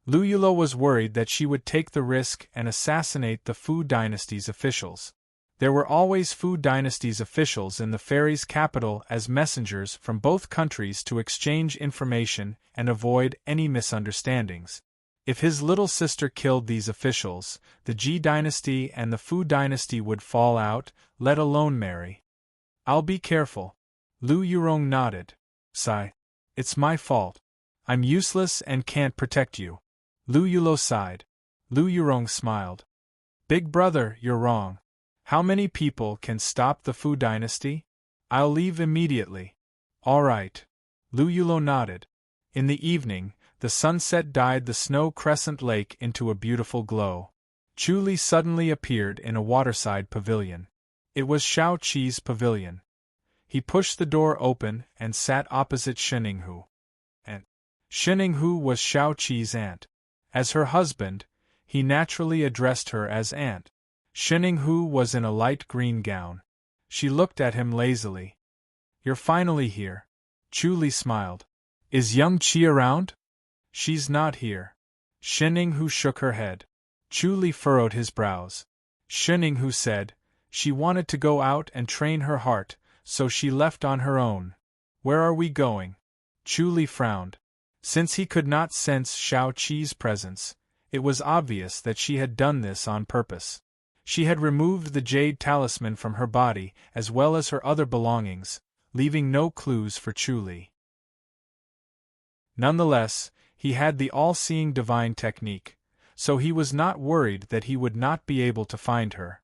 Lu Yulo was worried that she would take the risk and assassinate the Fu dynasty's officials. There were always Fu dynasty's officials in the fairy's capital as messengers from both countries to exchange information and avoid any misunderstandings. If his little sister killed these officials, the Ji dynasty and the Fu dynasty would fall out, let alone marry. I'll be careful. Lu Yurong nodded. Sigh. It's my fault. I'm useless and can't protect you. Lu Yulo sighed. Lu Yurong smiled. Big brother, you're wrong. How many people can stop the Fu dynasty? I'll leave immediately. All right. Lu Yulo nodded. In the evening, the sunset dyed the snow-crescent lake into a beautiful glow. Chu Li suddenly appeared in a waterside pavilion. It was Shao Qi's pavilion. He pushed the door open and sat opposite Sheninghu. And Sheninghu was Shao Qi's aunt. As her husband, he naturally addressed her as aunt. Sheninghu was in a light green gown. She looked at him lazily. You're finally here. Chu Li smiled. Is young Qi around? She's not here. Sheninghu shook her head. Chu Li furrowed his brows. Sheninghu said, she wanted to go out and train her heart, so she left on her own. Where are we going? Chu Li frowned. Since he could not sense Shao Qi's presence, it was obvious that she had done this on purpose. She had removed the jade talisman from her body as well as her other belongings, leaving no clues for Chu Li. Nonetheless, he had the all-seeing divine technique, so he was not worried that he would not be able to find her.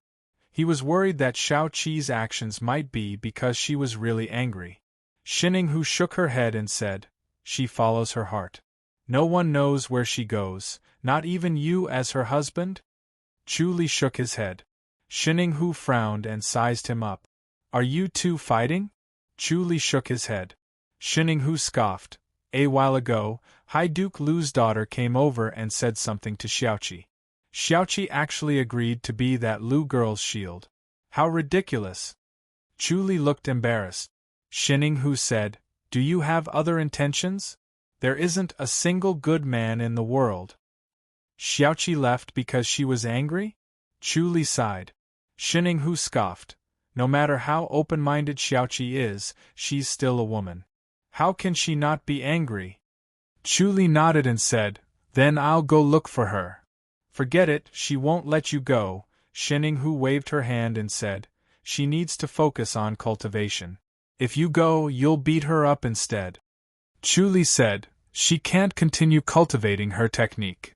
He was worried that Shao Qi's actions might be because she was really angry. Sheninghu shook her head and said, she follows her heart. No one knows where she goes, not even you as her husband? Chu Li shook his head. Sheninghu frowned and sized him up. Are you two fighting? Chu Li shook his head. Sheninghu scoffed. A while ago, High Duke Lu's daughter came over and said something to Xiaoqi. Xiaoqi actually agreed to be that Lu girl's shield. How ridiculous! Chu Li looked embarrassed. Sheninghu said, do you have other intentions? There isn't a single good man in the world. Xiaoqi left because she was angry? Chu Li sighed. Sheninghu scoffed. No matter how open-minded Xiaoqi is, she's still a woman. How can she not be angry? Chu Li nodded and said, then I'll go look for her. Forget it, she won't let you go. Sheninghu waved her hand and said, she needs to focus on cultivation. If you go, you'll beat her up instead. Chu Li said, she can't continue cultivating her technique.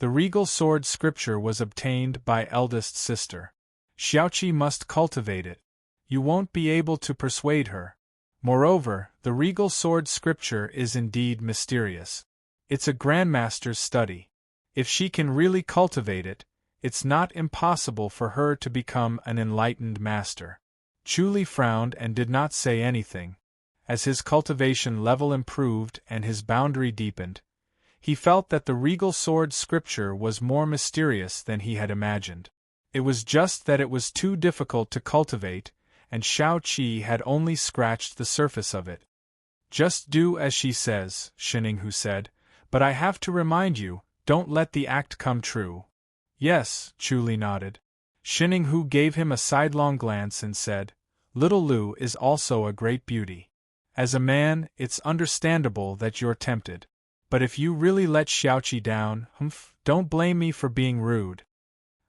The regal sword scripture was obtained by eldest sister. Xiaoqi must cultivate it. You won't be able to persuade her. Moreover, the regal sword scripture is indeed mysterious. It's a grandmaster's study. If she can really cultivate it, it's not impossible for her to become an enlightened master. Chu Li frowned and did not say anything. As his cultivation level improved and his boundary deepened, he felt that the regal sword scripture was more mysterious than he had imagined. It was just that it was too difficult to cultivate, and Shao Qi had only scratched the surface of it. Just do as she says, Shininhu said, but I have to remind you, don't let the act come true. Yes, Chuli nodded. Shininhu gave him a sidelong glance and said, Little Lu is also a great beauty. As a man, it's understandable that you're tempted. But if you really let Xiaoqi down, don't blame me for being rude.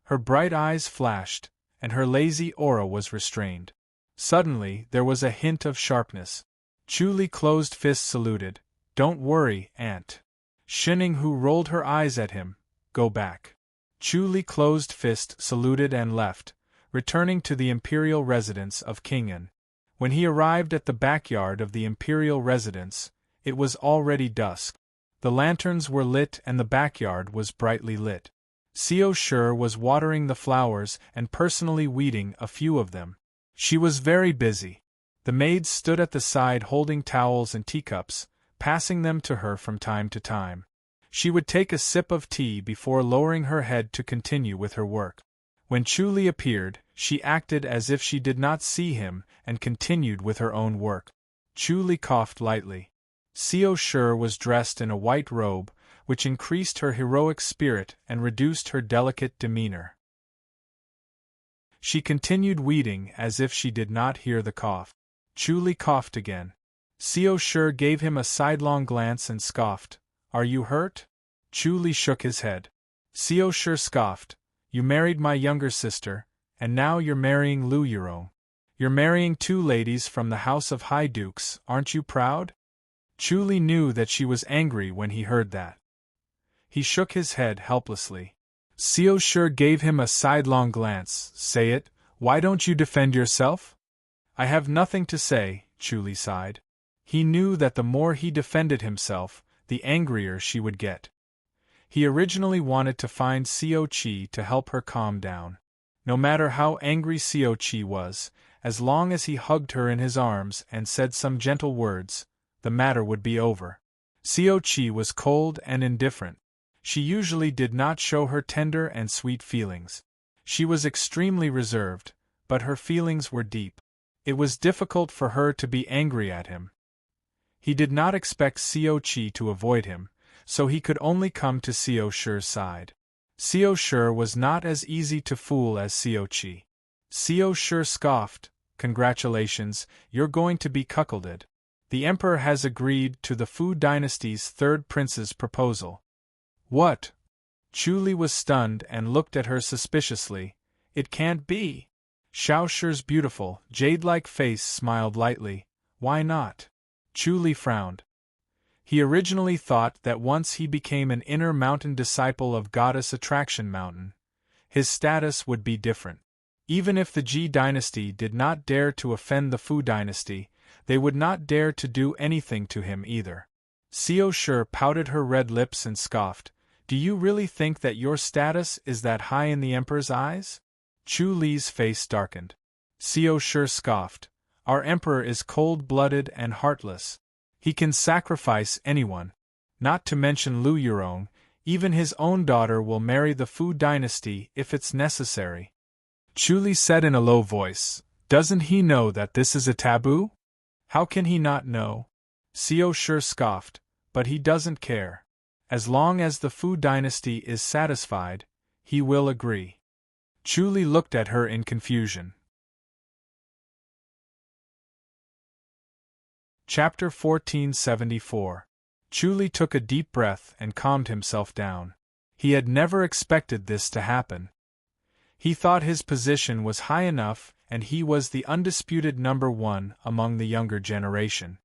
Her bright eyes flashed, and her lazy aura was restrained. Suddenly, there was a hint of sharpness. Chuli closed fist saluted. Don't worry, Aunt. Shininhu rolled her eyes at him. Go back. Chuli closed fist saluted and left, returning to the imperial residence of King An. When he arrived at the backyard of the imperial residence, it was already dusk. The lanterns were lit and the backyard was brightly lit. Xiao Shi was watering the flowers and personally weeding a few of them. She was very busy. The maids stood at the side holding towels and teacups, passing them to her from time to time. She would take a sip of tea before lowering her head to continue with her work. When Chuli appeared, she acted as if she did not see him and continued with her own work. Chuli coughed lightly. Xiao Shi was dressed in a white robe, which increased her heroic spirit and reduced her delicate demeanor. She continued weeding as if she did not hear the cough. Chuli coughed again. Xiao Shi gave him a sidelong glance and scoffed. Are you hurt? Chuli shook his head. Xiao Shi scoffed. You married my younger sister, and now you're marrying Lu Yurong. You're marrying two ladies from the house of high dukes, aren't you proud? Chuli knew that she was angry when he heard that. He shook his head helplessly. Xiao Shi gave him a sidelong glance. Say it, why don't you defend yourself? I have nothing to say, Chuli sighed. He knew that the more he defended himself, the angrier she would get. He originally wanted to find Xiao Qi to help her calm down. No matter how angry Xiao Qi was, as long as he hugged her in his arms and said some gentle words, the matter would be over. Xiao Qi was cold and indifferent. She usually did not show her tender and sweet feelings. She was extremely reserved, but her feelings were deep. It was difficult for her to be angry at him. He did not expect Xiao Qi to avoid him, so he could only come to Xiao Shi's side. Xiao Shi was not as easy to fool as Xiao Qi. Xiao Shi scoffed. Congratulations, you're going to be cuckolded. The emperor has agreed to the Fu dynasty's third prince's proposal. What? Chuli was stunned and looked at her suspiciously. It can't be. Xiao Shi's beautiful, jade-like face smiled lightly. Why not? Chuli frowned. He originally thought that once he became an inner mountain disciple of Goddess Attraction Mountain, his status would be different. Even if the Ji dynasty did not dare to offend the Fu dynasty, they would not dare to do anything to him either. Xiao Shi pouted her red lips and scoffed. Do you really think that your status is that high in the emperor's eyes? Chu Li's face darkened. Xiao Shi scoffed. Our emperor is cold-blooded and heartless. He can sacrifice anyone. Not to mention Lu Yurong, even his own daughter will marry the Fu dynasty if it's necessary. Chu Li said in a low voice, Doesn't he know that this is a taboo? How can he not know? Xiao Shi scoffed, but he doesn't care. As long as the Fu dynasty is satisfied, he will agree. Chu Li looked at her in confusion. Chapter 1474. Chu Li took a deep breath and calmed himself down. He had never expected this to happen. He thought his position was high enough and he was the undisputed number one among the younger generation.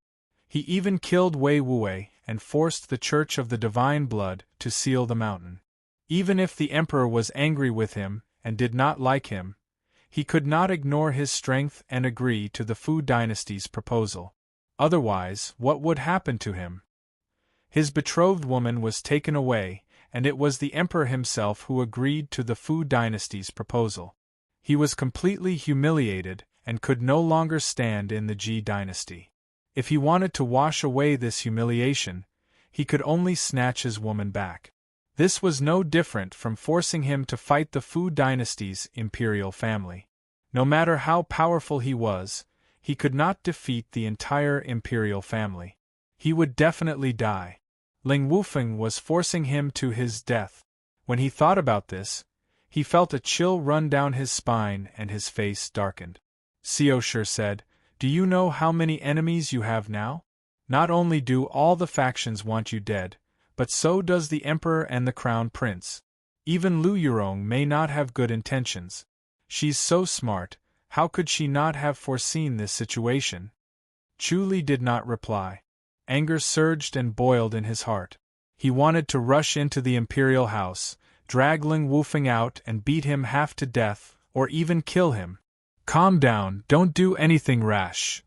He even killed Wei Wuwei and forced the Church of the Divine Blood to seal the mountain. Even if the emperor was angry with him and did not like him, he could not ignore his strength and agree to the Fu dynasty's proposal. Otherwise, what would happen to him? His betrothed woman was taken away, and it was the emperor himself who agreed to the Fu dynasty's proposal. He was completely humiliated and could no longer stand in the Ji dynasty. If he wanted to wash away this humiliation, he could only snatch his woman back. This was no different from forcing him to fight the Fu dynasty's imperial family. No matter how powerful he was, he could not defeat the entire imperial family. He would definitely die. Ling Wufeng was forcing him to his death. When he thought about this, he felt a chill run down his spine and his face darkened. Xiao Shi said, "Do you know how many enemies you have now? Not only do all the factions want you dead, but so does the Emperor and the Crown Prince. Even Lu Yurong may not have good intentions. She's so smart, how could she not have foreseen this situation?" Chu Li did not reply. Anger surged and boiled in his heart. He wanted to rush into the imperial house, drag Ling Wufeng out and beat him half to death, or even kill him. "Calm down, don't do anything rash."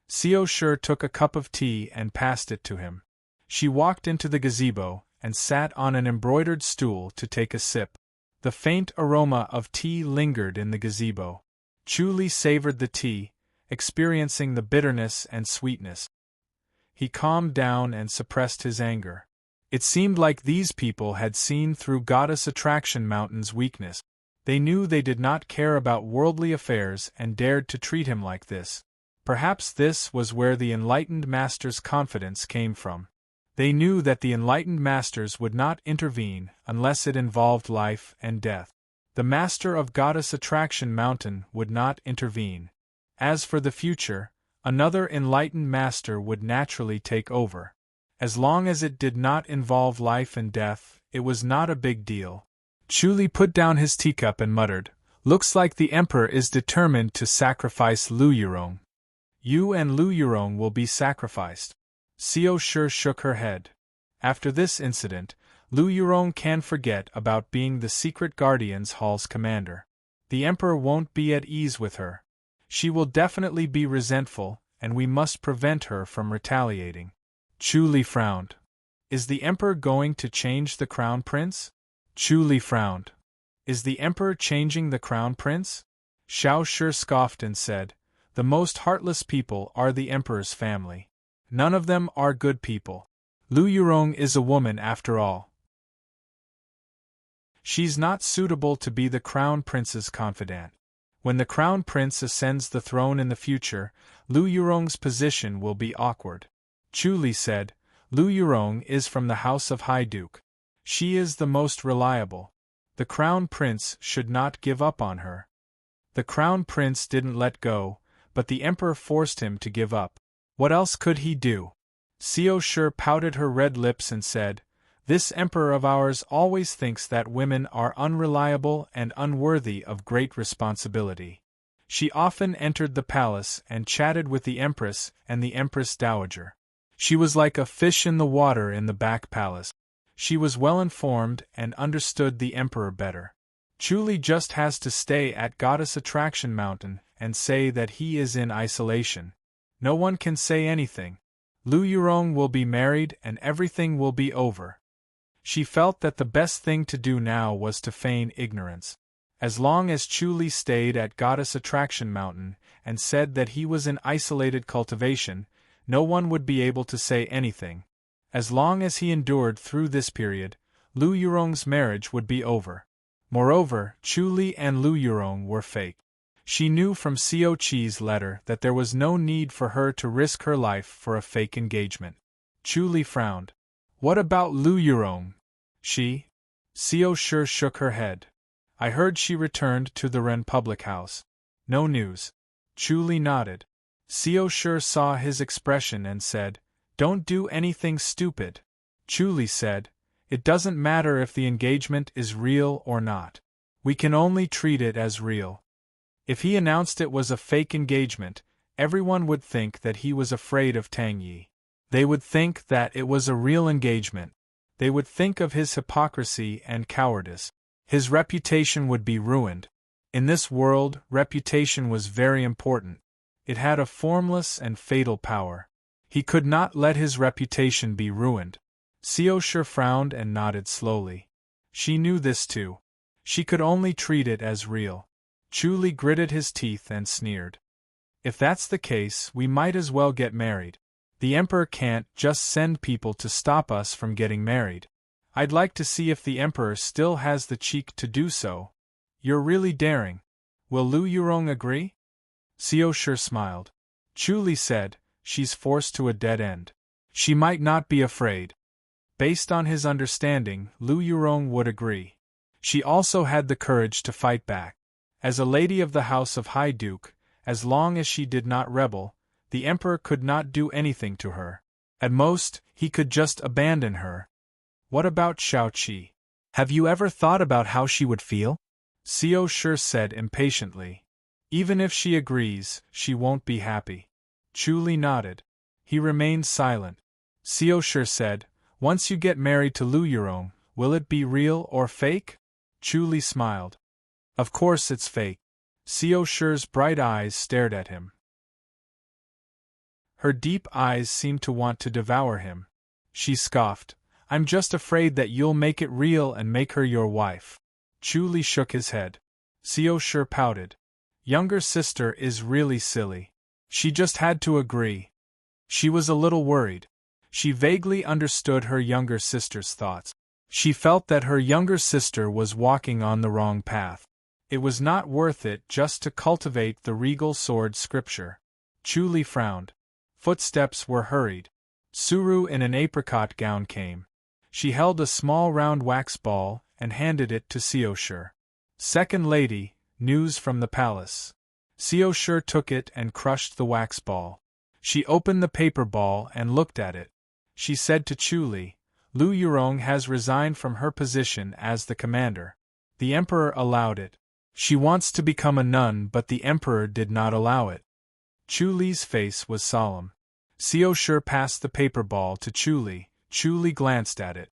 Xiao Shi took a cup of tea and passed it to him. She walked into the gazebo and sat on an embroidered stool to take a sip. The faint aroma of tea lingered in the gazebo. Chu Li savored the tea, experiencing the bitterness and sweetness. He calmed down and suppressed his anger. It seemed like these people had seen through Goddess Attraction Mountain's weakness. They knew they did not care about worldly affairs and dared to treat him like this. Perhaps this was where the enlightened master's confidence came from. They knew that the enlightened masters would not intervene unless it involved life and death. The master of Goddess Attraction Mountain would not intervene. As for the future, another enlightened master would naturally take over. As long as it did not involve life and death, it was not a big deal. Chu Li put down his teacup and muttered, "Looks like the Emperor is determined to sacrifice Lu Yurong. You and Lu Yurong will be sacrificed." Xiao Shi shook her head. After this incident, Lu Yurong can forget about being the Secret Guardians Hall's commander. The Emperor won't be at ease with her. She will definitely be resentful, and we must prevent her from retaliating. Chu Li frowned. Is the Emperor going to change the Crown Prince? Chu Li frowned. Is the Emperor changing the Crown Prince? Xiao Shi scoffed and said, "The most heartless people are the Emperor's family. None of them are good people. Lu Yurong is a woman after all. She's not suitable to be the Crown Prince's confidant. When the Crown Prince ascends the throne in the future, Lu Yurong's position will be awkward." Chu Li said, "Lu Yurong is from the house of High Duke. She is the most reliable. The Crown Prince should not give up on her." The Crown Prince didn't let go, but the Emperor forced him to give up. What else could he do? Xiao Shi pouted her red lips and said, "This Emperor of ours always thinks that women are unreliable and unworthy of great responsibility." She often entered the palace and chatted with the Empress and the Empress Dowager. She was like a fish in the water in the back palace. She was well informed and understood the Emperor better. Chu Li just has to stay at Goddess Attraction Mountain and say that he is in isolation. No one can say anything. Lu Yurong will be married and everything will be over. She felt that the best thing to do now was to feign ignorance. As long as Chu Li stayed at Goddess Attraction Mountain and said that he was in isolated cultivation, no one would be able to say anything. As long as he endured through this period, Lu Yurong's marriage would be over. Moreover, Chu Li and Lu Yurong were fake. She knew from Xiao Qi's letter that there was no need for her to risk her life for a fake engagement. Chu Li frowned. "What about Lu Yurong? She?" Xiao Shi shook her head. "I heard she returned to the Ren public house. No news." Chu Li nodded. Xiao Shi saw his expression and said, "Don't do anything stupid." Chu Li said, "It doesn't matter if the engagement is real or not. We can only treat it as real. If he announced it was a fake engagement, everyone would think that he was afraid of Tang Yi. They would think that it was a real engagement. They would think of his hypocrisy and cowardice. His reputation would be ruined. In this world, reputation was very important. It had a formless and fatal power. He could not let his reputation be ruined." Xiao Shi frowned and nodded slowly. She knew this too. She could only treat it as real. Chu Li gritted his teeth and sneered. "If that's the case, we might as well get married. The Emperor can't just send people to stop us from getting married. I'd like to see if the Emperor still has the cheek to do so. You're really daring. Will Lu Yurong agree?" Xiao Shi smiled. Chu Li said, "She's forced to a dead end. She might not be afraid. Based on his understanding, Lu Yurong would agree. She also had the courage to fight back. As a lady of the house of High Duke, as long as she did not rebel, the emperor could not do anything to her. At most, he could just abandon her. What about Xiaoqi? Have you ever thought about how she would feel? Xiao Shi said impatiently. Even if she agrees, she won't be happy. Chu Li nodded. He remained silent. Xiao Shi said, once you get married to Lu Yurong, will it be real or fake? Chu Li smiled. Of course it's fake. Xiao Shi's bright eyes stared at him. Her deep eyes seemed to want to devour him. She scoffed, I'm just afraid that you'll make it real and make her your wife. Chu Li shook his head. Xiao Shi pouted. Younger sister is really silly. She just had to agree. She was a little worried. She vaguely understood her younger sister's thoughts. She felt that her younger sister was walking on the wrong path. It was not worth it just to cultivate the regal sword scripture. Chu Li frowned. Footsteps were hurried. Suru in an apricot gown came. She held a small round wax ball and handed it to Xiao Shi. Second lady, news from the palace. Xiao Shi took it and crushed the wax ball. She opened the paper ball and looked at it. She said to Chu Li, Lu Yurong has resigned from her position as the commander. The emperor allowed it. She wants to become a nun, but the emperor did not allow it. Chu Li's face was solemn. Xiao Shi passed the paper ball to Chu Li. Chu Li glanced at it.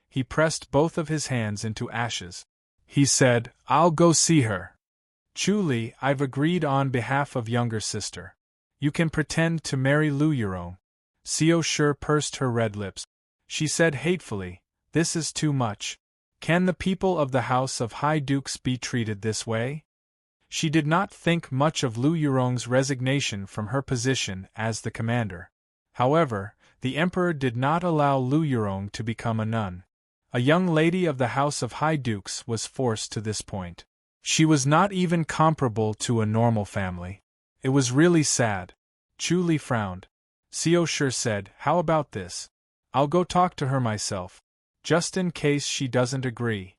He pressed both of his hands into ashes. He said, I'll go see her. Chu Li, I've agreed on behalf of younger sister. You can pretend to marry Lu Yurong. Xiao Shi pursed her red lips. She said hatefully, this is too much. Can the people of the house of High Dukes be treated this way? She did not think much of Lu Yurong's resignation from her position as the commander. However, the emperor did not allow Lu Yurong to become a nun. A young lady of the house of High Dukes was forced to this point. She was not even comparable to a normal family. It was really sad. Chu Li frowned. Xiao Shi said, how about this? I'll go talk to her myself. Just in case she doesn't agree.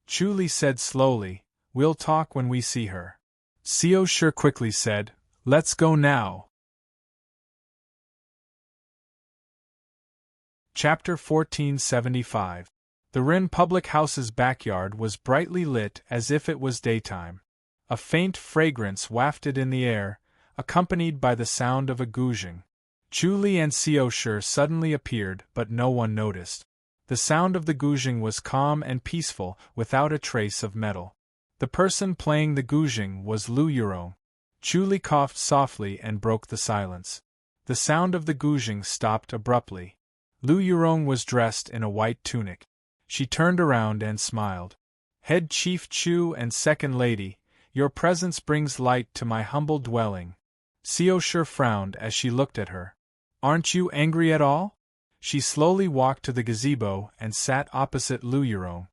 Chu Li said slowly, we'll talk when we see her. Xiao Shi quickly said, let's go now. Chapter 1475. The Rin public house's backyard was brightly lit as if it was daytime. A faint fragrance wafted in the air, accompanied by the sound of a guzheng. Chu Li and Xiao Shi suddenly appeared, but no one noticed. The sound of the guzheng was calm and peaceful, without a trace of metal. The person playing the guzheng was Lu Yurong. Chu Li coughed softly and broke the silence. The sound of the guzheng stopped abruptly. Lu Yurong was dressed in a white tunic. She turned around and smiled. Head Chief Chu and Second Lady, your presence brings light to my humble dwelling. Xiao Shi frowned as she looked at her. Aren't you angry at all? She slowly walked to the gazebo and sat opposite Lu Yurong.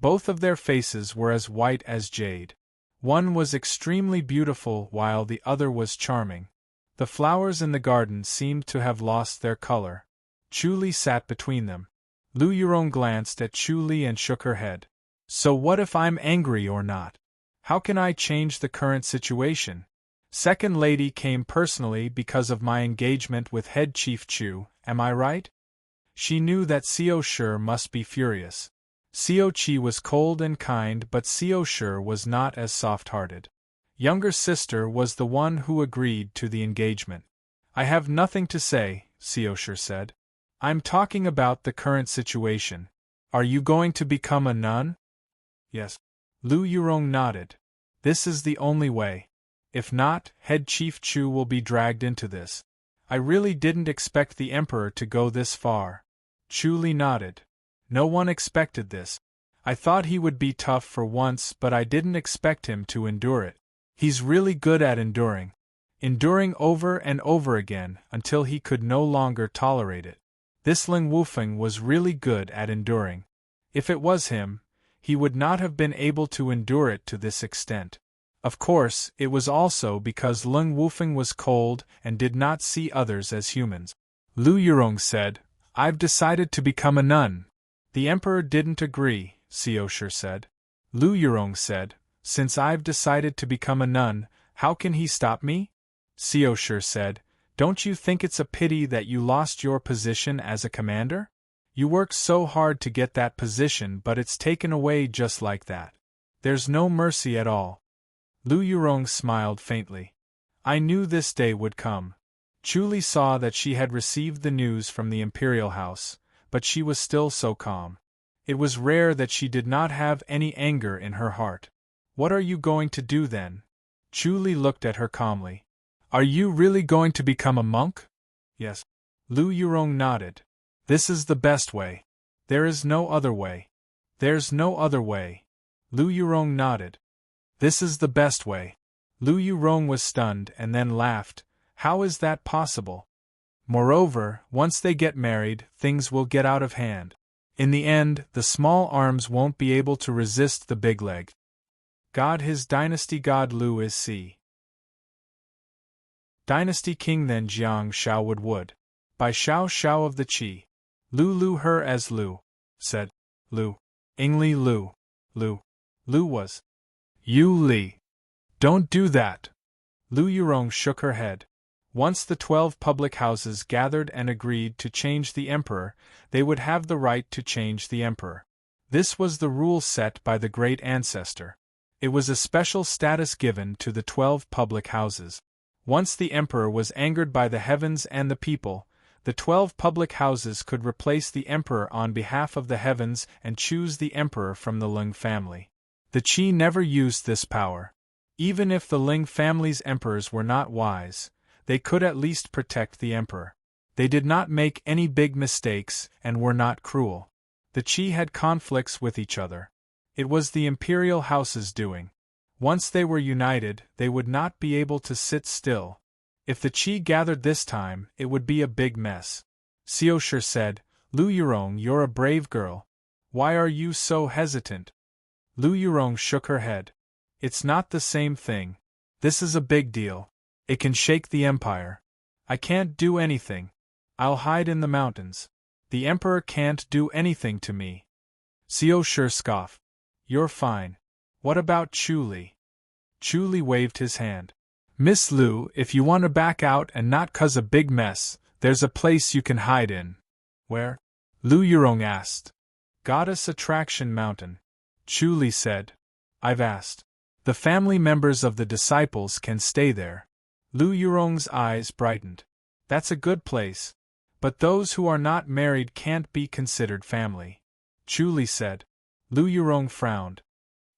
Both of their faces were as white as jade. One was extremely beautiful while the other was charming. The flowers in the garden seemed to have lost their color. Chu Li sat between them. Lu Yurong glanced at Chu Li and shook her head. So what if I'm angry or not? How can I change the current situation? Second Lady came personally because of my engagement with Head Chief Chu, am I right? She knew that Xiao Shi must be furious. Xiao Qi was cold and kind, but Xiao Shi was not as soft-hearted. Younger sister was the one who agreed to the engagement. I have nothing to say, Xiao Shi said. I'm talking about the current situation. Are you going to become a nun? Yes. Lu Yurong nodded. This is the only way. If not, Head Chief Chu will be dragged into this. I really didn't expect the Emperor to go this far. Chu Li nodded. No one expected this. I thought he would be tough for once, but I didn't expect him to endure it. He's really good at enduring. Enduring over and over again until he could no longer tolerate it. This Ling Wufeng was really good at enduring. If it was him, he would not have been able to endure it to this extent. Of course, it was also because Ling Wufeng was cold and did not see others as humans. Lu Yurong said, "I've decided to become a nun." The emperor didn't agree, Xiaoshi said. Lu Yurong said, "Since I've decided to become a nun, how can he stop me?" Xiaoshi said, "Don't you think it's a pity that you lost your position as a commander? You worked so hard to get that position, but it's taken away just like that. There's no mercy at all." Lu Yurong smiled faintly. "I knew this day would come." Chuli saw that she had received the news from the imperial house, but she was still so calm. It was rare that she did not have any anger in her heart. "What are you going to do then?" Chuli looked at her calmly. "Are you really going to become a monk?" "Yes." Lu Yurong nodded. "This is the best way. There is no other way." "There's no other way." Lu Yurong nodded. "This is the best way." Lu Yurong was stunned and then laughed. "How is that possible? Moreover, once they get married, things will get out of hand. In the end, the small arms won't be able to resist the big leg. God, his dynasty god Lu is C. Dynasty King then Jiang Shao Wood. By Xiao Shao of the Qi. Lu her as Lu. Said. Lu. Ingli Lu. Lu. Lu was. "You Li. Don't do that." Lu Yurong shook her head. Once the 12 public houses gathered and agreed to change the emperor, they would have the right to change the emperor. This was the rule set by the great ancestor. It was a special status given to the 12 public houses. Once the emperor was angered by the heavens and the people, the 12 public houses could replace the emperor on behalf of the heavens and choose the emperor from the Ling family. The Qi never used this power. Even if the Ling family's emperors were not wise, they could at least protect the emperor. They did not make any big mistakes and were not cruel. The Qi had conflicts with each other. It was the imperial house's doing. Once they were united, they would not be able to sit still. If the Qi gathered this time, it would be a big mess. Xiaoshi said, "Lu Yurong, you're a brave girl. Why are you so hesitant?" Lu Yurong shook her head. "It's not the same thing. This is a big deal. It can shake the empire. I can't do anything. I'll hide in the mountains. The emperor can't do anything to me." Xiaoshi scoffed. "You're fine. What about Chuli?" Chuli waved his hand. "Miss Lu, if you want to back out and not cause a big mess, there's a place you can hide in." "Where?" Lu Yurong asked. "Goddess Attraction Mountain." Chuli said. "I've asked. The family members of the disciples can stay there." Lu Yurong's eyes brightened. "That's a good place. But those who are not married can't be considered family." Chuli said. Lu Yurong frowned.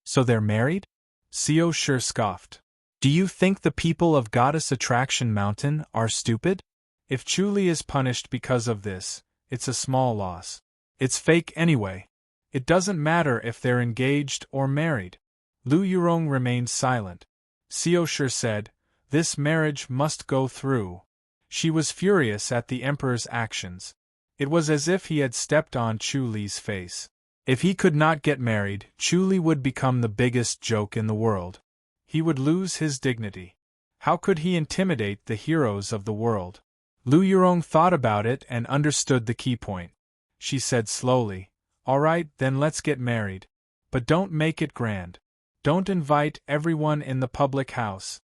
"So they're married?" Xiaoshi scoffed. "Do you think the people of Goddess Attraction Mountain are stupid? If Chuli is punished because of this, it's a small loss. It's fake anyway. It doesn't matter if they're engaged or married." Lu Yurong remained silent. Xiaoshi said, "This marriage must go through." She was furious at the emperor's actions. It was as if he had stepped on Chuli's face. If he could not get married, Chuli would become the biggest joke in the world. He would lose his dignity. How could he intimidate the heroes of the world? Lu Yurong thought about it and understood the key point. She said slowly, "All right, then let's get married. But don't make it grand. Don't invite everyone in the public house.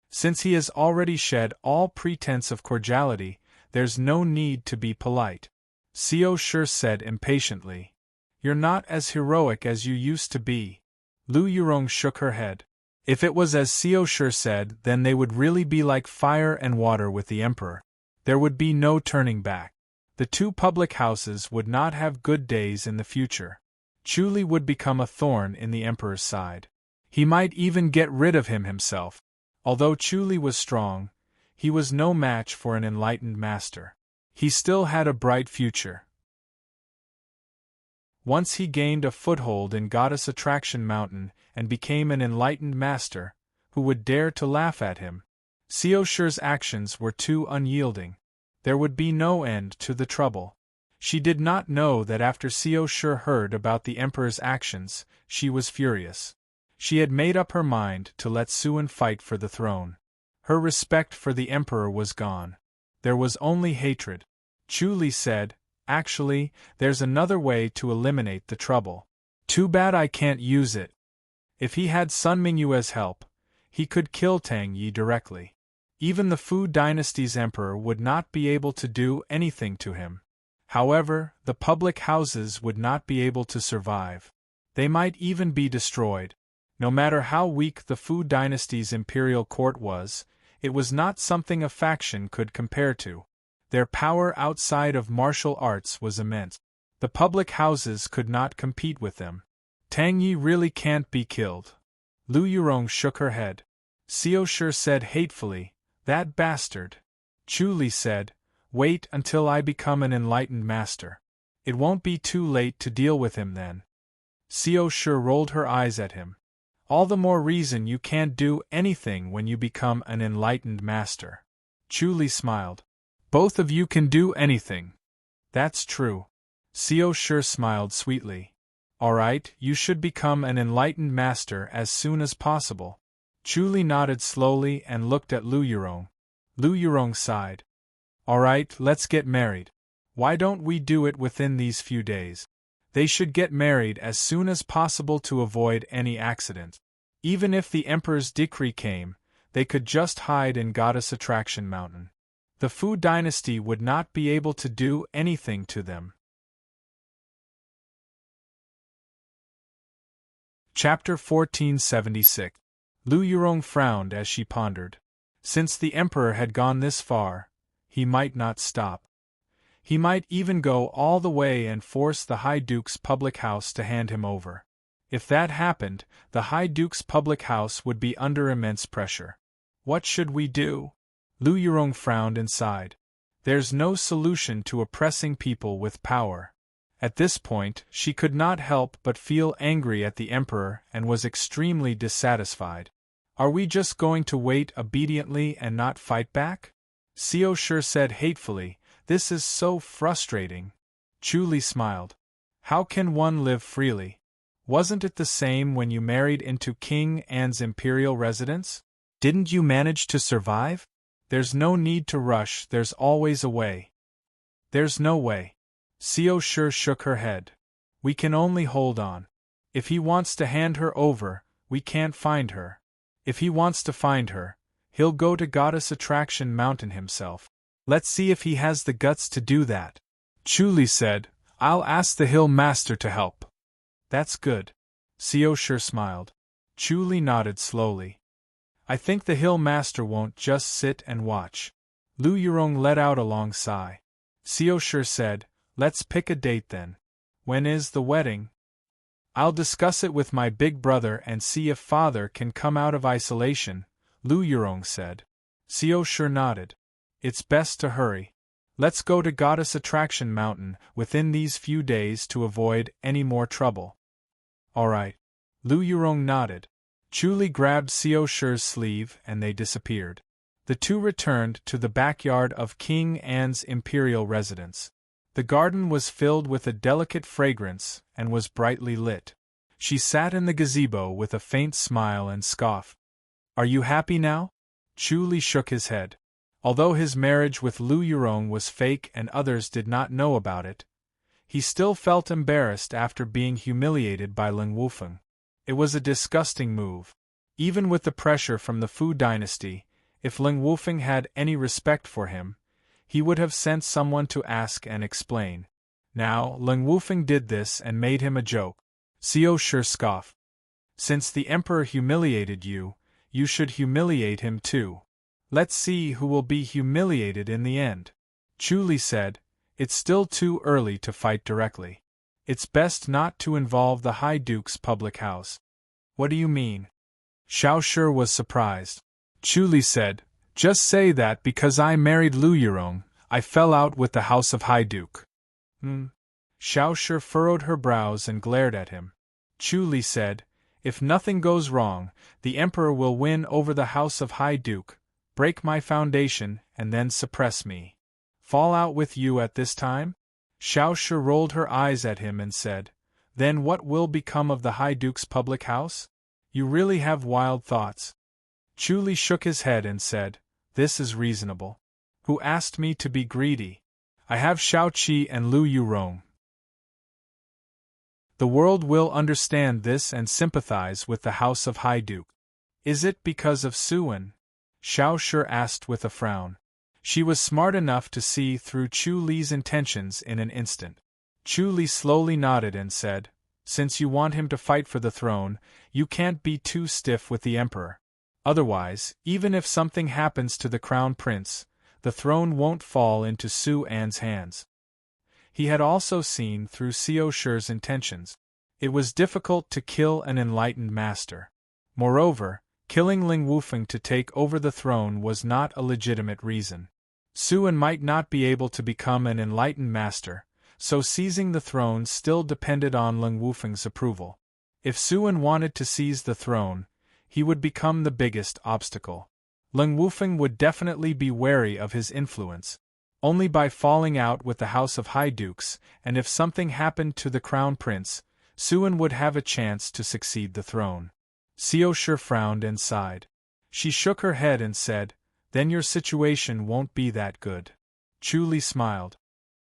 Since he has already shed all pretense of cordiality, there's no need to be polite." Xiaoshi said impatiently. "You're not as heroic as you used to be." Lu Yurong shook her head. If it was as Xiaoshi said, then they would really be like fire and water with the emperor. There would be no turning back. The 2 public houses would not have good days in the future. Chuli would become a thorn in the emperor's side. He might even get rid of him himself. Although Chuli was strong, he was no match for an enlightened master. He still had a bright future. Once he gained a foothold in Goddess Attraction Mountain and became an enlightened master, who would dare to laugh at him? Xiaoshi's actions were too unyielding. There would be no end to the trouble. She did not know that after Xiaoshi heard about the emperor's actions, she was furious. She had made up her mind to let Suan fight for the throne. Her respect for the emperor was gone. There was only hatred. Chu Li said, "Actually, there's another way to eliminate the trouble. Too bad I can't use it." If he had Sun Mingyue's help, he could kill Tang Yi directly. Even the Fu dynasty's emperor would not be able to do anything to him. However, the public houses would not be able to survive. They might even be destroyed. No matter how weak the Fu dynasty's imperial court was, it was not something a faction could compare to. Their power outside of martial arts was immense. The public houses could not compete with them. Tang Yi really can't be killed. Lu Yurong shook her head. Xiao Shi said hatefully, "That bastard." Chu Li said, "Wait until I become an enlightened master. It won't be too late to deal with him then." Xiao Shi rolled her eyes at him. "All the more reason you can't do anything when you become an enlightened master." Chu Li smiled. "Both of you can do anything." "That's true." Xiao Shi smiled sweetly. "All right, you should become an enlightened master as soon as possible." Chu Li nodded slowly and looked at Lu Yurong. Lu Yurong sighed. "All right, let's get married. Why don't we do it within these few days?" They should get married as soon as possible to avoid any accident. Even if the emperor's decree came, they could just hide in Goddess Attraction Mountain. The Fu dynasty would not be able to do anything to them. Chapter 1476. Lu Yurong frowned as she pondered. Since the emperor had gone this far, he might not stop. He might even go all the way and force the High Duke's public house to hand him over. If that happened, the High Duke's public house would be under immense pressure. What should we do? Lu Yurong frowned and sighed. There's no solution to oppressing people with power. At this point, she could not help but feel angry at the emperor and was extremely dissatisfied. Are we just going to wait obediently and not fight back? Xiao Shi said hatefully, "This is so frustrating." Chu Li smiled. "How can one live freely? Wasn't it the same when you married into King An's imperial residence? Didn't you manage to survive? There's no need to rush, there's always a way." "There's no way." Xiao Shi shook her head. "We can only hold on. If he wants to hand her over, we can't find her. If he wants to find her, he'll go to Goddess Attraction Mountain himself. Let's see if he has the guts to do that." Chu Li said, "I'll ask the Hill Master to help." "That's good." Xiao Shi smiled. Chu Li nodded slowly. "I think the Hill Master won't just sit and watch." Lu Yurong let out a long sigh. Xiao Shi said, "Let's pick a date then. When is the wedding?" "I'll discuss it with my big brother and see if father can come out of isolation," Lu Yurong said. Xiao Shi nodded. "It's best to hurry. Let's go to Goddess Attraction Mountain within these few days to avoid any more trouble." "All right." Lu Yurong nodded. Chu Li grabbed Xiao Shi's sleeve and they disappeared. The two returned to the backyard of King An's imperial residence. The garden was filled with a delicate fragrance and was brightly lit. She sat in the gazebo with a faint smile and scoffed. "Are you happy now?" Chu Li shook his head. Although his marriage with Lu Yurong was fake and others did not know about it, he still felt embarrassed after being humiliated by Ling Wufeng. It was a disgusting move. Even with the pressure from the Fu dynasty, if Ling Wufeng had any respect for him, he would have sent someone to ask and explain. Now, Ling Wufeng did this and made him a joke. Xiao Shi scoffed. "Since the emperor humiliated you, you should humiliate him too. Let's see who will be humiliated in the end." Chu Li said, "It's still too early to fight directly. It's best not to involve the High Duke's public house." "What do you mean?" Xiao Shi was surprised. Chu Li said, "Just say that because I married Lu Yurong, I fell out with the House of High Duke." Xiao Shi furrowed her brows and glared at him. Chu Li said, "If nothing goes wrong, the Emperor will win over the House of High Duke, break my foundation, and then suppress me. Fall out with you at this time?" Xiao Shi rolled her eyes at him and said, "Then what will become of the High Duke's public house? You really have wild thoughts." Chu Li shook his head and said, "This is reasonable. Who asked me to be greedy? I have Shao-Chi and Lu Yurong. The world will understand this and sympathize with the House of High Duke. Is it because of Suan? Xiao Shi asked with a frown. She was smart enough to see through Chu Li's intentions in an instant. Chu Li slowly nodded and said, "Since you want him to fight for the throne, you can't be too stiff with the emperor. Otherwise, even if something happens to the crown prince, the throne won't fall into Su An's hands." He had also seen through Xiao Shi's intentions. It was difficult to kill an enlightened master. Moreover, killing Ling Wufeng to take over the throne was not a legitimate reason. Suan might not be able to become an enlightened master, so seizing the throne still depended on Ling Wufeng's approval. If Suan wanted to seize the throne, he would become the biggest obstacle. Ling Wufeng would definitely be wary of his influence. Only by falling out with the House of High Dukes, and if something happened to the Crown Prince, Suan would have a chance to succeed the throne. Xiao Shi frowned and sighed. She shook her head and said, "Then your situation won't be that good." Chu Li smiled.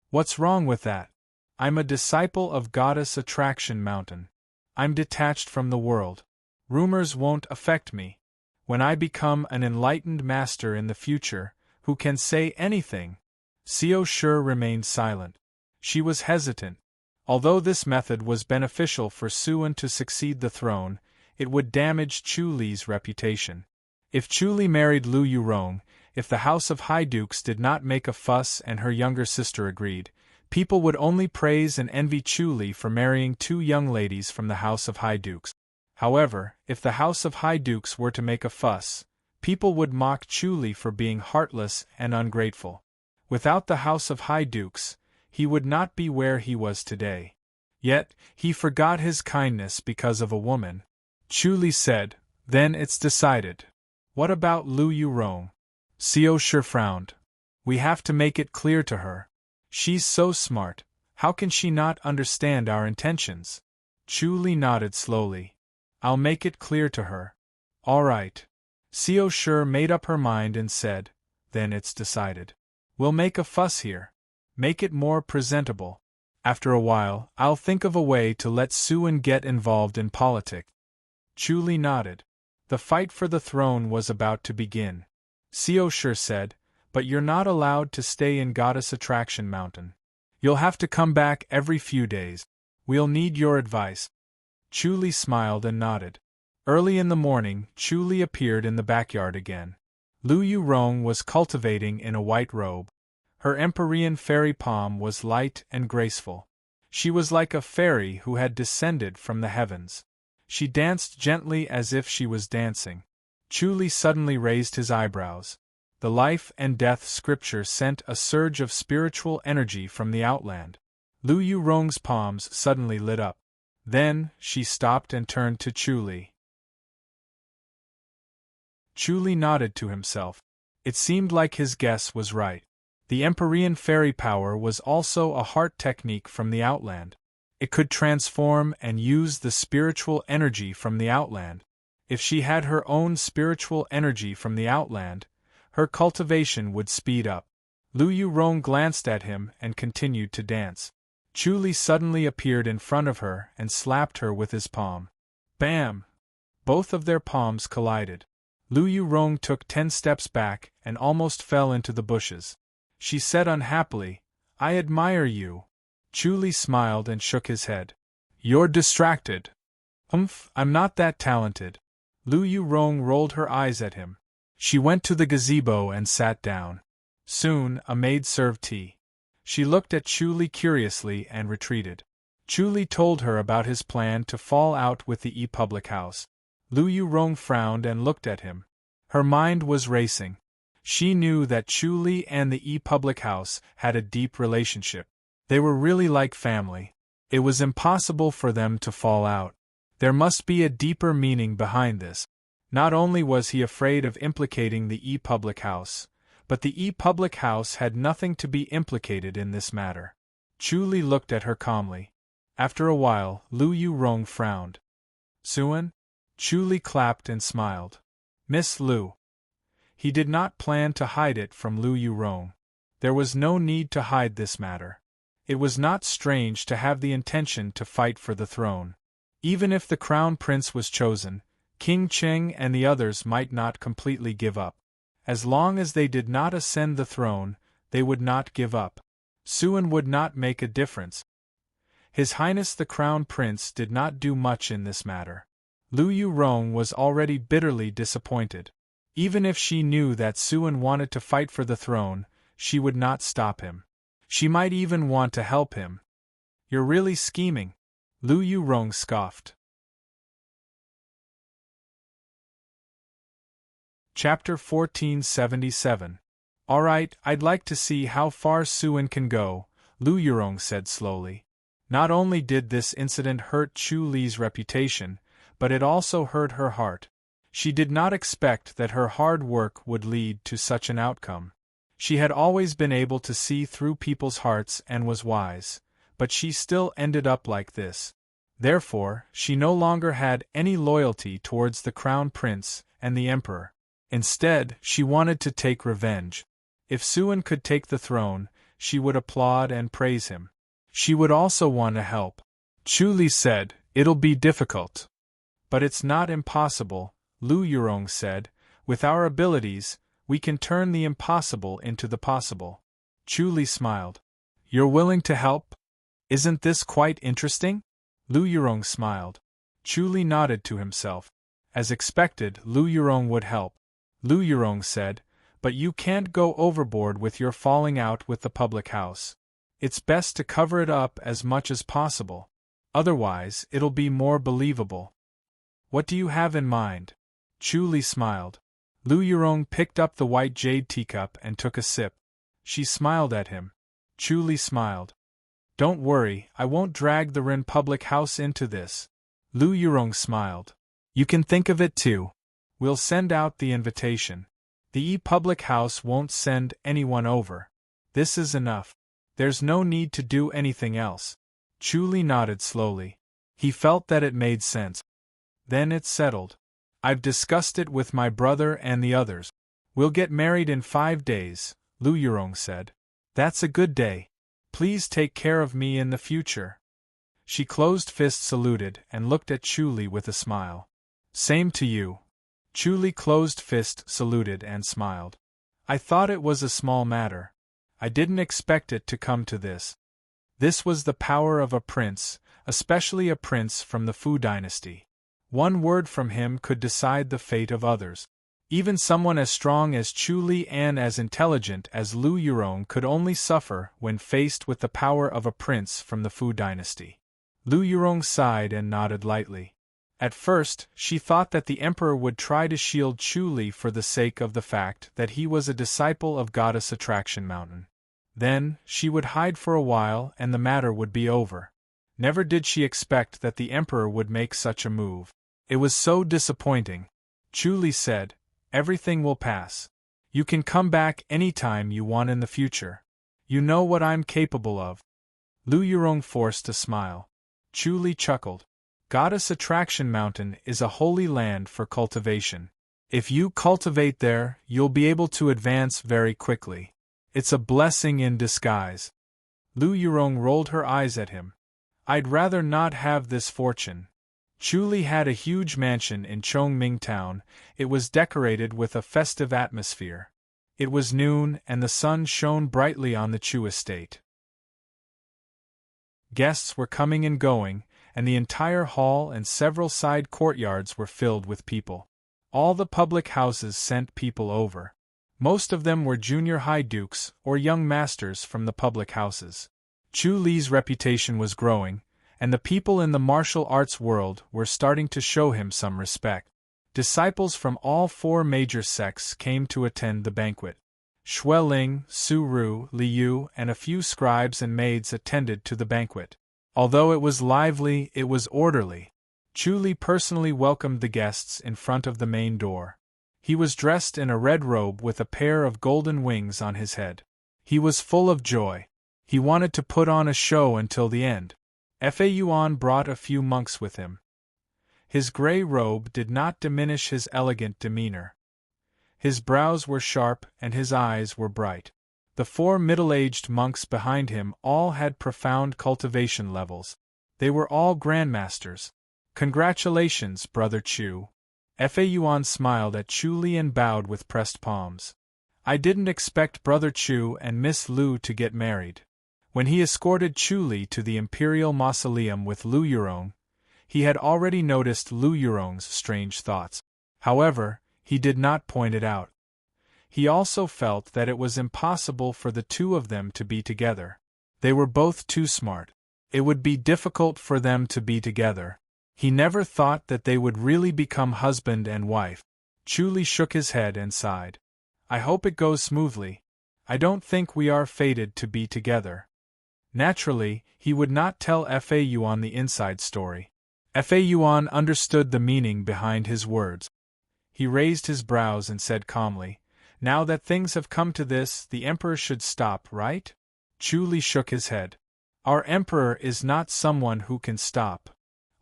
"What's wrong with that? I'm a disciple of Goddess Attraction Mountain. I'm detached from the world. Rumors won't affect me. When I become an enlightened master in the future, who can say anything?" Xiao Shi remained silent. She was hesitant. Although this method was beneficial for Suan to succeed the throne, it would damage Chu Li's reputation. If Chu Li married Lu Yurong, if the House of High Dukes did not make a fuss and her younger sister agreed, people would only praise and envy Chu Li for marrying two young ladies from the House of High Dukes. However, if the House of High Dukes were to make a fuss, people would mock Chu Li for being heartless and ungrateful. Without the House of High Dukes, he would not be where he was today. Yet, he forgot his kindness because of a woman. Chu Li said, "Then it's decided. What about Lu Yurong?" Xiao Shi frowned. "We have to make it clear to her. She's so smart, how can she not understand our intentions?" Chu Li nodded slowly. "I'll make it clear to her." "All right." Xiao Shi made up her mind and said, "Then it's decided. We'll make a fuss here. Make it more presentable. After a while, I'll think of a way to let Suan get involved in politics." Chu Li nodded. The fight for the throne was about to begin. Xiao Shi said, "But you're not allowed to stay in Goddess Attraction Mountain. You'll have to come back every few days. We'll need your advice." Chu Li smiled and nodded. Early in the morning, Chu Li appeared in the backyard again. Lu Yurong was cultivating in a white robe. Her Empyrean fairy palm was light and graceful. She was like a fairy who had descended from the heavens. She danced gently as if she was dancing. Chu Li suddenly raised his eyebrows. The life and death scripture sent a surge of spiritual energy from the outland. Lu Yurong's palms suddenly lit up. Then, she stopped and turned to Chu Li. Chu Li nodded to himself. It seemed like his guess was right. The Empyrean fairy power was also a heart technique from the outland. It could transform and use the spiritual energy from the outland. If she had her own spiritual energy from the outland, her cultivation would speed up. Lu Yurong glanced at him and continued to dance. Chu Li suddenly appeared in front of her and slapped her with his palm. Bam! Both of their palms collided. Lu Yurong took 10 steps back and almost fell into the bushes. She said unhappily, "I admire you." Chu Li smiled and shook his head. "You're distracted." I'm not that talented." Lu Yurong rolled her eyes at him. She went to the gazebo and sat down. Soon, a maid served tea. She looked at Chu Li curiously and retreated. Chu Li told her about his plan to fall out with the public house. Lu Yurong frowned and looked at him. Her mind was racing. She knew that Chu Li and the public house had a deep relationship. They were really like family. It was impossible for them to fall out. There must be a deeper meaning behind this. Not only was he afraid of implicating the public house, but the public house had nothing to be implicated in this matter. Chu Li looked at her calmly. After a while, Lu Yurong frowned. "Suan?" Chu Li clapped and smiled. "Miss Lu." He did not plan to hide it from Lu Yurong. There was no need to hide this matter. It was not strange to have the intention to fight for the throne. Even if the crown prince was chosen, King Cheng and the others might not completely give up. As long as they did not ascend the throne, they would not give up. Suan would not make a difference. His Highness the Crown Prince did not do much in this matter. Lu Yurong was already bitterly disappointed. Even if she knew that Suan wanted to fight for the throne, she would not stop him. She might even want to help him. "You're really scheming," Lu Yurong scoffed. Chapter 1477. "Alright, I'd like to see how far Suan can go," Lu Yurong said slowly. Not only did this incident hurt Chu Li's reputation, but it also hurt her heart. She did not expect that her hard work would lead to such an outcome. She had always been able to see through people's hearts and was wise, but she still ended up like this. Therefore, she no longer had any loyalty towards the Crown Prince and the Emperor. Instead, she wanted to take revenge. If Suan could take the throne, she would applaud and praise him. She would also want to help. Chu Li said, "It'll be difficult. But it's not impossible," Lu Yurong said. "With our abilities, we can turn the impossible into the possible." Chu Li smiled. "You're willing to help? Isn't this quite interesting?" Lu Yurong smiled. Chu Li nodded to himself. As expected, Lu Yurong would help. Lu Yurong said, "But you can't go overboard with your falling out with the public house. It's best to cover it up as much as possible. Otherwise, it'll be more believable." "What do you have in mind?" Chu Li smiled. Lu Yurong picked up the white jade teacup and took a sip. She smiled at him. Chu Li smiled. "Don't worry, I won't drag the Ren public house into this." Lu Yurong smiled. "You can think of it too. We'll send out the invitation. The public house won't send anyone over. This is enough. There's no need to do anything else." Chu Li nodded slowly. He felt that it made sense. "Then it's settled. I've discussed it with my brother and the others. We'll get married in 5 days, Lu Yurong said. "That's a good day. Please take care of me in the future." She closed fist saluted and looked at Chu Li with a smile. "Same to you." Chu Li closed fist saluted and smiled. "I thought it was a small matter. I didn't expect it to come to this." This was the power of a prince, especially a prince from the Fu dynasty. One word from him could decide the fate of others. Even someone as strong as Chu Li and as intelligent as Lu Yurong could only suffer when faced with the power of a prince from the Fu dynasty. Lu Yurong sighed and nodded lightly. At first, she thought that the emperor would try to shield Chu Li for the sake of the fact that he was a disciple of Goddess Attraction Mountain. Then, she would hide for a while and the matter would be over. Never did she expect that the emperor would make such a move. It was so disappointing. Chu Li said, "Everything will pass. You can come back any time you want in the future. You know what I'm capable of." Lu Yurong forced a smile. Chu Li chuckled. "Goddess Attraction Mountain is a holy land for cultivation. If you cultivate there, you'll be able to advance very quickly. It's a blessing in disguise." Lu Yurong rolled her eyes at him. "I'd rather not have this fortune." Chu Li had a huge mansion in Chongming Town. It was decorated with a festive atmosphere. It was noon and the sun shone brightly on the Chu estate. Guests were coming and going, and the entire hall and several side courtyards were filled with people. All the public houses sent people over. Most of them were junior high dukes or young masters from the public houses. Chu Li's reputation was growing, and the people in the martial arts world were starting to show him some respect. Disciples from all 4 major sects came to attend the banquet. Xue Ling, Su Ru, Li Yu, and a few scribes and maids attended to the banquet. Although it was lively, it was orderly. Chu Li personally welcomed the guests in front of the main door. He was dressed in a red robe with a pair of golden wings on his head. He was full of joy. He wanted to put on a show until the end. Fa Yuan brought a few monks with him. His gray robe did not diminish his elegant demeanor. His brows were sharp and his eyes were bright. The 4 middle-aged monks behind him all had profound cultivation levels. They were all grandmasters. Congratulations, Brother Chu. Fa Yuan smiled at Chu Li and bowed with pressed palms. I didn't expect Brother Chu and Miss Lu to get married. When he escorted Chu Li to the imperial mausoleum with Lu Yurong, he had already noticed Lu Yurong's strange thoughts. However, he did not point it out. He also felt that it was impossible for the two of them to be together. They were both too smart. It would be difficult for them to be together. He never thought that they would really become husband and wife. Chu Li shook his head and sighed. I hope it goes smoothly. I don't think we are fated to be together. Naturally, he would not tell Fa Yuan the inside story. Fa Yuan understood the meaning behind his words. He raised his brows and said calmly, Now that things have come to this, the emperor should stop, right? Chu Li shook his head. Our emperor is not someone who can stop.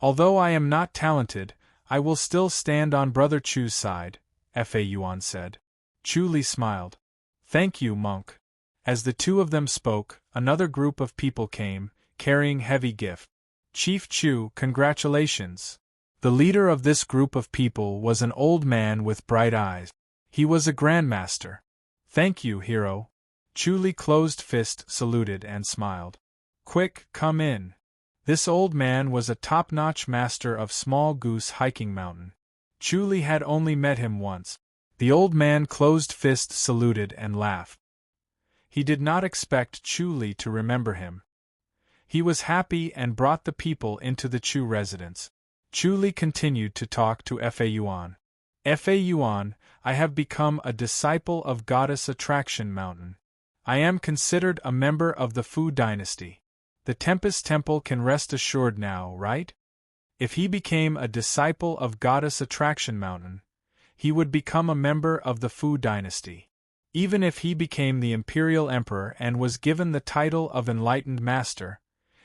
Although I am not talented, I will still stand on Brother Chu's side, Fa Yuan said. Chu Li smiled. Thank you, monk. As the two of them spoke, another group of people came, carrying heavy gifts. Chief Chu, congratulations. The leader of this group of people was an old man with bright eyes. He was a grandmaster. Thank you, hero. Chu Li closed fist, saluted and smiled. Quick, come in. This old man was a top-notch master of Small Goose Hiking Mountain. Chu Li had only met him once. The old man closed fist, saluted and laughed. He did not expect Chu Li to remember him. He was happy and brought the people into the Chu residence. Chu Li continued to talk to Fa Yuan. Fa Yuan, I have become a disciple of Goddess Attraction Mountain. I am considered a member of the Fu dynasty. The Tempest Temple can rest assured now, right? If he became a disciple of Goddess Attraction Mountain, he would become a member of the Fu dynasty. Even if he became the imperial emperor and was given the title of enlightened master,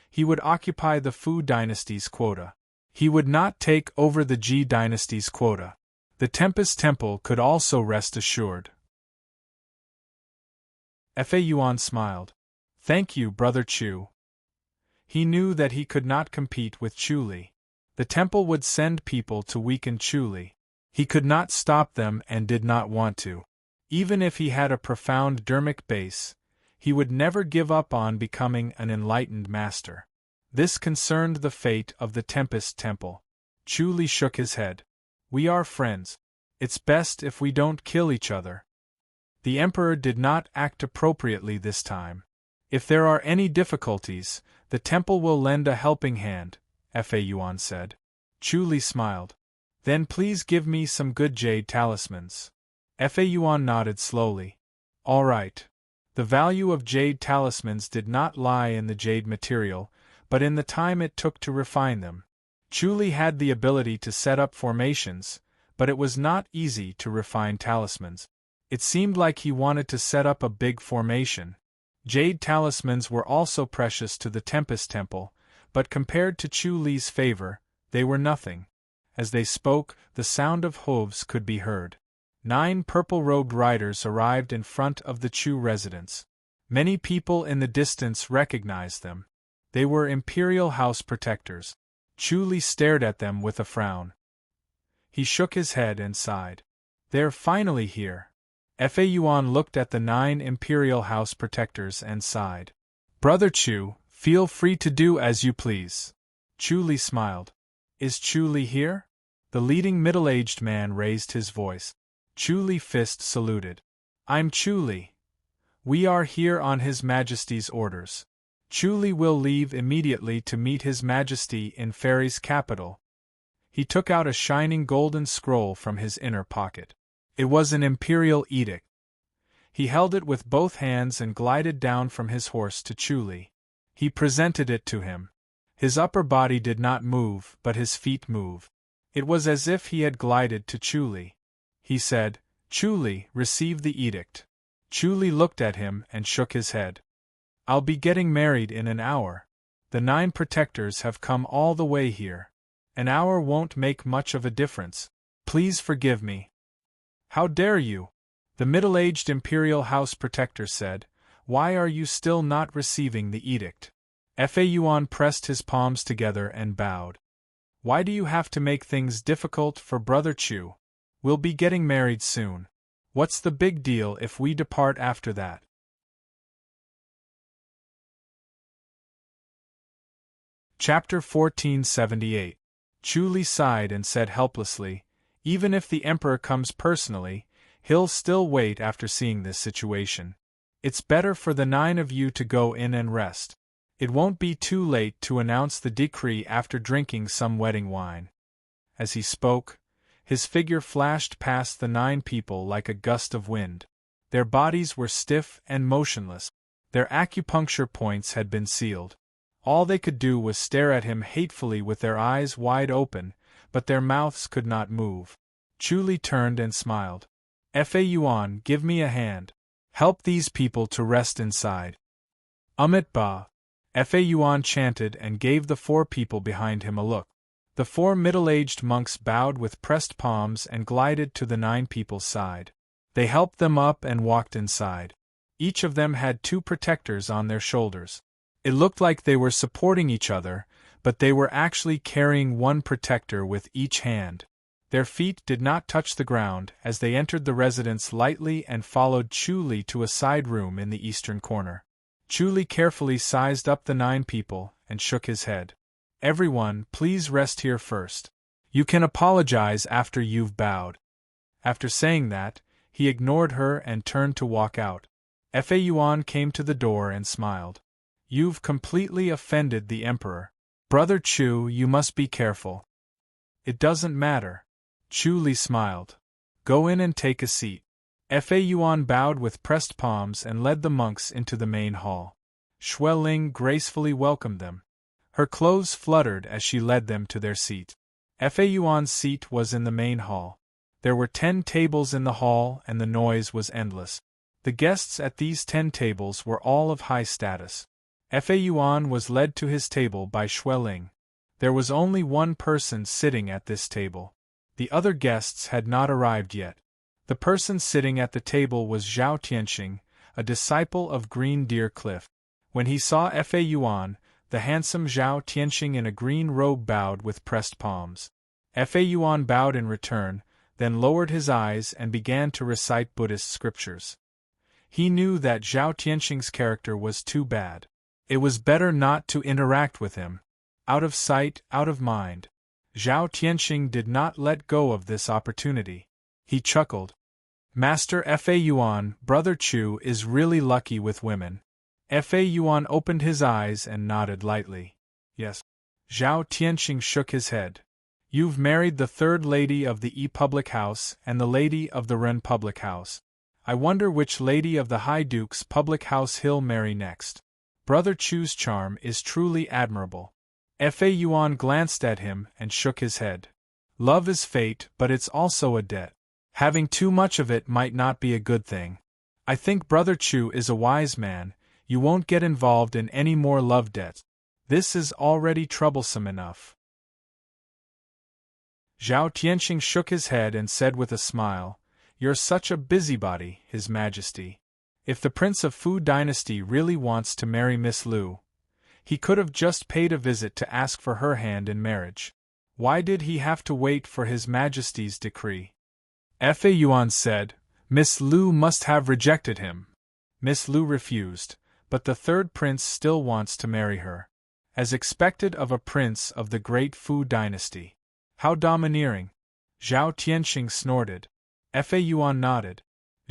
he would occupy the Fu dynasty's quota. He would not take over the Ji dynasty's quota. The Tempest Temple could also rest assured. Fa Yuan smiled. Thank you, Brother Chu. He knew that he could not compete with Chu Li. The temple would send people to weaken Chu Li. He could not stop them and did not want to. Even if he had a profound dermic base, he would never give up on becoming an enlightened master. This concerned the fate of the Tempest Temple. Chu Li shook his head. We are friends. It's best if we don't kill each other. The emperor did not act appropriately this time. If there are any difficulties, the temple will lend a helping hand, Fa Yuan said. Chu Li smiled. Then please give me some good jade talismans. Fa Yuan nodded slowly. All right. The value of jade talismans did not lie in the jade material, but in the time it took to refine them. Chu Li had the ability to set up formations, but it was not easy to refine talismans. It seemed like he wanted to set up a big formation. Jade talismans were also precious to the Tempest Temple, but compared to Chu Li's favor, they were nothing. As they spoke, the sound of hooves could be heard. 9 purple-robed riders arrived in front of the Chu residence. Many people in the distance recognized them. They were imperial house protectors. Chu Li stared at them with a frown. He shook his head and sighed. They're finally here. Fa Yuan looked at the 9 imperial house protectors and sighed. Brother Chu, feel free to do as you please. Chu Li smiled. Is Chu Li here? The leading middle-aged man raised his voice. Chu Li fist saluted. I'm Chu Li. We are here on His Majesty's orders. Chu Li will leave immediately to meet His Majesty in Fairy's capital. He took out a shining golden scroll from his inner pocket. It was an imperial edict. He held it with both hands and glided down from his horse to Chu Li. He presented it to him. His upper body did not move, but his feet moved. It was as if he had glided to Chu Li. He said, Chu Li, receive the edict. Chu Li looked at him and shook his head. I'll be getting married in an hour. The 9 protectors have come all the way here. An hour won't make much of a difference. Please forgive me. How dare you? The middle-aged imperial house protector said, Why are you still not receiving the edict? Fa Yuan pressed his palms together and bowed. Why do you have to make things difficult for Brother Chu? We'll be getting married soon. What's the big deal if we depart after that? Chapter 1478. Chu Li sighed and said helplessly, even if the Emperor comes personally, he'll still wait after seeing this situation. It's better for the 9 of you to go in and rest. It won't be too late to announce the decree after drinking some wedding wine. As he spoke, his figure flashed past the 9 people like a gust of wind. Their bodies were stiff and motionless. Their acupuncture points had been sealed. All they could do was stare at him hatefully with their eyes wide open, but their mouths could not move. Chu Li turned and smiled. Fa Yuan, give me a hand. Help these people to rest inside. Amit Ba. Fa Yuan chanted and gave the 4 people behind him a look. The 4 middle-aged monks bowed with pressed palms and glided to the 9 people's side. They helped them up and walked inside. Each of them had 2 protectors on their shoulders. It looked like they were supporting each other, but they were actually carrying one protector with each hand. Their feet did not touch the ground as they entered the residence lightly and followed Chu Li to a side room in the eastern corner. Chu Li carefully sized up the 9 people and shook his head. Everyone, please rest here first. You can apologize after you've bowed. After saying that, he ignored her and turned to walk out. Fa Yuan came to the door and smiled. You've completely offended the Emperor. Brother Chu, you must be careful. It doesn't matter. Chu Li smiled. Go in and take a seat. Fa Yuan bowed with pressed palms and led the monks into the main hall. Xue Ling gracefully welcomed them. Her clothes fluttered as she led them to their seat. Fa Yuan's seat was in the main hall. There were 10 tables in the hall and the noise was endless. The guests at these 10 tables were all of high status. Fa Yuan was led to his table by Xue Ling. There was only one person sitting at this table. The other guests had not arrived yet. The person sitting at the table was Zhao Tianxing, a disciple of Green Deer Cliff. When he saw Fa Yuan, the handsome Zhao Tianxing in a green robe bowed with pressed palms. Fa Yuan bowed in return, then lowered his eyes and began to recite Buddhist scriptures. He knew that Zhao Tianxing's character was too bad. It was better not to interact with him. Out of sight, out of mind. Zhao Tianxing did not let go of this opportunity. He chuckled. Master Fa Yuan, Brother Chu is really lucky with women. Fa Yuan opened his eyes and nodded lightly. Yes. Zhao Tianxing shook his head. You've married the 3rd lady of the Yi public house and the lady of the Ren public house. I wonder which lady of the High Duke's public house he'll marry next. Brother Chu's charm is truly admirable. Fa Yuan glanced at him and shook his head. Love is fate, but it's also a debt. Having too much of it might not be a good thing. I think Brother Chu is a wise man. You won't get involved in any more love debts. This is already troublesome enough. Zhao Tianxing shook his head and said with a smile, You're such a busybody, His Majesty. If the Prince of Fu Dynasty really wants to marry Miss Lu, he could have just paid a visit to ask for her hand in marriage. Why did he have to wait for His Majesty's decree? Fa Yuan said, Miss Lu must have rejected him. Miss Lu refused, but the 3rd prince still wants to marry her. As expected of a prince of the great Fu Dynasty. How domineering! Zhao Tianxing snorted. Fa Yuan nodded.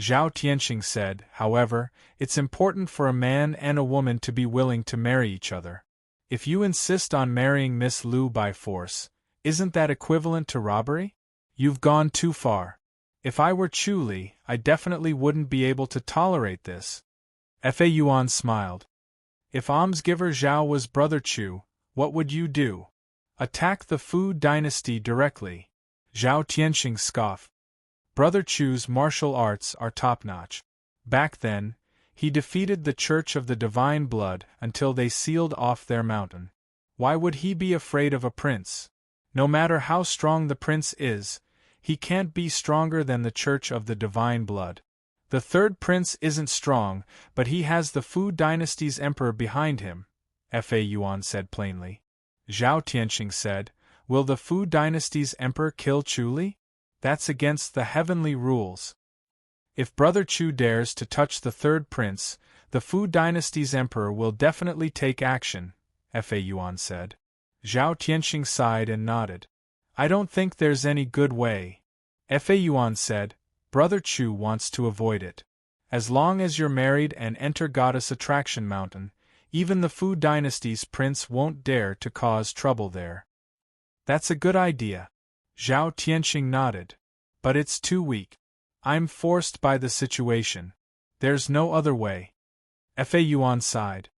Zhao Tianxing said, however, it's important for a man and a woman to be willing to marry each other. If you insist on marrying Miss Lu by force, isn't that equivalent to robbery? You've gone too far. If I were Chu Li, I definitely wouldn't be able to tolerate this. Fa Yuan smiled. If almsgiver Zhao was Brother Chu, what would you do? Attack the Fu Dynasty directly. Zhao Tianxing scoffed. Brother Chu's martial arts are top-notch. Back then, he defeated the Church of the Divine Blood until they sealed off their mountain. Why would he be afraid of a prince? No matter how strong the prince is, he can't be stronger than the Church of the Divine Blood. The third prince isn't strong, but he has the Fu dynasty's emperor behind him, Fa Yuan said plainly. Zhao Tianxing said, will the Fu dynasty's emperor kill Chu Li? That's against the heavenly rules. If Brother Chu dares to touch the third prince, the Fu dynasty's emperor will definitely take action, Fa Yuan said. Zhao Tianxing sighed and nodded. I don't think there's any good way. Fa Yuan said, Brother Chu wants to avoid it. As long as you're married and enter Goddess Attraction Mountain, even the Fu dynasty's prince won't dare to cause trouble there. That's a good idea. Zhao Tianxing nodded. But it's too weak. I'm forced by the situation. There's no other way. Fa Yuan sighed.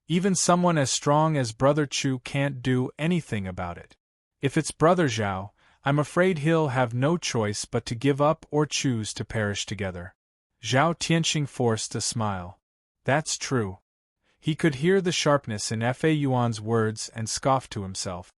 Even someone as strong as Brother Chu can't do anything about it. If it's Brother Zhao, I'm afraid he'll have no choice but to give up or choose to perish together. Zhao Tianxing forced a smile. That's true. He could hear the sharpness in Fa Yuan's words and scoffed to himself.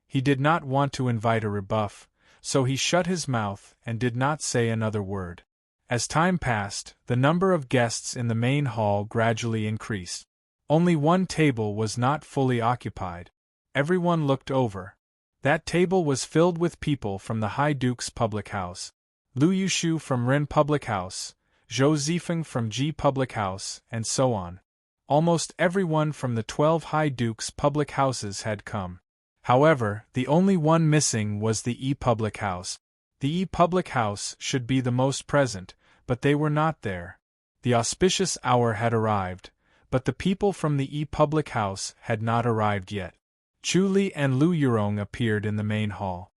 He did not want to invite a rebuff, so he shut his mouth and did not say another word. As time passed, the number of guests in the main hall gradually increased. Only one table was not fully occupied. Everyone looked over. That table was filled with people from the High Duke's public house. Lu Yushu from Ren public house, Zhou Zifeng from Ji public house, and so on. Almost everyone from the 12 High Dukes' public houses had come. However, the only one missing was the E public house. The E public house should be the most present, but they were not there. The auspicious hour had arrived, but the people from the E public house had not arrived yet. Chu Li and Lu Yurong appeared in the main hall.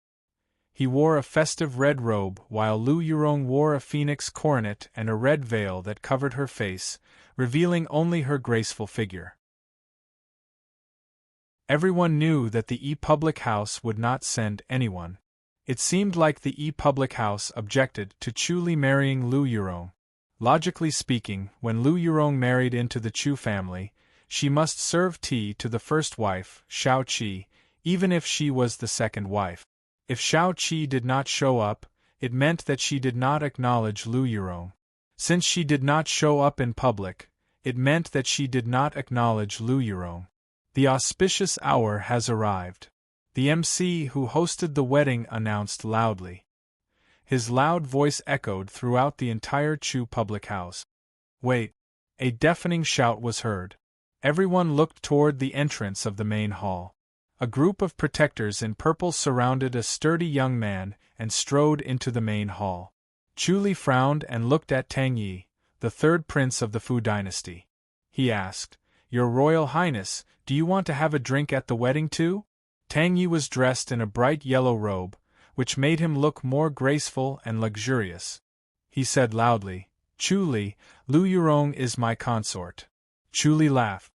He wore a festive red robe while Lu Yurong wore a phoenix coronet and a red veil that covered her face, revealing only her graceful figure. Everyone knew that the E public house would not send anyone. It seemed like the E public house objected to Chu Li marrying Lu Yurong. Logically speaking, when Lu Yurong married into the Chu family, she must serve tea to the first wife, Shao Qi, even if she was the second wife. If Shao Qi did not show up, it meant that she did not acknowledge Lu Yurong. Since she did not show up in public, it meant that she did not acknowledge Lu Yurong. The auspicious hour has arrived. The MC who hosted the wedding announced loudly. His loud voice echoed throughout the entire Chu public house. Wait! A deafening shout was heard. Everyone looked toward the entrance of the main hall. A group of protectors in purple surrounded a sturdy young man and strode into the main hall. Chu Li frowned and looked at Tang Yi, the third prince of the Fu dynasty. He asked, Your Royal Highness, do you want to have a drink at the wedding too? Tang Yi was dressed in a bright yellow robe, which made him look more graceful and luxurious. He said loudly, Chu Li, Lu Yurong is my consort. Chu Li laughed.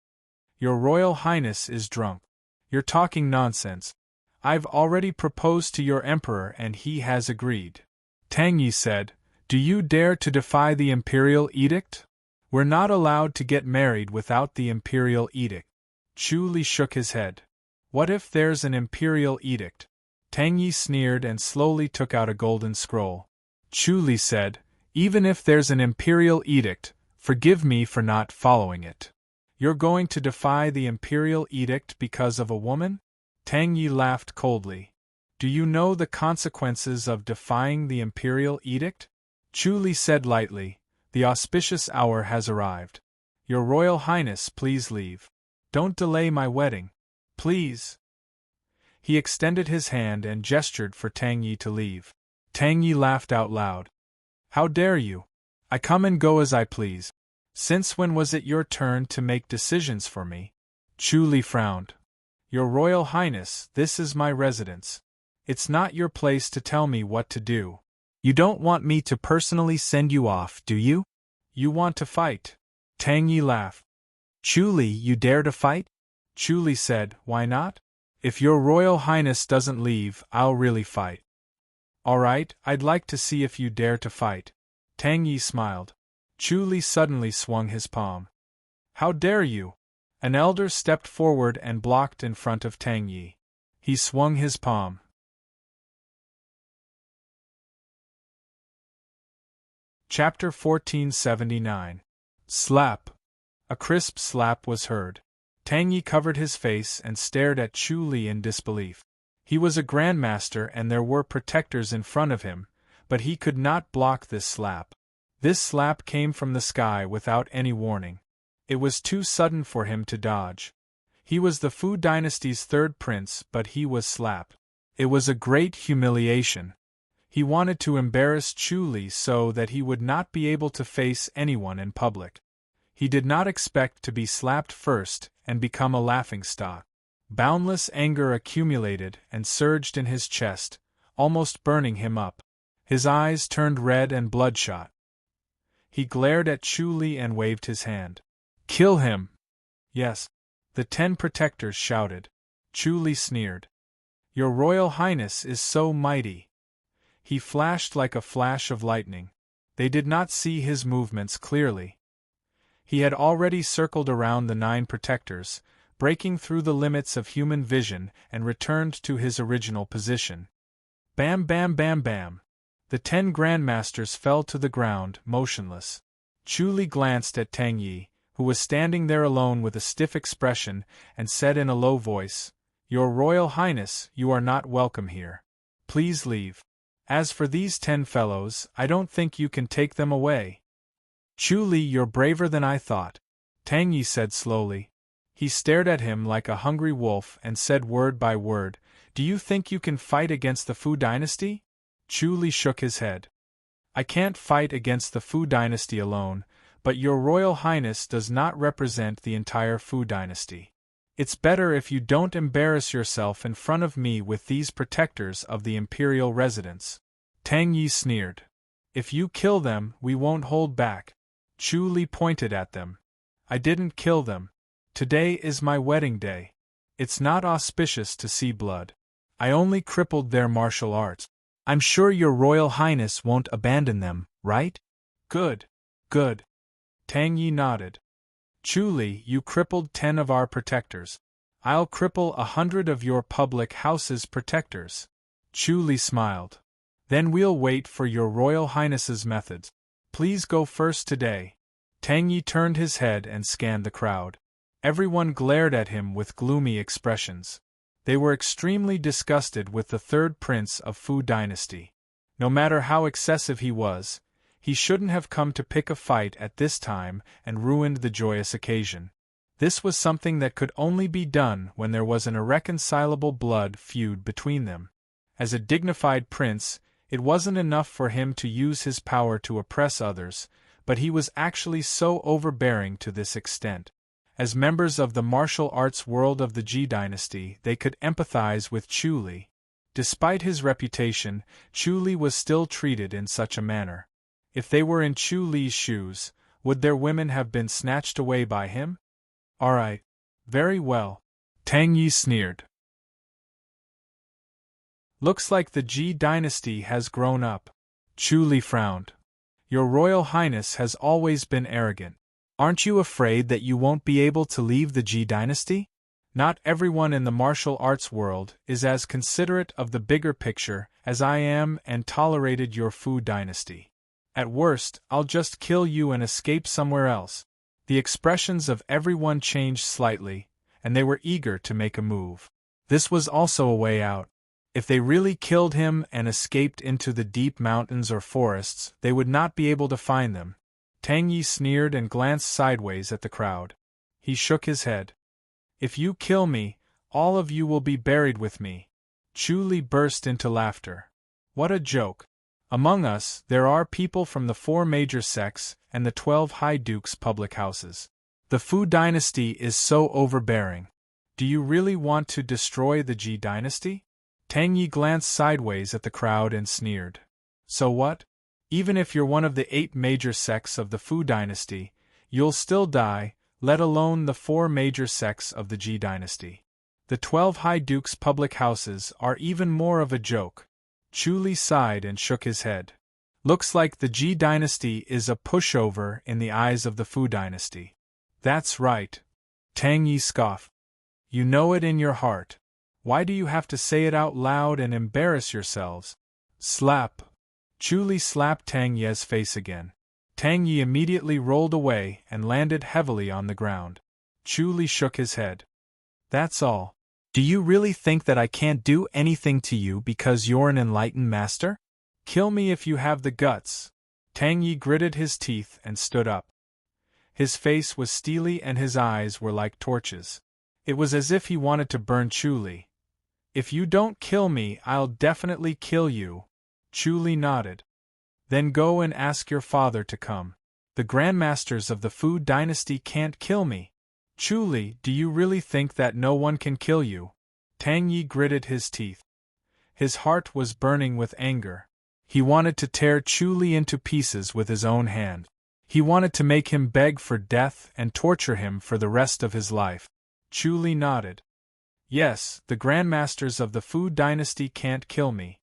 Your Royal Highness is drunk. You're talking nonsense. I've already proposed to your emperor and he has agreed. Tang Yi said, Do you dare to defy the imperial edict? We're not allowed to get married without the imperial edict. Chu Li shook his head. What if there's an imperial edict? Tang Yi sneered and slowly took out a golden scroll. Chu Li said, Even if there's an imperial edict, forgive me for not following it. You're going to defy the imperial edict because of a woman? Tang Yi laughed coldly. Do you know the consequences of defying the imperial edict? Chu Li said lightly, The auspicious hour has arrived. Your Royal Highness, please leave. Don't delay my wedding. Please. He extended his hand and gestured for Tang Yi to leave. Tang Yi laughed out loud. How dare you? I come and go as I please. Since when was it your turn to make decisions for me? Chu Li frowned. Your Royal Highness, this is my residence. It's not your place to tell me what to do. You don't want me to personally send you off, do you? You want to fight. Tang Yi laughed. Chu Li, you dare to fight? Chu Li said, Why not? If your Royal Highness doesn't leave, I'll really fight. All right, I'd like to see if you dare to fight. Tang Yi smiled. Chu Li suddenly swung his palm. How dare you? An elder stepped forward and blocked in front of Tang Yi. He swung his palm. Chapter 1479. Slap. A crisp slap was heard. Tang Yi covered his face and stared at Chu Li in disbelief. He was a grandmaster and there were protectors in front of him, but he could not block this slap. This slap came from the sky without any warning. It was too sudden for him to dodge. He was the Fu dynasty's third prince, but he was slapped. It was a great humiliation. He wanted to embarrass Chu Li so that he would not be able to face anyone in public. He did not expect to be slapped first and become a laughingstock. Boundless anger accumulated and surged in his chest, almost burning him up. His eyes turned red and bloodshot. He glared at Chu Li and waved his hand. "Kill him!" "Yes," the 10 protectors shouted. Chu Li sneered. "Your Royal Highness is so mighty." He flashed like a flash of lightning. They did not see his movements clearly. He had already circled around the 9 protectors, breaking through the limits of human vision and returned to his original position. Bam bam bam bam. The 10 grandmasters fell to the ground, motionless. Chu Li glanced at Tang Yi, who was standing there alone with a stiff expression, and said in a low voice, "Your Royal Highness, you are not welcome here. Please leave. As for these 10 fellows, I don't think you can take them away." "Chu Li, you're braver than I thought," Tang Yi said slowly. He stared at him like a hungry wolf and said word by word, "Do you think you can fight against the Fu dynasty?" Chu Li shook his head. "I can't fight against the Fu dynasty alone, but your Royal Highness does not represent the entire Fu dynasty. It's better if you don't embarrass yourself in front of me with these protectors of the imperial residence." Tang Yi sneered. "If you kill them, we won't hold back." Chu Li pointed at them. "I didn't kill them. Today is my wedding day. It's not auspicious to see blood. I only crippled their martial arts. I'm sure your Royal Highness won't abandon them, right?" "Good. Good." Tang Yi nodded. "Chu Li, you crippled 10 of our protectors. I'll cripple 100 of your public house's protectors." Chu Li smiled. "Then we'll wait for your Royal Highness's methods. Please go first today." Tang Yi turned his head and scanned the crowd. Everyone glared at him with gloomy expressions. They were extremely disgusted with the third prince of Fu dynasty. No matter how excessive he was, he shouldn't have come to pick a fight at this time and ruined the joyous occasion. This was something that could only be done when there was an irreconcilable blood feud between them. As a dignified prince, it wasn't enough for him to use his power to oppress others, but he was actually so overbearing to this extent. As members of the martial arts world of the Ji dynasty, they could empathize with Chu Li. Despite his reputation, Chu Li was still treated in such a manner. If they were in Chu Li's shoes, would their women have been snatched away by him? "All right. Very well." Tang Yi sneered. "Looks like the Ji dynasty has grown up." Chu Li frowned. "Your Royal Highness has always been arrogant. Aren't you afraid that you won't be able to leave the Ji dynasty? Not everyone in the martial arts world is as considerate of the bigger picture as I am and tolerated your Fu dynasty. At worst, I'll just kill you and escape somewhere else." The expressions of everyone changed slightly, and they were eager to make a move. This was also a way out. If they really killed him and escaped into the deep mountains or forests, they would not be able to find them. Tang Yi sneered and glanced sideways at the crowd. He shook his head. "If you kill me, all of you will be buried with me." Chu Li burst into laughter. "What a joke! Among us, there are people from the 4 major sects and the 12 high dukes' public houses. The Fu dynasty is so overbearing. Do you really want to destroy the Ji dynasty?" Tang Yi glanced sideways at the crowd and sneered. "So what? Even if you're one of the 8 major sects of the Fu dynasty, you'll still die, let alone the 4 major sects of the Ji dynasty. The 12 high dukes' public houses are even more of a joke." Chu Li sighed and shook his head. "Looks like the Ji dynasty is a pushover in the eyes of the Fu dynasty." "That's right." Tang Yi scoffed. "You know it in your heart. Why do you have to say it out loud and embarrass yourselves?" Slap. Chu Li slapped Tang Ye's face again. Tang Yi immediately rolled away and landed heavily on the ground. Chu Li shook his head. That's all. Do you really think that I can't do anything to you because you're an enlightened master? Kill me if you have the guts. Tang Yi gritted his teeth and stood up. His face was steely and his eyes were like torches. It was as if he wanted to burn Chu Li. If you don't kill me, I'll definitely kill you. Chu Li nodded. Then go and ask your father to come. The grandmasters of the Fu dynasty can't kill me. Chu Li, do you really think that no one can kill you? Tang Yi gritted his teeth. His heart was burning with anger. He wanted to tear Chu Li into pieces with his own hand. He wanted to make him beg for death and torture him for the rest of his life. Chu Li nodded. Yes, the grandmasters of the Fu dynasty can't kill me.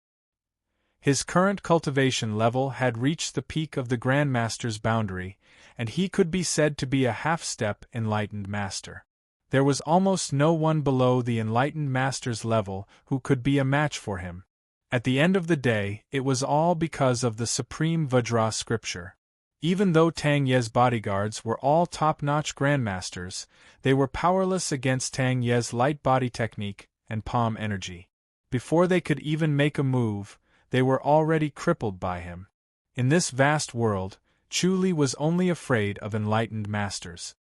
His current cultivation level had reached the peak of the grandmaster's boundary, and he could be said to be a half-step enlightened master. There was almost no one below the enlightened master's level who could be a match for him. At the end of the day, it was all because of the supreme Vajra scripture. Even though Tang Ye's bodyguards were all top-notch grandmasters, they were powerless against Tang Ye's light body technique and palm energy. Before they could even make a move, they were already crippled by him. In this vast world, Chu Li was only afraid of enlightened masters.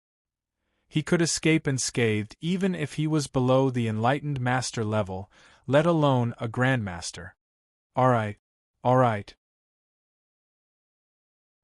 He could escape unscathed even if he was below the enlightened master level, let alone a grandmaster. All right.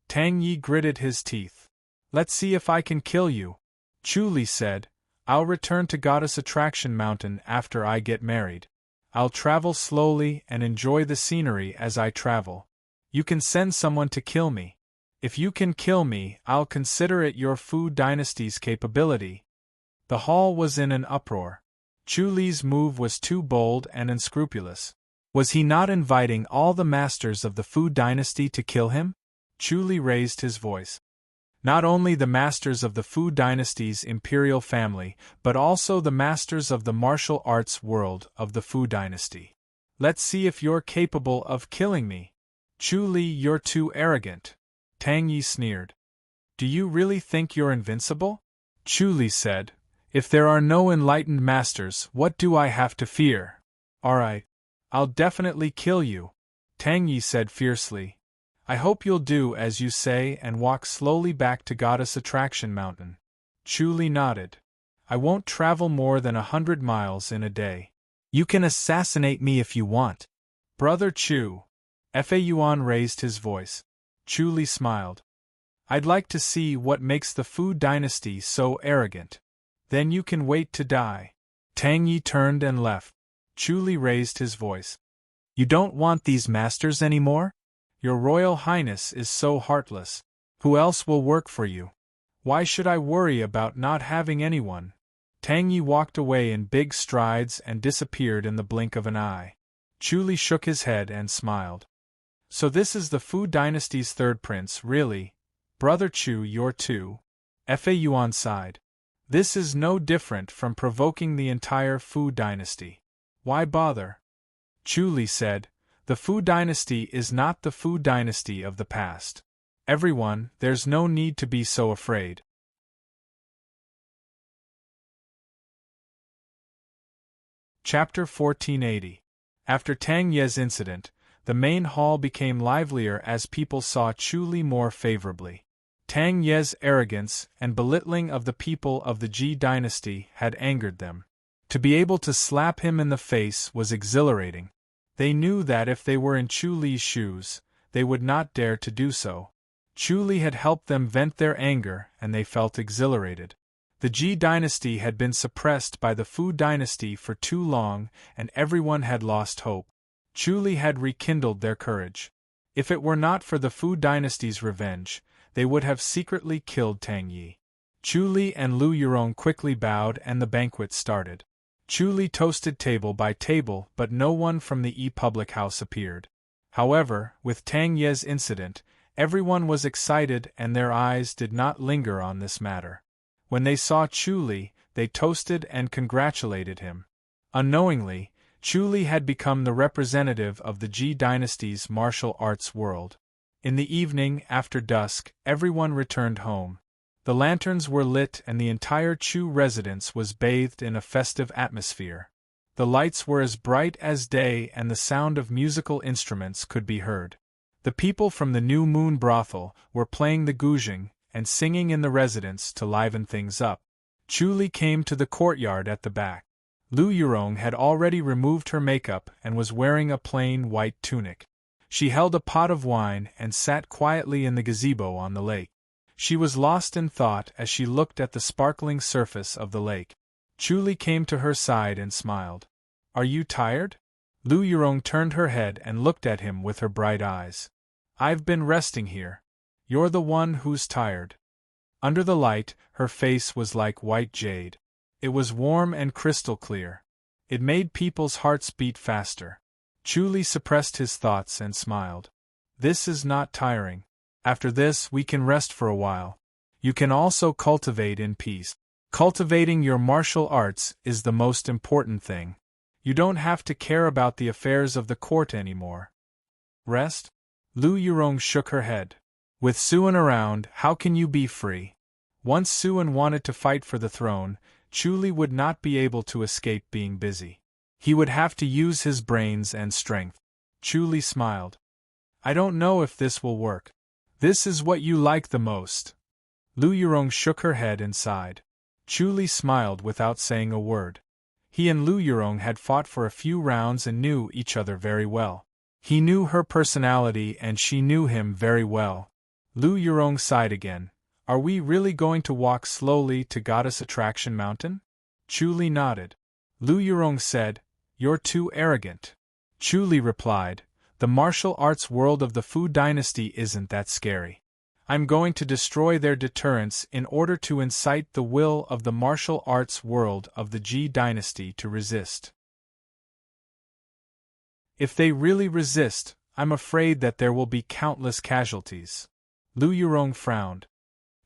Tang Yi gritted his teeth. Let's see if I can kill you. Chu Li said, I'll return to Goddess Attraction Mountain after I get married. I'll travel slowly and enjoy the scenery as I travel. You can send someone to kill me. If you can kill me, I'll consider it your Fu dynasty's capability. The hall was in an uproar. Chu Li's move was too bold and unscrupulous. Was he not inviting all the masters of the Fu dynasty to kill him? Chu Li raised his voice. Not only the masters of the Fu dynasty's imperial family, but also the masters of the martial arts world of the Fu dynasty. Let's see if you're capable of killing me. Chu Li, you're too arrogant. Tang Yi sneered. Do you really think you're invincible? Chu Li said, if there are no enlightened masters, what do I have to fear? All right, I'll definitely kill you. Tang Yi said fiercely. I hope you'll do as you say and walk slowly back to Goddess Attraction Mountain. Chu Li nodded. I won't travel more than 100 miles in a day. You can assassinate me if you want. Brother Chu. Fa Yuan raised his voice. Chu Li smiled. I'd like to see what makes the Fu dynasty so arrogant. Then you can wait to die. Tang Yi turned and left. Chu Li raised his voice. You don't want these masters anymore? Your Royal Highness is so heartless. Who else will work for you? Why should I worry about not having anyone? Tang Yi walked away in big strides and disappeared in the blink of an eye. Chu Li shook his head and smiled. So this is the Fu dynasty's third prince, really? Brother Chu, you're too. Fa Yuan sighed. This is no different from provoking the entire Fu dynasty. Why bother? Chu Li said, the Fu dynasty is not the Fu dynasty of the past. Everyone, there's no need to be so afraid. Chapter 1480. After Tang Ye's incident, the main hall became livelier as people saw Chu Li more favorably. Tang Ye's arrogance and belittling of the people of the Ji dynasty had angered them. To be able to slap him in the face was exhilarating. They knew that if they were in Chu Li's shoes, they would not dare to do so. Chu Li had helped them vent their anger and they felt exhilarated. The Ji dynasty had been suppressed by the Fu dynasty for too long and everyone had lost hope. Chu Li had rekindled their courage. If it were not for the Fu dynasty's revenge, they would have secretly killed Tang Yi. Chu Li and Lu Yurong quickly bowed and the banquet started. Chu Li toasted table by table but no one from the public house appeared. However, with Tang Ye's incident, everyone was excited and their eyes did not linger on this matter. When they saw Chu Li, they toasted and congratulated him. Unknowingly, Chu Li had become the representative of the Ji dynasty's martial arts world. In the evening, after dusk, everyone returned home. The lanterns were lit and the entire Chu residence was bathed in a festive atmosphere. The lights were as bright as day and the sound of musical instruments could be heard. The people from the New Moon brothel were playing the guzheng and singing in the residence to liven things up. Chu Li came to the courtyard at the back. Lu Yurong had already removed her makeup and was wearing a plain white tunic. She held a pot of wine and sat quietly in the gazebo on the lake. She was lost in thought as she looked at the sparkling surface of the lake. Chu Li came to her side and smiled. "Are you tired?" Lu Yurong turned her head and looked at him with her bright eyes. "I've been resting here. You're the one who's tired." Under the light, her face was like white jade. It was warm and crystal clear. It made people's hearts beat faster. Chu Li suppressed his thoughts and smiled. "This is not tiring. After this, we can rest for a while. You can also cultivate in peace. Cultivating your martial arts is the most important thing. You don't have to care about the affairs of the court anymore." "Rest?" Lu Yurong shook her head. "With Suan around, how can you be free?" Once Suan wanted to fight for the throne, Chu Li would not be able to escape being busy. He would have to use his brains and strength. Chu Li smiled. "I don't know if this will work. This is what you like the most." Lu Yurong shook her head and sighed. Chu Li smiled without saying a word. He and Lu Yurong had fought for a few rounds and knew each other very well. He knew her personality and she knew him very well. Lu Yurong sighed again. "Are we really going to walk slowly to Goddess Attraction Mountain?" Chu Li nodded. Lu Yurong said, "You're too arrogant." Chu Li replied, "The martial arts world of the Fu dynasty isn't that scary. I'm going to destroy their deterrence in order to incite the will of the martial arts world of the Ji dynasty to resist. If they really resist, I'm afraid that there will be countless casualties." Lu Yurong frowned.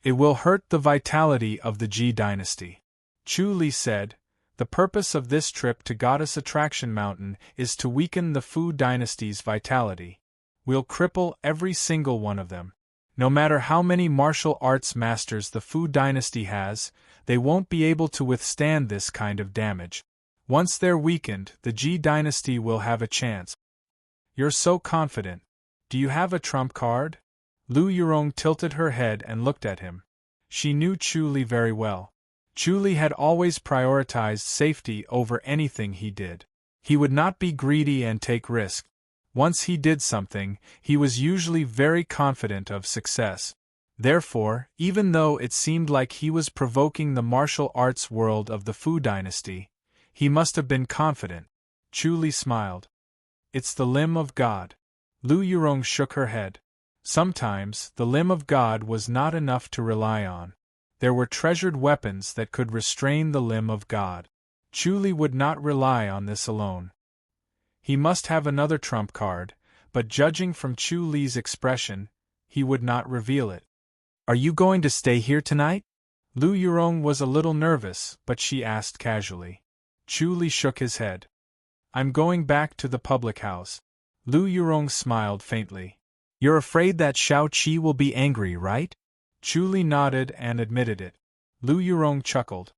"It will hurt the vitality of the Ji dynasty." Chu Li said, "The purpose of this trip to Goddess Attraction Mountain is to weaken the Fu dynasty's vitality. We'll cripple every single one of them. No matter how many martial arts masters the Fu dynasty has, they won't be able to withstand this kind of damage. Once they're weakened, the Ji dynasty will have a chance." "You're so confident. Do you have a trump card?" Lu Yurong tilted her head and looked at him. She knew Chu Li very well. Chu Li had always prioritized safety over anything he did. He would not be greedy and take risks. Once he did something, he was usually very confident of success. Therefore, even though it seemed like he was provoking the martial arts world of the Fu dynasty, he must have been confident. Chu Li smiled. "It's the limb of God." Lu Yurong shook her head. Sometimes, the limb of God was not enough to rely on. There were treasured weapons that could restrain the limb of God. Chu Li would not rely on this alone. He must have another trump card, but judging from Chu Li's expression, he would not reveal it. "Are you going to stay here tonight?" Lu Yurong was a little nervous, but she asked casually. Chu Li shook his head. "I'm going back to the public house." Lu Yurong smiled faintly. "You're afraid that Shao Qi will be angry, right?" Chu Li nodded and admitted it. Lu Yurong chuckled.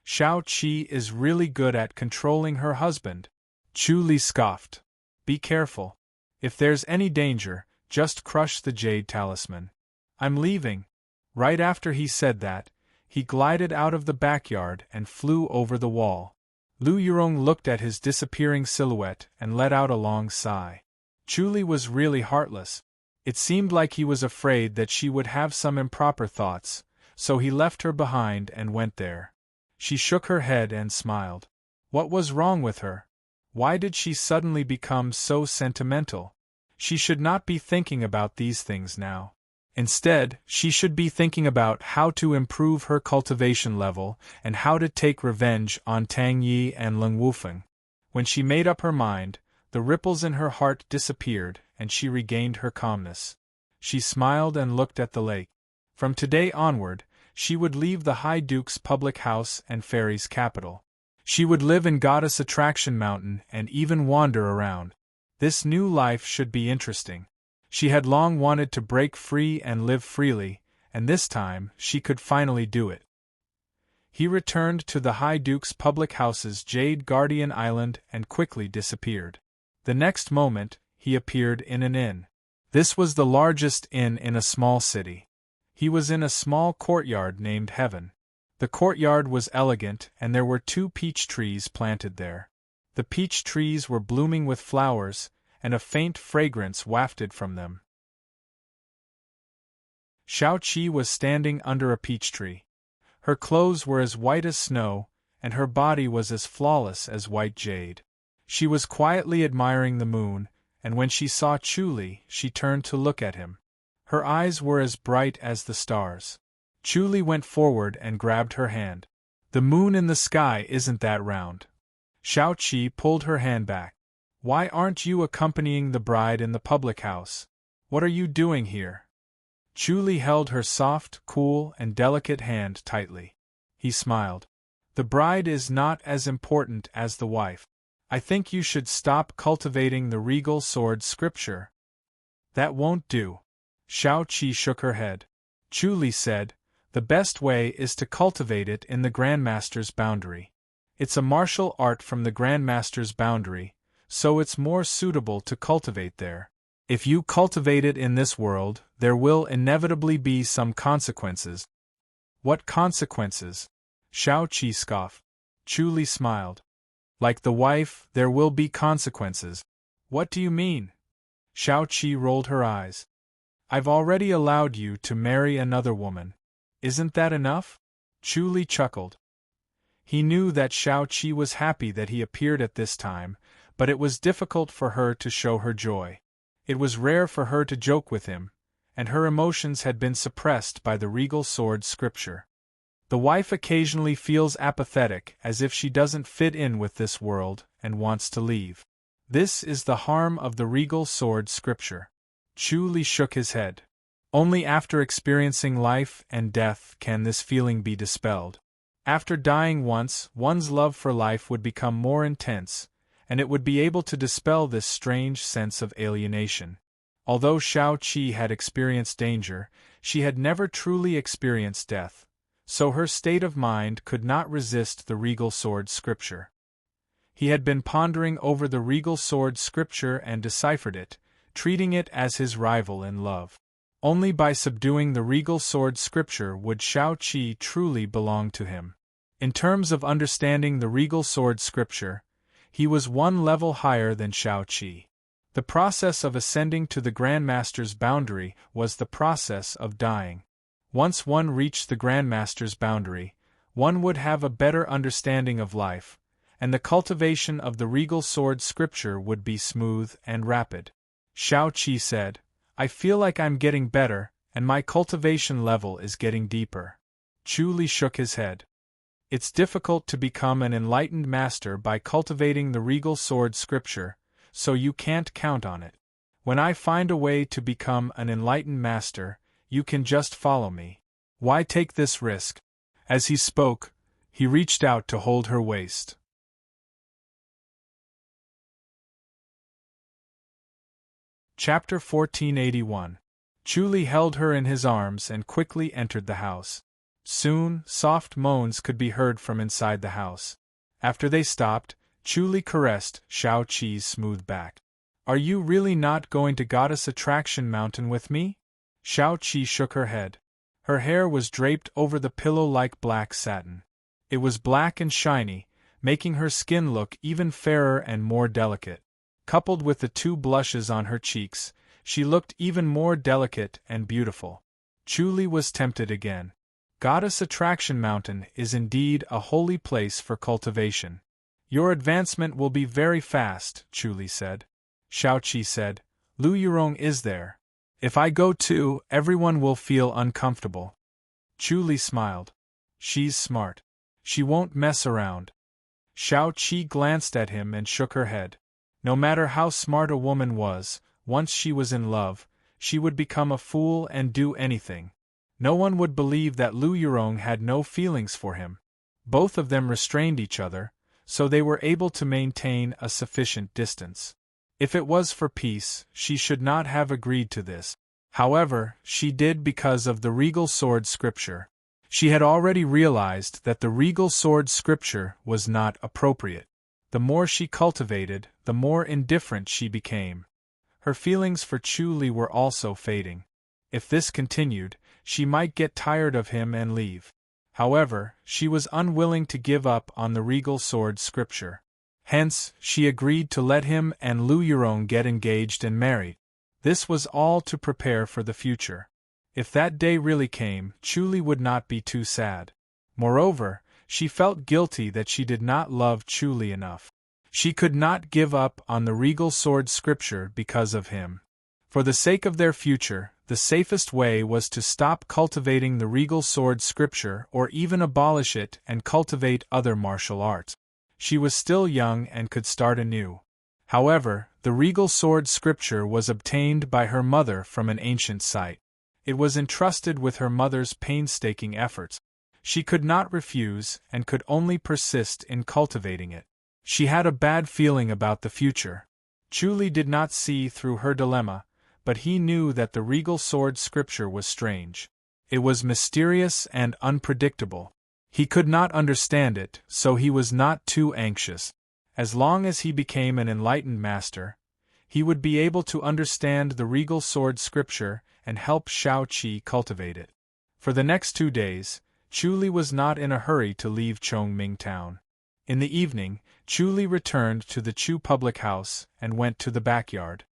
"Shao Qi is really good at controlling her husband." Chu Li scoffed. "Be careful. If there's any danger, just crush the jade talisman. I'm leaving." Right after he said that, he glided out of the backyard and flew over the wall. Lu Yurong looked at his disappearing silhouette and let out a long sigh. Chu Li was really heartless. It seemed like he was afraid that she would have some improper thoughts, so he left her behind and went there. She shook her head and smiled. What was wrong with her? Why did she suddenly become so sentimental? She should not be thinking about these things now. Instead, she should be thinking about how to improve her cultivation level and how to take revenge on Tang Yi and Leng Wufeng. When she made up her mind, the ripples in her heart disappeared and she regained her calmness. She smiled and looked at the lake. From today onward, she would leave the High Duke's public house and fairy's capital. She would live in Goddess Attraction Mountain and even wander around. This new life should be interesting. She had long wanted to break free and live freely, and this time she could finally do it. He returned to the High Duke's public house's Jade Guardian Island and quickly disappeared. The next moment, he appeared in an inn. This was the largest inn in a small city. He was in a small courtyard named Heaven. The courtyard was elegant and there were 2 peach trees planted there. The peach trees were blooming with flowers, and a faint fragrance wafted from them. Xiao-Qi was standing under a peach tree. Her clothes were as white as snow, and her body was as flawless as white jade. She was quietly admiring the moon, and when she saw Chuli, she turned to look at him. Her eyes were as bright as the stars. Chuli went forward and grabbed her hand. The moon in the sky isn't that round. Xiao-Qi pulled her hand back. Why aren't you accompanying the bride in the public house? What are you doing here? Chuli held her soft, cool, and delicate hand tightly. He smiled. The bride is not as important as the wife. I think you should stop cultivating the regal sword scripture. That won't do. Xiao-Qi shook her head. Chuli said, the best way is to cultivate it in the Grandmaster's boundary. It's a martial art from the Grandmaster's boundary, so it's more suitable to cultivate there. If you cultivate it in this world, there will inevitably be some consequences. What consequences? Xiao-Qi scoffed. Chuli smiled. Like the wife, there will be consequences. What do you mean? Xiao-Qi rolled her eyes. I've already allowed you to marry another woman. Isn't that enough? Chuli chuckled. He knew that Xiao-Qi was happy that he appeared at this time, but it was difficult for her to show her joy. It was rare for her to joke with him, and her emotions had been suppressed by the regal sword scripture. The wife occasionally feels apathetic, as if she doesn't fit in with this world, and wants to leave. This is the harm of the regal sword scripture. Chuli shook his head. Only after experiencing life and death can this feeling be dispelled. After dying once, one's love for life would become more intense, and it would be able to dispel this strange sense of alienation. Although Xiao-Qi had experienced danger, she had never truly experienced death, so her state of mind could not resist the regal sword scripture. He had been pondering over the regal sword scripture and deciphered it, treating it as his rival in love. Only by subduing the regal sword scripture would Xiao-Qi truly belong to him. In terms of understanding the regal sword scripture, he was one level higher than Xiao-Qi. The process of ascending to the Grandmaster's boundary was the process of dying. Once one reached the Grandmaster's boundary, one would have a better understanding of life, and the cultivation of the regal sword scripture would be smooth and rapid. Xiao-Qi said, I feel like I'm getting better, and my cultivation level is getting deeper. Chuli shook his head. It's difficult to become an enlightened master by cultivating the regal sword scripture, so you can't count on it. When I find a way to become an enlightened master, you can just follow me. Why take this risk? As he spoke, he reached out to hold her waist. Chapter 1481. Chuli held her in his arms and quickly entered the house. Soon, soft moans could be heard from inside the house. After they stopped, Chuli caressed Xiao-Qi's smooth back. Are you really not going to Goddess Attraction Mountain with me? Xiao-Qi shook her head. Her hair was draped over the pillow-like black satin. It was black and shiny, making her skin look even fairer and more delicate. Coupled with the 2 blushes on her cheeks, she looked even more delicate and beautiful. Chuli was tempted again. Goddess Attraction Mountain is indeed a holy place for cultivation. Your advancement will be very fast, Chuli said. Xiao-Qi said, Lu Yurong is there. If I go too, everyone will feel uncomfortable. Chuli smiled. She's smart. She won't mess around. Xiao-Qi glanced at him and shook her head. No matter how smart a woman was, once she was in love, she would become a fool and do anything. No one would believe that Lu Yurong had no feelings for him. Both of them restrained each other, so they were able to maintain a sufficient distance. If it was for peace, she should not have agreed to this. However, she did because of the regal sword scripture. She had already realized that the regal sword scripture was not appropriate. The more she cultivated, the more indifferent she became. Her feelings for Chu Li were also fading. If this continued, she might get tired of him and leave. However, she was unwilling to give up on the regal sword scripture. Hence, she agreed to let him and Lu Yurong get engaged and married. This was all to prepare for the future. If that day really came, Chu Li would not be too sad. Moreover, she felt guilty that she did not love Chu Li enough. She could not give up on the regal sword scripture because of him. For the sake of their future, the safest way was to stop cultivating the regal sword scripture or even abolish it and cultivate other martial arts. She was still young and could start anew. However, the regal sword scripture was obtained by her mother from an ancient site. It was entrusted with her mother's painstaking efforts. She could not refuse and could only persist in cultivating it. She had a bad feeling about the future. Chu Li did not see through her dilemma, but he knew that the regal sword scripture was strange. It was mysterious and unpredictable. He could not understand it, so he was not too anxious. As long as he became an enlightened master, he would be able to understand the regal sword scripture and help Shao Qi cultivate it. For the next 2 days, Chu Li was not in a hurry to leave Chongming town. In the evening, Chu Li returned to the Chu public house and went to the backyard.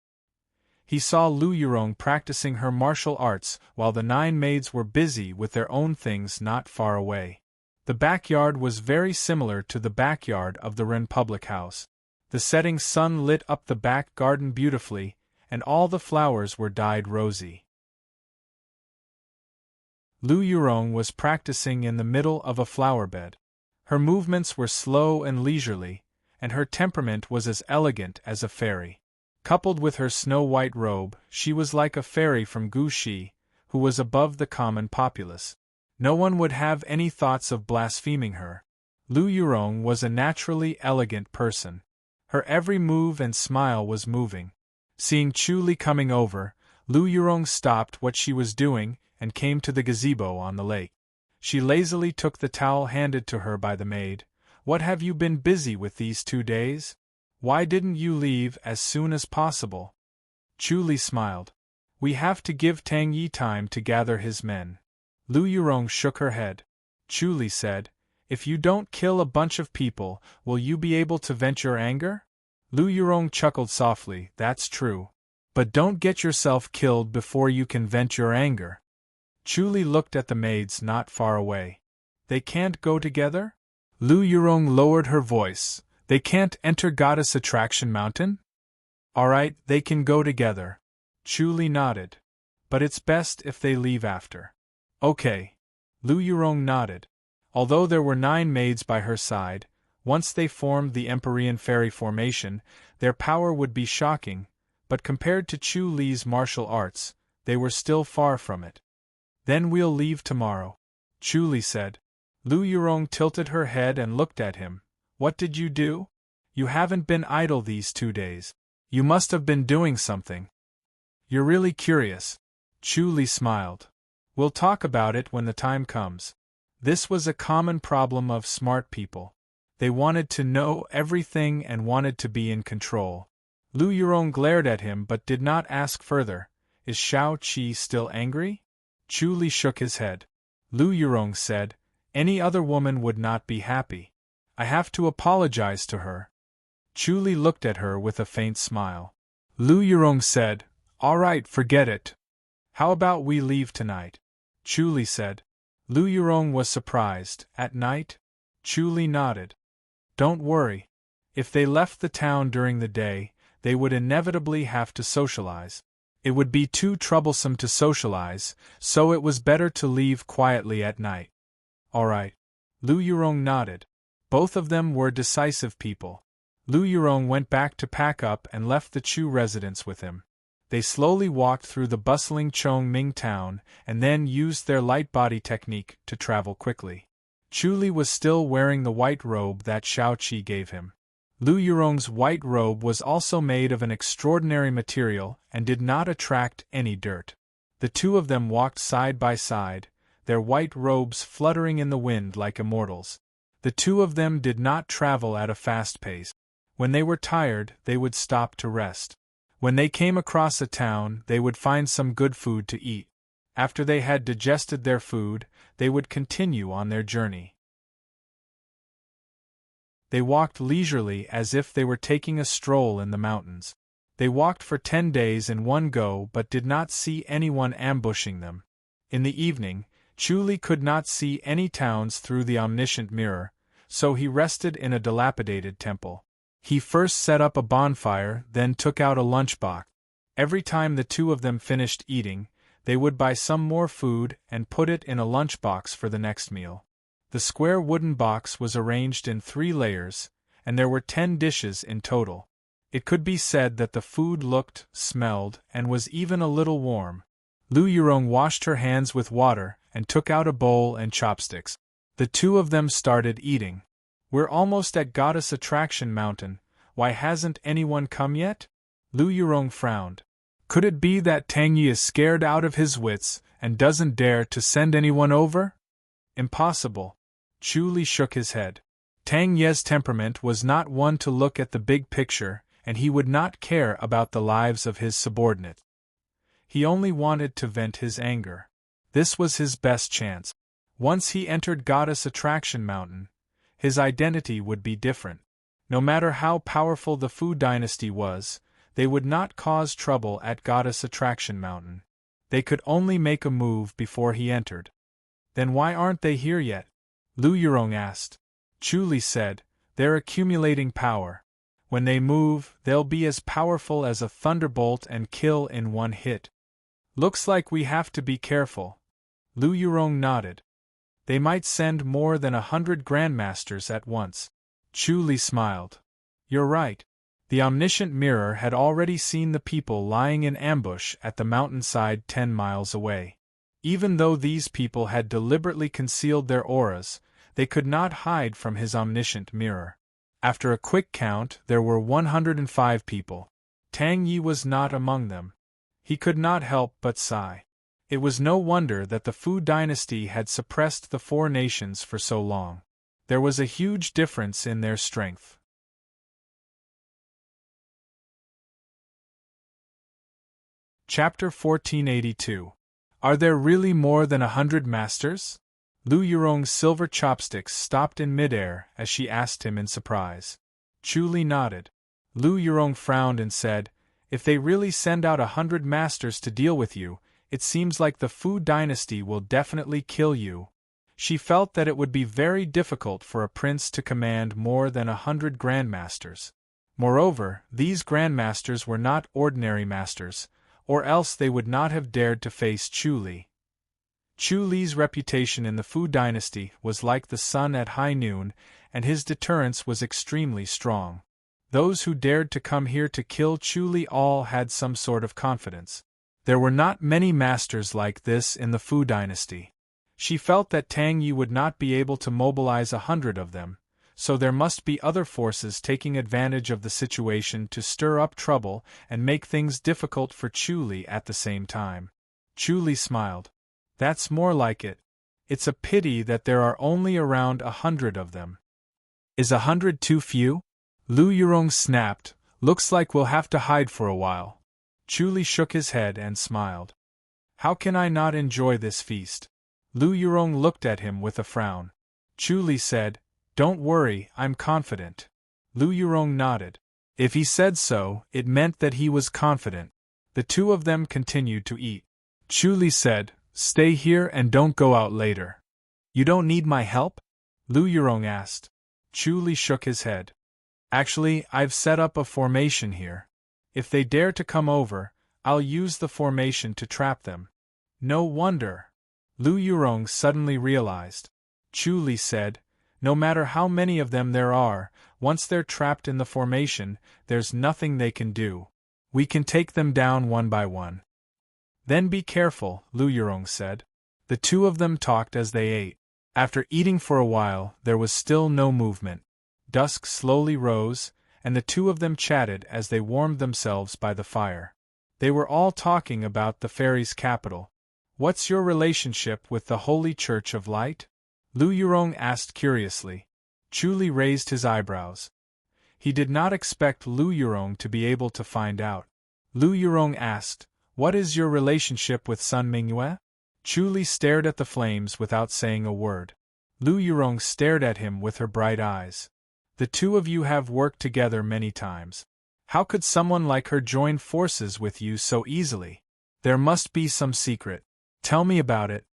He saw Lu Yurong practicing her martial arts while the 9 maids were busy with their own things not far away. The backyard was very similar to the backyard of the Ren public house. The setting sun lit up the back garden beautifully, and all the flowers were dyed rosy. Lu Yurong was practicing in the middle of a flower bed. Her movements were slow and leisurely, and her temperament was as elegant as a fairy. Coupled with her snow-white robe, she was like a fairy from Guxi, who was above the common populace. No one would have any thoughts of blaspheming her. Lu Yurong was a naturally elegant person. Her every move and smile was moving. Seeing Chu Li coming over, Lu Yurong stopped what she was doing and came to the gazebo on the lake. She lazily took the towel handed to her by the maid. "What have you been busy with these 2 days? Why didn't you leave as soon as possible?" Chu Li smiled. "We have to give Tang Yi time to gather his men." Lu Yurong shook her head. Chu Li said, "If you don't kill a bunch of people, will you be able to vent your anger?" Lu Yurong chuckled softly. "That's true. But don't get yourself killed before you can vent your anger." Chu Li looked at the maids not far away. "They can't go together?" Lu Yurong lowered her voice. "They can't enter Goddess Attraction Mountain?" "All right, they can go together." Chu Li nodded. "But it's best if they leave after." "Okay." Lu Yurong nodded. Although there were 9 maids by her side, once they formed the Empyrean Fairy formation, their power would be shocking, but compared to Chu Li's martial arts, they were still far from it. "Then we'll leave tomorrow," Chu Li said. Lu Yurong tilted her head and looked at him. "What did you do? You haven't been idle these 2 days. You must have been doing something. You're really curious." Chu Li smiled. "We'll talk about it when the time comes." This was a common problem of smart people. They wanted to know everything and wanted to be in control. Lu Yurong glared at him but did not ask further. "Is Shao Qi still angry?" Chu Li shook his head. Lu Yurong said, "Any other woman would not be happy. I have to apologize to her." Chu Li looked at her with a faint smile. Lu Yurong said, "All right, forget it. How about we leave tonight?" Chu Li said. Lu Yurong was surprised. "At night?" Chu Li nodded. "Don't worry. If they left the town during the day, they would inevitably have to socialize. It would be too troublesome to socialize, so it was better to leave quietly at night." "All right." Lu Yurong nodded. Both of them were decisive people. Lu Yurong went back to pack up and left the Chu residence with him. They slowly walked through the bustling Chongming town and then used their light body technique to travel quickly. Chu Li was still wearing the white robe that Shao Qi gave him. Lu Yurong's white robe was also made of an extraordinary material and did not attract any dirt. The two of them walked side by side, their white robes fluttering in the wind like immortals. The two of them did not travel at a fast pace. When they were tired, they would stop to rest. When they came across a town, they would find some good food to eat. After they had digested their food, they would continue on their journey. They walked leisurely as if they were taking a stroll in the mountains. They walked for 10 days in one go but did not see anyone ambushing them. In the evening, Chu Li could not see any towns through the omniscient mirror, so he rested in a dilapidated temple. He first set up a bonfire, then took out a lunchbox. Every time the two of them finished eating, they would buy some more food and put it in a lunchbox for the next meal. The square wooden box was arranged in 3 layers, and there were 10 dishes in total. It could be said that the food looked, smelled, and was even a little warm. Lu Yurong washed her hands with water and took out a bowl and chopsticks. The two of them started eating. "We're almost at Goddess Attraction Mountain, why hasn't anyone come yet?" Lu Yurong frowned. Could it be that Tang Yi is scared out of his wits and doesn't dare to send anyone over? Impossible. Chu Li shook his head. Tang Ye's temperament was not one to look at the big picture, and he would not care about the lives of his subordinates. He only wanted to vent his anger. This was his best chance. Once he entered Goddess Attraction Mountain, his identity would be different. No matter how powerful the Fu dynasty was, they would not cause trouble at Goddess Attraction Mountain. They could only make a move before he entered. "Then why aren't they here yet?" Lu Yurong asked. Chu Li said, "They're accumulating power. When they move, they'll be as powerful as a thunderbolt and kill in one hit. Looks like we have to be careful." Lu Yurong nodded. "They might send more than 100 grandmasters at once." Chu Li smiled. "You're right. The omniscient mirror had already seen the people lying in ambush at the mountainside 10 miles away. Even though these people had deliberately concealed their auras, they could not hide from his omniscient mirror. After a quick count, there were 105 people. Tang Yi was not among them. He could not help but sigh. It was no wonder that the Fu dynasty had suppressed the 4 nations for so long. There was a huge difference in their strength. Chapter 1482. Are there really more than 100 masters? Lu Yurong's silver chopsticks stopped in midair as she asked him in surprise. Chu Li nodded. Lu Yurong frowned and said, "If they really send out 100 masters to deal with you, it seems like the Fu dynasty will definitely kill you." She felt that it would be very difficult for a prince to command more than 100 grandmasters. Moreover, these grandmasters were not ordinary masters, or else they would not have dared to face Chu Li. Chu Li's reputation in the Fu dynasty was like the sun at high noon, and his deterrence was extremely strong. Those who dared to come here to kill Chu Li all had some sort of confidence. There were not many masters like this in the Fu dynasty. She felt that Tang Yi would not be able to mobilize 100 of them, so there must be other forces taking advantage of the situation to stir up trouble and make things difficult for Chu Li at the same time. Chu Li smiled. "That's more like it. It's a pity that there are only around 100 of them." "Is 100 too few?" Lu Yurong snapped. "Looks like we'll have to hide for a while." Chu Li shook his head and smiled. "How can I not enjoy this feast?" Lu Yurong looked at him with a frown. Chu Li said, "Don't worry, I'm confident." Lu Yurong nodded. If he said so, it meant that he was confident. The two of them continued to eat. Chu Li said, "Stay here and don't go out later." "You don't need my help?" Lu Yurong asked. Chu Li shook his head. "Actually, I've set up a formation here. If they dare to come over, I'll use the formation to trap them." "No wonder." Lu Yurong suddenly realized. Chu Li said, "No matter how many of them there are, once they're trapped in the formation, there's nothing they can do. We can take them down one by one." "Then be careful," Lu Yurong said. The two of them talked as they ate. After eating for a while, there was still no movement. Dusk slowly rose, and the two of them chatted as they warmed themselves by the fire. They were all talking about the fairies' capital. "What's your relationship with the Holy Church of Light?" Lu Yurong asked curiously. Chu Li raised his eyebrows. He did not expect Lu Yurong to be able to find out. Lu Yurong asked, "What is your relationship with Sun Mingyue?" Chu Li stared at the flames without saying a word. Lu Yurong stared at him with her bright eyes. "The two of you have worked together many times. How could someone like her join forces with you so easily? There must be some secret. Tell me about it."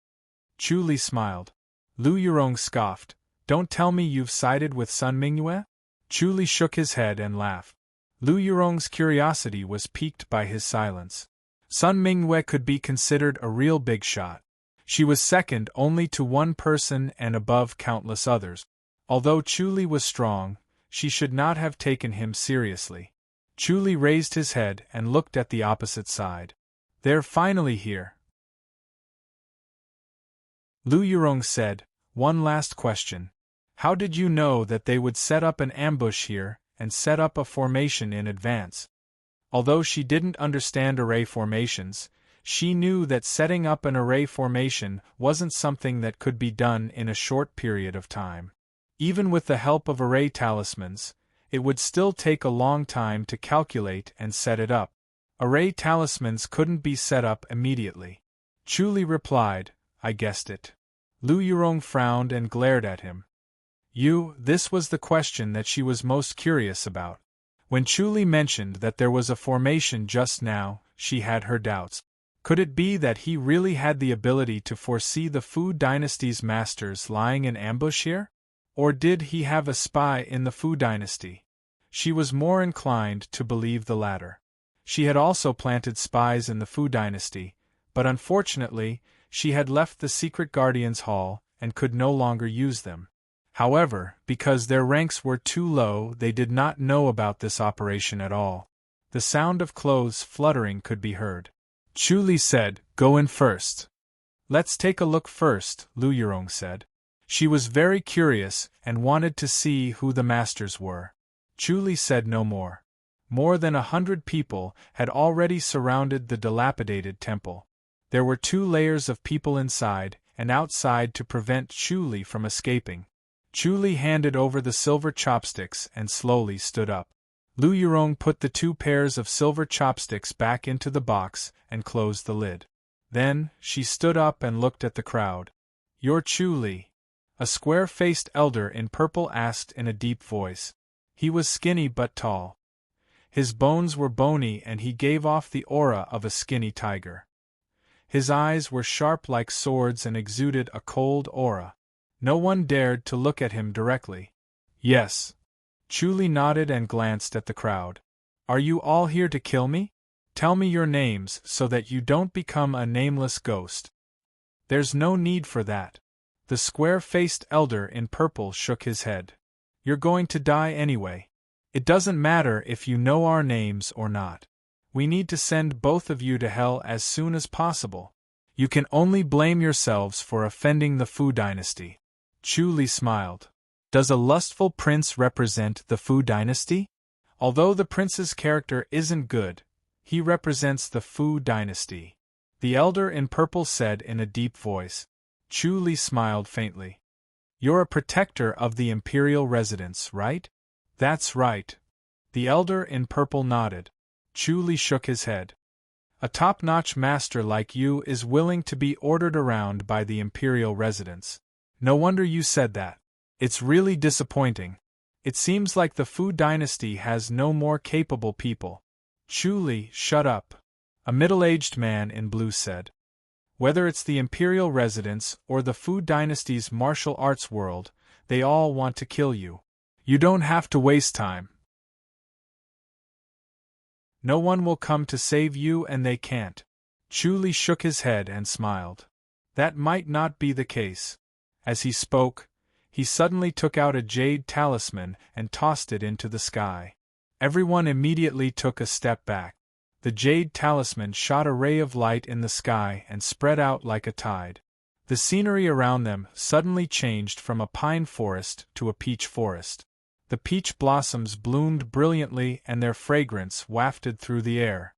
Chu Li smiled. Lu Yurong scoffed, "Don't tell me you've sided with Sun Mingyue?" Chu Li shook his head and laughed. Lu Yurong's curiosity was piqued by his silence. Sun Mingyue could be considered a real big shot. She was second only to one person and above countless others. Although Chu Li was strong, she should not have taken him seriously. Chu Li raised his head and looked at the opposite side. "They're finally here," Lu Yurong said. "One last question. How did you know that they would set up an ambush here and set up a formation in advance?" Although she didn't understand array formations, she knew that setting up an array formation wasn't something that could be done in a short period of time. Even with the help of array talismans, it would still take a long time to calculate and set it up. Array talismans couldn't be set up immediately. Chu Li replied, "I guessed it." Lu Yurong frowned and glared at him. This was the question that she was most curious about. When Chu Li mentioned that there was a formation just now, she had her doubts. Could it be that he really had the ability to foresee the Fu dynasty's masters lying in ambush here? Or did he have a spy in the Fu dynasty? She was more inclined to believe the latter. She had also planted spies in the Fu dynasty, but unfortunately, she had left the secret guardians' hall and could no longer use them. However, because their ranks were too low, they did not know about this operation at all. The sound of clothes fluttering could be heard. Chu Li said, "Go in first." "Let's take a look first," Lu Yurong said. She was very curious and wanted to see who the masters were. Chu Li said no more. More than 100 people had already surrounded the dilapidated temple. There were 2 layers of people inside and outside to prevent Chu Li from escaping. Chu Li handed over the silver chopsticks and slowly stood up. Lu Yurong put the 2 pairs of silver chopsticks back into the box and closed the lid. Then, she stood up and looked at the crowd. "You're Chu Li?" a square-faced elder in purple asked in a deep voice. He was skinny but tall. His bones were bony and he gave off the aura of a skinny tiger. His eyes were sharp like swords and exuded a cold aura. No one dared to look at him directly. "Yes." Chu Li nodded and glanced at the crowd. "Are you all here to kill me? Tell me your names so that you don't become a nameless ghost." "There's no need for that." The square-faced elder in purple shook his head. "You're going to die anyway. It doesn't matter if you know our names or not. We need to send both of you to hell as soon as possible. You can only blame yourselves for offending the Fu dynasty." Chu Li smiled. "Does a lustful prince represent the Fu dynasty?" "Although the prince's character isn't good, he represents the Fu dynasty," the elder in purple said in a deep voice. Chu Li smiled faintly. "You're a protector of the imperial residence, right?" "That's right." The elder in purple nodded. Chu Li shook his head. "A top-notch master like you is willing to be ordered around by the imperial residence. No wonder you said that. It's really disappointing. It seems like the Fu dynasty has no more capable people." "Chu Li, shut up," a middle-aged man in blue said. "Whether it's the imperial residence or the Fu dynasty's martial arts world, they all want to kill you. You don't have to waste time. No one will come to save you and they can't." Chu Li shook his head and smiled. That might not be the case. As he spoke, he suddenly took out a jade talisman and tossed it into the sky. Everyone immediately took a step back. The jade talisman shot a ray of light in the sky and spread out like a tide. The scenery around them suddenly changed from a pine forest to a peach forest. The peach blossoms bloomed brilliantly and their fragrance wafted through the air.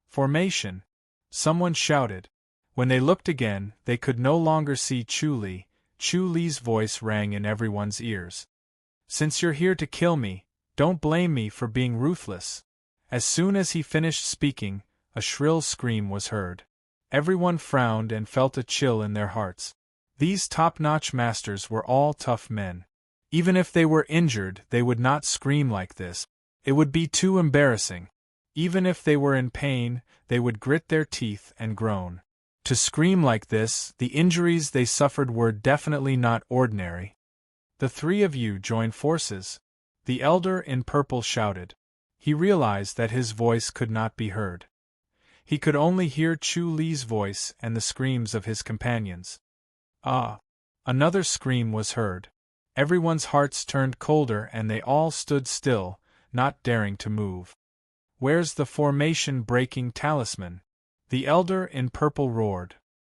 Formation! Someone shouted. When they looked again, they could no longer see Chu Li. Chu Li's voice rang in everyone's ears. Since you're here to kill me, don't blame me for being ruthless. As soon as he finished speaking, a shrill scream was heard. Everyone frowned and felt a chill in their hearts. These top-notch masters were all tough men. Even if they were injured, they would not scream like this. It would be too embarrassing. Even if they were in pain, they would grit their teeth and groan. To scream like this, the injuries they suffered were definitely not ordinary. The three of you join forces, the elder in purple shouted. He realized that his voice could not be heard. He could only hear Chu Li's voice and the screams of his companions. Ah! Another scream was heard. Everyone's hearts turned colder and they all stood still, not daring to move. Where's the formation-breaking talisman? The elder in purple roared.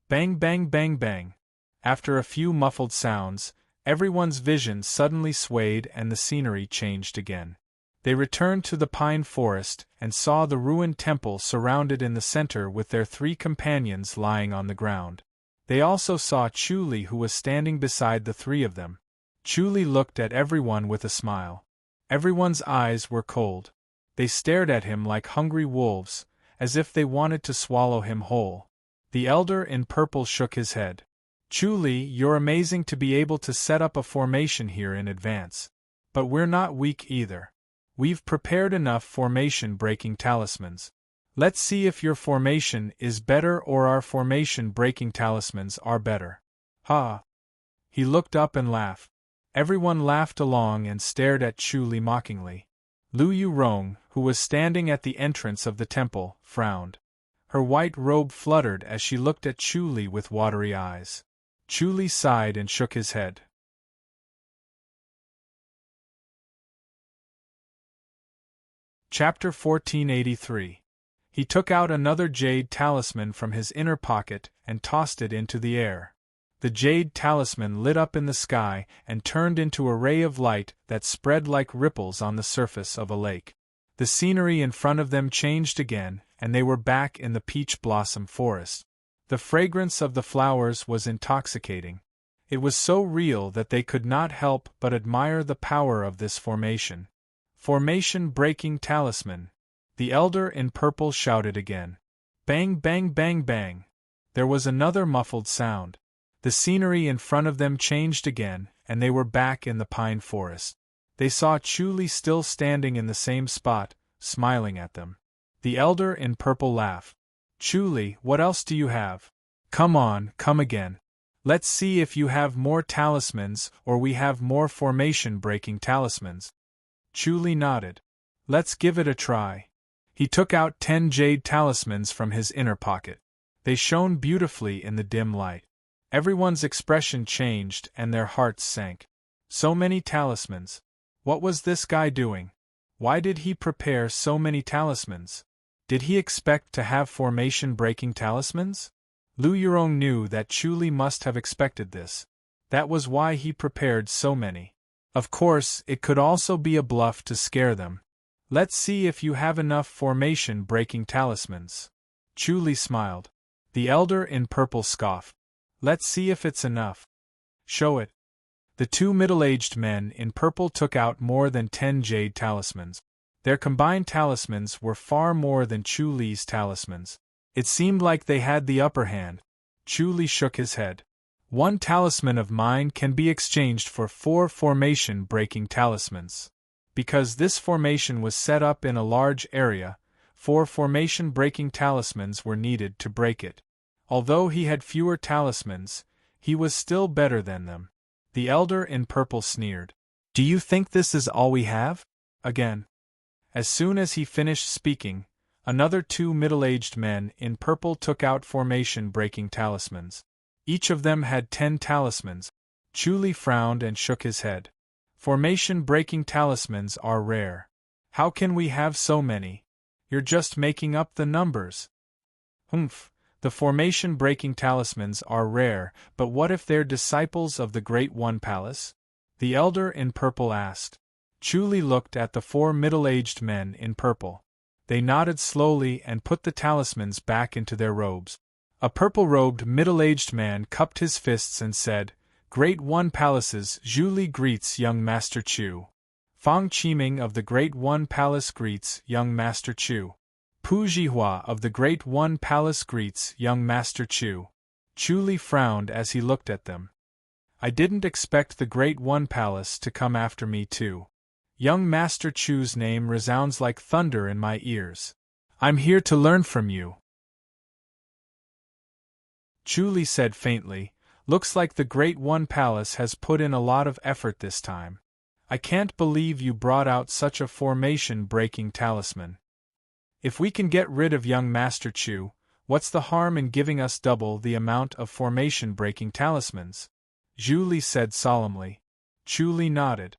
Bang bang bang bang. After a few muffled sounds, everyone's vision suddenly swayed and the scenery changed again. They returned to the pine forest and saw the ruined temple surrounded in the center with their three companions lying on the ground. They also saw Chu Li, who was standing beside the three of them. Chu Li looked at everyone with a smile. Everyone's eyes were cold. They stared at him like hungry wolves, as if they wanted to swallow him whole. The elder in purple shook his head. Chu Li, you're amazing to be able to set up a formation here in advance. But we're not weak either. We've prepared enough formation-breaking talismans. Let's see if your formation is better or our formation-breaking talismans are better. Ha! He looked up and laughed. Everyone laughed along and stared at Chu Li mockingly. Lu Yurong, who was standing at the entrance of the temple, frowned. Her white robe fluttered as she looked at Chu Li with watery eyes. Chu Li sighed and shook his head. Chapter 1483. He took out another jade talisman from his inner pocket and tossed it into the air. The jade talisman lit up in the sky and turned into a ray of light that spread like ripples on the surface of a lake. The scenery in front of them changed again, and they were back in the peach blossom forest. The fragrance of the flowers was intoxicating. It was so real that they could not help but admire the power of this formation. Formation-breaking talisman. The elder in purple shouted again. Bang bang bang bang. There was another muffled sound. The scenery in front of them changed again, and they were back in the pine forest. They saw Chu Li still standing in the same spot, smiling at them. The elder in purple laughed. Chu Li, what else do you have? Come on, come again. Let's see if you have more talismans or we have more formation-breaking talismans. Chu Li nodded. Let's give it a try. He took out 10 jade talismans from his inner pocket. They shone beautifully in the dim light. Everyone's expression changed and their hearts sank. So many talismans. What was this guy doing? Why did he prepare so many talismans? Did he expect to have formation-breaking talismans? Lu Yurong knew that Chu Li must have expected this. That was why he prepared so many. Of course, it could also be a bluff to scare them. Let's see if you have enough formation-breaking talismans. Chu Li smiled. The elder in purple scoffed. Let's see if it's enough. Show it. The two middle-aged men in purple took out more than 10 jade talismans. Their combined talismans were far more than Chu Li's talismans. It seemed like they had the upper hand. Chu Li shook his head. 1 talisman of mine can be exchanged for 4 formation-breaking talismans. Because this formation was set up in a large area, 4 formation-breaking talismans were needed to break it. Although he had fewer talismans, he was still better than them. The elder in purple sneered. Do you think this is all we have? Again. As soon as he finished speaking, another 2 middle-aged men in purple took out formation-breaking talismans. Each of them had 10 talismans. Chu Li frowned and shook his head. Formation-breaking talismans are rare. How can we have so many? You're just making up the numbers. Humph. The formation-breaking talismans are rare, but what if they're disciples of the Great One Palace? The elder in purple asked. Chu looked at the 4 middle-aged men in purple. They nodded slowly and put the talismans back into their robes. A purple-robed middle-aged man cupped his fists and said, "Great One Palaces, Zhu Li greets young Master Chu. Fang Qiming of the Great One Palace greets young Master Chu. Pu Zhihua of the Great One Palace greets young Master Chu." Chu Li frowned as he looked at them. "I didn't expect the Great One Palace to come after me too. Young Master Chu's name resounds like thunder in my ears. I'm here to learn from you." Chu Li said faintly, "Looks like the Great One Palace has put in a lot of effort this time. I can't believe you brought out such a formation-breaking talisman. If we can get rid of young Master Chu, what's the harm in giving us double the amount of formation-breaking talismans?" Zhu Li said solemnly. Chu Li nodded.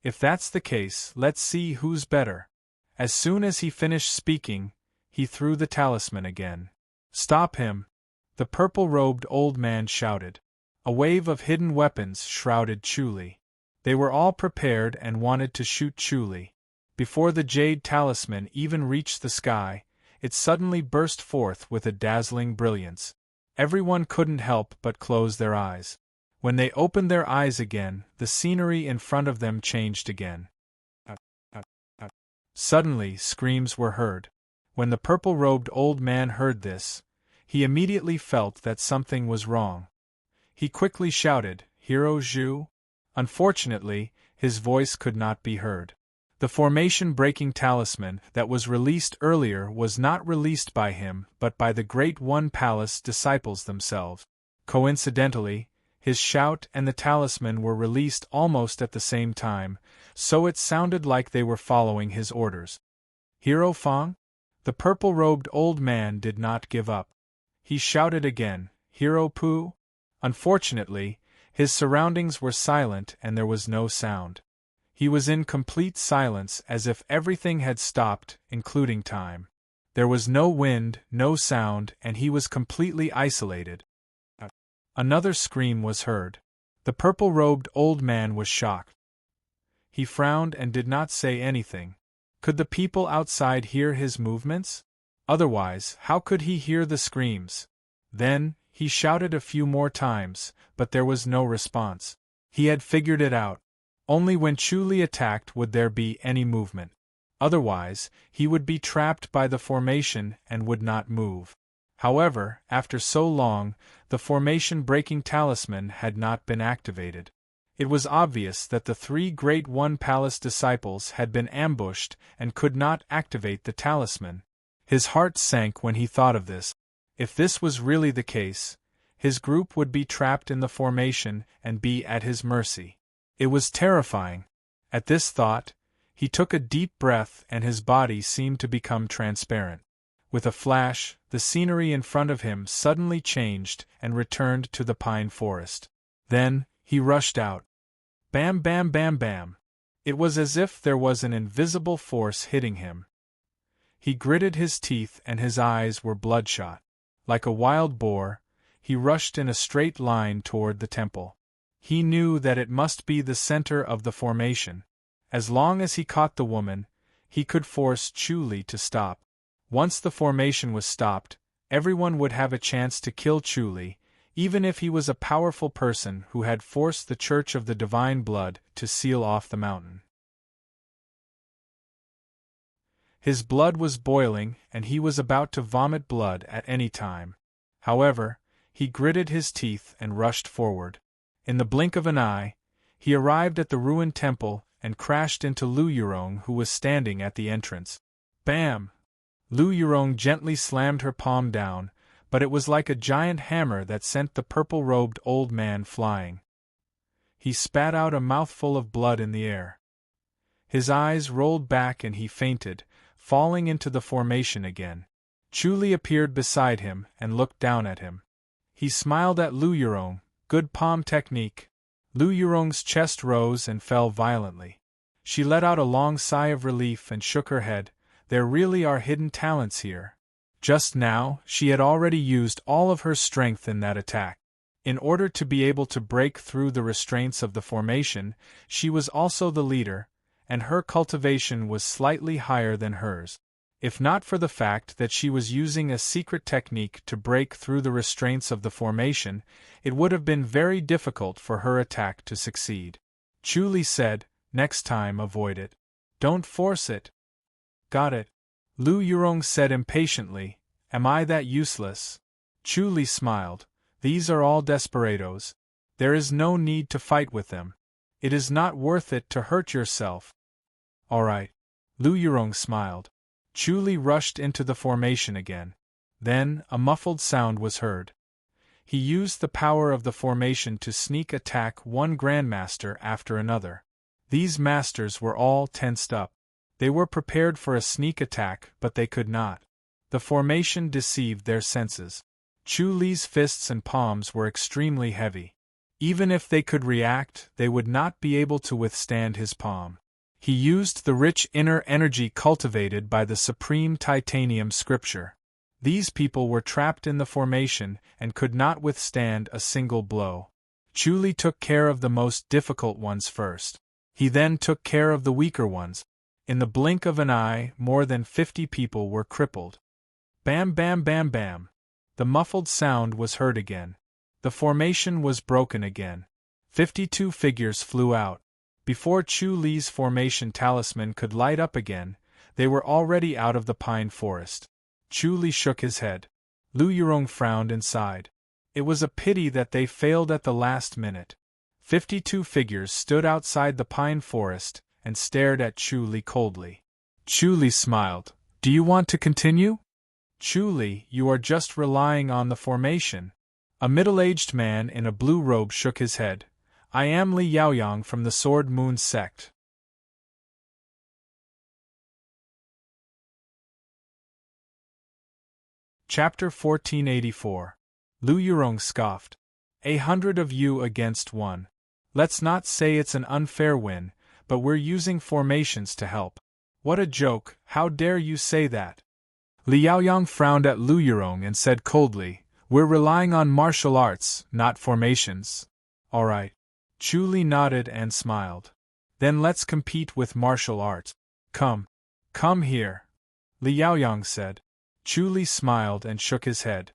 "If that's the case, let's see who's better." As soon as he finished speaking, he threw the talisman again. "Stop him!" the purple-robed old man shouted. A wave of hidden weapons shrouded Chu Li. They were all prepared and wanted to shoot Chu Li. Before the jade talisman even reached the sky, it suddenly burst forth with a dazzling brilliance. Everyone couldn't help but close their eyes. When they opened their eyes again, the scenery in front of them changed again. Suddenly, screams were heard. When the purple-robed old man heard this, he immediately felt that something was wrong. He quickly shouted, "Hero Zhu?" Unfortunately, his voice could not be heard. The formation-breaking talisman that was released earlier was not released by him but by the Great One Palace disciples themselves. Coincidentally, his shout and the talisman were released almost at the same time, so it sounded like they were following his orders. "Hero Fang?" The purple-robed old man did not give up. He shouted again, "Hero Pu?" Unfortunately, his surroundings were silent and there was no sound. He was in complete silence, as if everything had stopped, including time. There was no wind, no sound, and he was completely isolated. Another scream was heard. The purple-robed old man was shocked. He frowned and did not say anything. Could the people outside hear his movements? Otherwise, how could he hear the screams? Then, he shouted a few more times, but there was no response. He had figured it out. Only when Chu Li attacked would there be any movement. Otherwise, he would be trapped by the formation and would not move. However, after so long, the formation-breaking talisman had not been activated. It was obvious that the 3 Great One Palace disciples had been ambushed and could not activate the talisman. His heart sank when he thought of this. If this was really the case, his group would be trapped in the formation and be at his mercy. It was terrifying. At this thought, he took a deep breath and his body seemed to become transparent. With a flash, the scenery in front of him suddenly changed and returned to the pine forest. Then, he rushed out. Bam, bam, bam, bam. It was as if there was an invisible force hitting him. He gritted his teeth and his eyes were bloodshot. Like a wild boar, he rushed in a straight line toward the temple. He knew that it must be the center of the formation. As long as he caught the woman, he could force Chu Li to stop. Once the formation was stopped, everyone would have a chance to kill Chu Li, even if he was a powerful person who had forced the Church of the Divine Blood to seal off the mountain. His blood was boiling and he was about to vomit blood at any time. However, he gritted his teeth and rushed forward. In the blink of an eye, he arrived at the ruined temple and crashed into Lu Yurong, who was standing at the entrance. Bam! Lu Yurong gently slammed her palm down, but it was like a giant hammer that sent the purple-robed old man flying. He spat out a mouthful of blood in the air. His eyes rolled back and he fainted, falling into the formation again. Chu Li appeared beside him and looked down at him. He smiled at Lu Yurong. Good palm technique. Lu Yurong's chest rose and fell violently. She let out a long sigh of relief and shook her head. There really are hidden talents here. Just now, she had already used all of her strength in that attack. In order to be able to break through the restraints of the formation, she was also the leader, and her cultivation was slightly higher than hers. If not for the fact that she was using a secret technique to break through the restraints of the formation, it would have been very difficult for her attack to succeed. Chu Li said, "Next time avoid it. Don't force it." "Got it." Lu Yurong said impatiently, "Am I that useless?" Chu Li smiled. "These are all desperados. There is no need to fight with them. It is not worth it to hurt yourself." "All right." Lu Yurong smiled. Chu Li rushed into the formation again. Then, a muffled sound was heard. He used the power of the formation to sneak attack one grandmaster after another. These masters were all tensed up. They were prepared for a sneak attack, but they could not. The formation deceived their senses. Chu Li's fists and palms were extremely heavy. Even if they could react, they would not be able to withstand his palm. He used the rich inner energy cultivated by the supreme titanium scripture. These people were trapped in the formation and could not withstand a single blow. Chu Li took care of the most difficult ones first. He then took care of the weaker ones. In the blink of an eye, more than 50 people were crippled. Bam, bam, bam, bam. The muffled sound was heard again. The formation was broken again. 52 figures flew out. Before Chu Li's formation talisman could light up again, they were already out of the pine forest. Chu Li shook his head. Lu Yurong frowned and sighed. It was a pity that they failed at the last minute. 52 figures stood outside the pine forest and stared at Chu Li coldly. Chu Li smiled. "Do you want to continue?" "Chu Li, you are just relying on the formation." A middle-aged man in a blue robe shook his head. "I am Li Yaoyang from the Sword Moon sect." Chapter 1484. Lu Yurong scoffed. 100 of you against one. Let's not say it's an unfair win, but we're using formations to help. What a joke, how dare you say that? Li Yaoyang frowned at Lu Yurong and said coldly, "We're relying on martial arts, not formations." "All right." Chu Li nodded and smiled. "Then let's compete with martial arts. Come. Come here." Li Yaoyang said. Chu Li smiled and shook his head.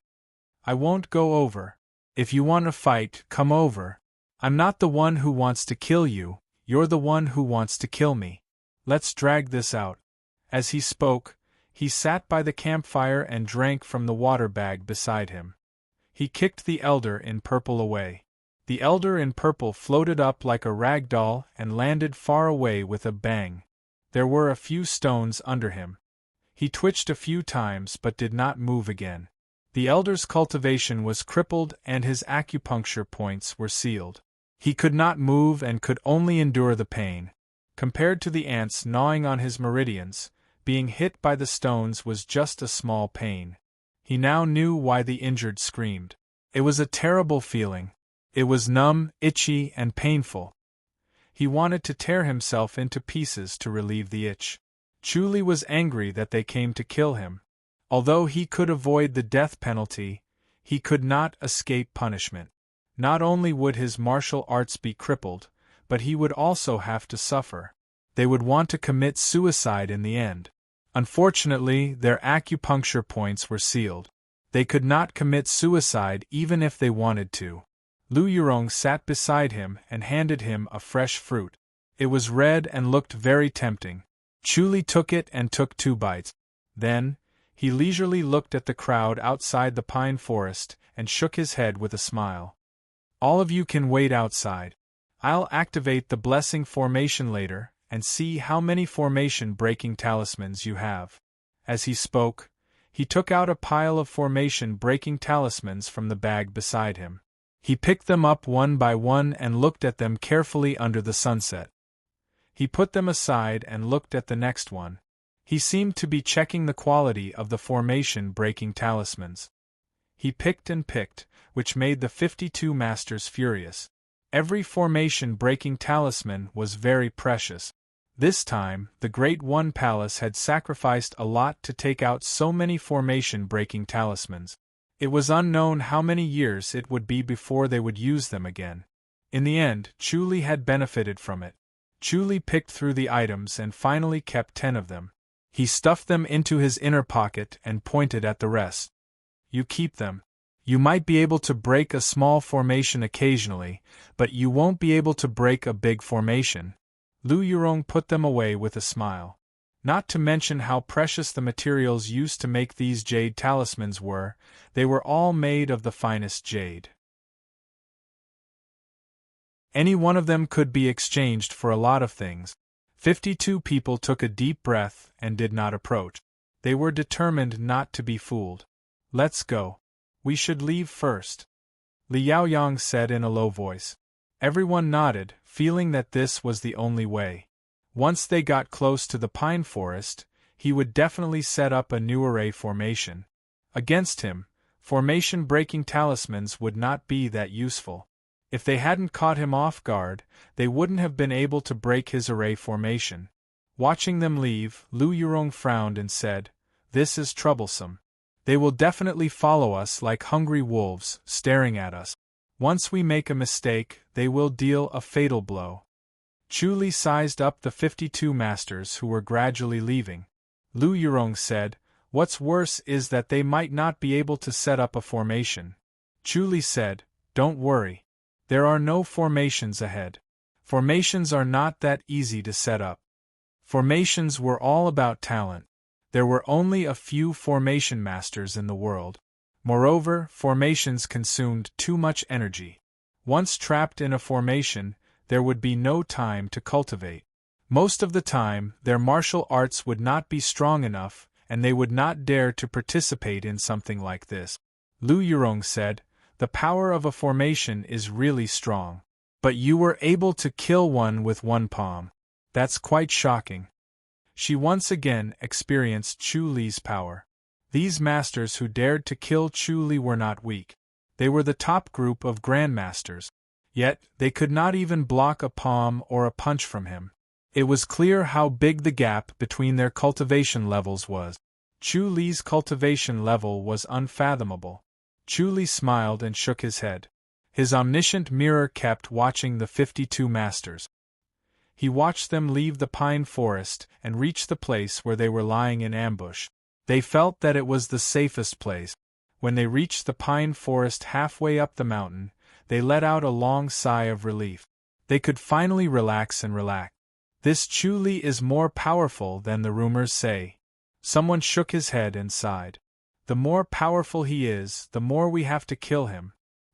"I won't go over. If you want to fight, come over. I'm not the one who wants to kill you, you're the one who wants to kill me. Let's drag this out." As he spoke, he sat by the campfire and drank from the water bag beside him. He kicked the elder in purple away. The elder in purple floated up like a rag doll and landed far away with a bang. There were a few stones under him. He twitched a few times but did not move again. The elder's cultivation was crippled and his acupuncture points were sealed. He could not move and could only endure the pain. Compared to the ants gnawing on his meridians, being hit by the stones was just a small pain. He now knew why the injured screamed. It was a terrible feeling. It was numb, itchy, and painful. He wanted to tear himself into pieces to relieve the itch. Chu Li was angry that they came to kill him. Although he could avoid the death penalty, he could not escape punishment. Not only would his martial arts be crippled, but he would also have to suffer. They would want to commit suicide in the end. Unfortunately, their acupuncture points were sealed. They could not commit suicide even if they wanted to. Lu Yurong sat beside him and handed him a fresh fruit. It was red and looked very tempting. Chu Li took it and took 2 bites. Then, he leisurely looked at the crowd outside the pine forest and shook his head with a smile. "All of you can wait outside. I'll activate the blessing formation later and see how many formation-breaking talismans you have." As he spoke, he took out a pile of formation-breaking talismans from the bag beside him. He picked them up one by one and looked at them carefully under the sunset. He put them aside and looked at the next one. He seemed to be checking the quality of the formation-breaking talismans. He picked and picked, which made the 52 masters furious. Every formation-breaking talisman was very precious. This time, the Great One Palace had sacrificed a lot to take out so many formation-breaking talismans. It was unknown how many years it would be before they would use them again. In the end, Chu Li had benefited from it. Chu Li picked through the items and finally kept 10 of them. He stuffed them into his inner pocket and pointed at the rest. You keep them. You might be able to break a small formation occasionally, but you won't be able to break a big formation. Lu Yurong put them away with a smile. Not to mention how precious the materials used to make these jade talismans were, they were all made of the finest jade. Any one of them could be exchanged for a lot of things. 52 people took a deep breath and did not approach. They were determined not to be fooled. Let's go. We should leave first, Li Yaoyang said in a low voice. Everyone nodded, feeling that this was the only way. Once they got close to the pine forest, he would definitely set up a new array formation. Against him, formation-breaking talismans would not be that useful. If they hadn't caught him off guard, they wouldn't have been able to break his array formation. Watching them leave, Lu Yurong frowned and said, "This is troublesome. They will definitely follow us like hungry wolves, staring at us. Once we make a mistake, they will deal a fatal blow." Chu Li sized up the 52 masters who were gradually leaving. Lu Yurong said, "What's worse is that they might not be able to set up a formation." Chu Li said, "Don't worry. There are no formations ahead. Formations are not that easy to set up. Formations were all about talent. There were only a few formation masters in the world. Moreover, formations consumed too much energy. Once trapped in a formation, there would be no time to cultivate. Most of the time, their martial arts would not be strong enough, and they would not dare to participate in something like this." Lu Yurong said, "The power of a formation is really strong. But you were able to kill one with one palm. That's quite shocking." She once again experienced Chu Li's power. These masters who dared to kill Chu Li were not weak. They were the top group of grandmasters. Yet, they could not even block a palm or a punch from him. It was clear how big the gap between their cultivation levels was. Chu Li's cultivation level was unfathomable. Chu Li smiled and shook his head. His omniscient mirror kept watching the 52 masters. He watched them leave the pine forest and reach the place where they were lying in ambush. They felt that it was the safest place. When they reached the pine forest halfway up the mountain, they let out a long sigh of relief. They could finally relax and relax. "This Chu Li is more powerful than the rumors say." Someone shook his head and sighed. "The more powerful he is, the more we have to kill him.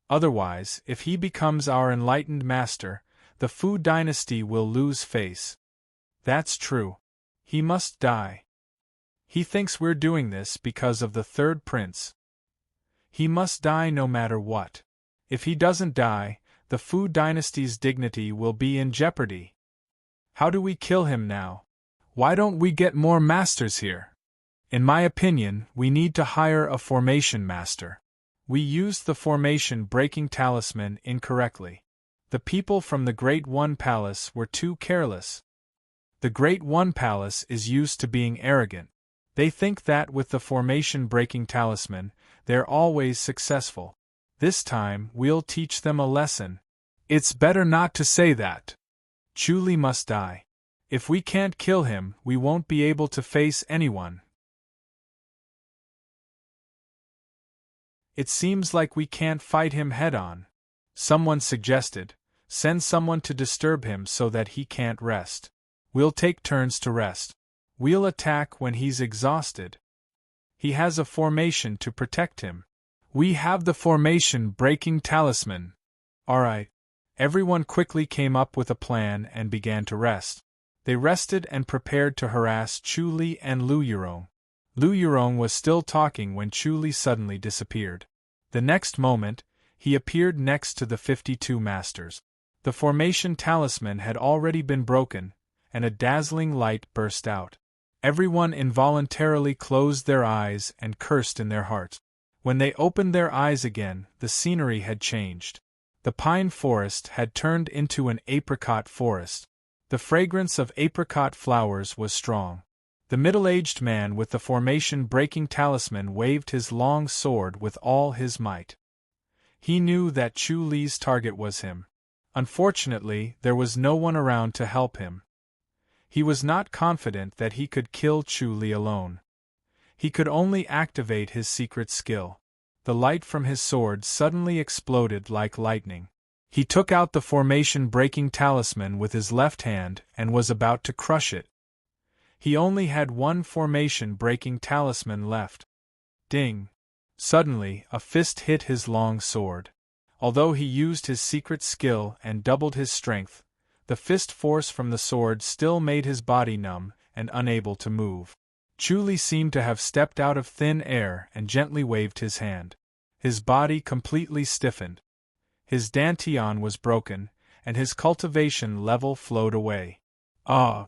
Otherwise, if he becomes our enlightened master, the Fu dynasty will lose face." "That's true. He must die. He thinks we're doing this because of the third prince. He must die no matter what. If he doesn't die, the Fu dynasty's dignity will be in jeopardy. How do we kill him now? Why don't we get more masters here? In my opinion, we need to hire a formation master. We used the formation-breaking talisman incorrectly. The people from the Great One Palace were too careless. The Great One Palace is used to being arrogant. They think that with the formation-breaking talisman, they're always successful. This time, we'll teach them a lesson. It's better not to say that. Chu Li must die. If we can't kill him, we won't be able to face anyone. It seems like we can't fight him head-on. Someone suggested, send someone to disturb him so that he can't rest. We'll take turns to rest. We'll attack when he's exhausted. He has a formation to protect him. We have the formation-breaking talisman. Alright. Everyone quickly came up with a plan and began to rest. They rested and prepared to harass Chu Li and Lu Yurong. Lu Yurong was still talking when Chu Li suddenly disappeared. The next moment, he appeared next to the 52 masters. The formation talisman had already been broken, and a dazzling light burst out. Everyone involuntarily closed their eyes and cursed in their hearts. When they opened their eyes again, the scenery had changed. The pine forest had turned into an apricot forest. The fragrance of apricot flowers was strong. The middle-aged man with the formation-breaking talisman waved his long sword with all his might. He knew that Chu Li's target was him. Unfortunately, there was no one around to help him. He was not confident that he could kill Chu Li alone. He could only activate his secret skill. The light from his sword suddenly exploded like lightning. He took out the formation-breaking talisman with his left hand and was about to crush it. He only had one formation-breaking talisman left. Ding! Suddenly, a fist hit his long sword. Although he used his secret skill and doubled his strength, the fist force from the sword still made his body numb and unable to move. Chu Li seemed to have stepped out of thin air and gently waved his hand. His body completely stiffened. His dantian was broken, and his cultivation level flowed away. Ah!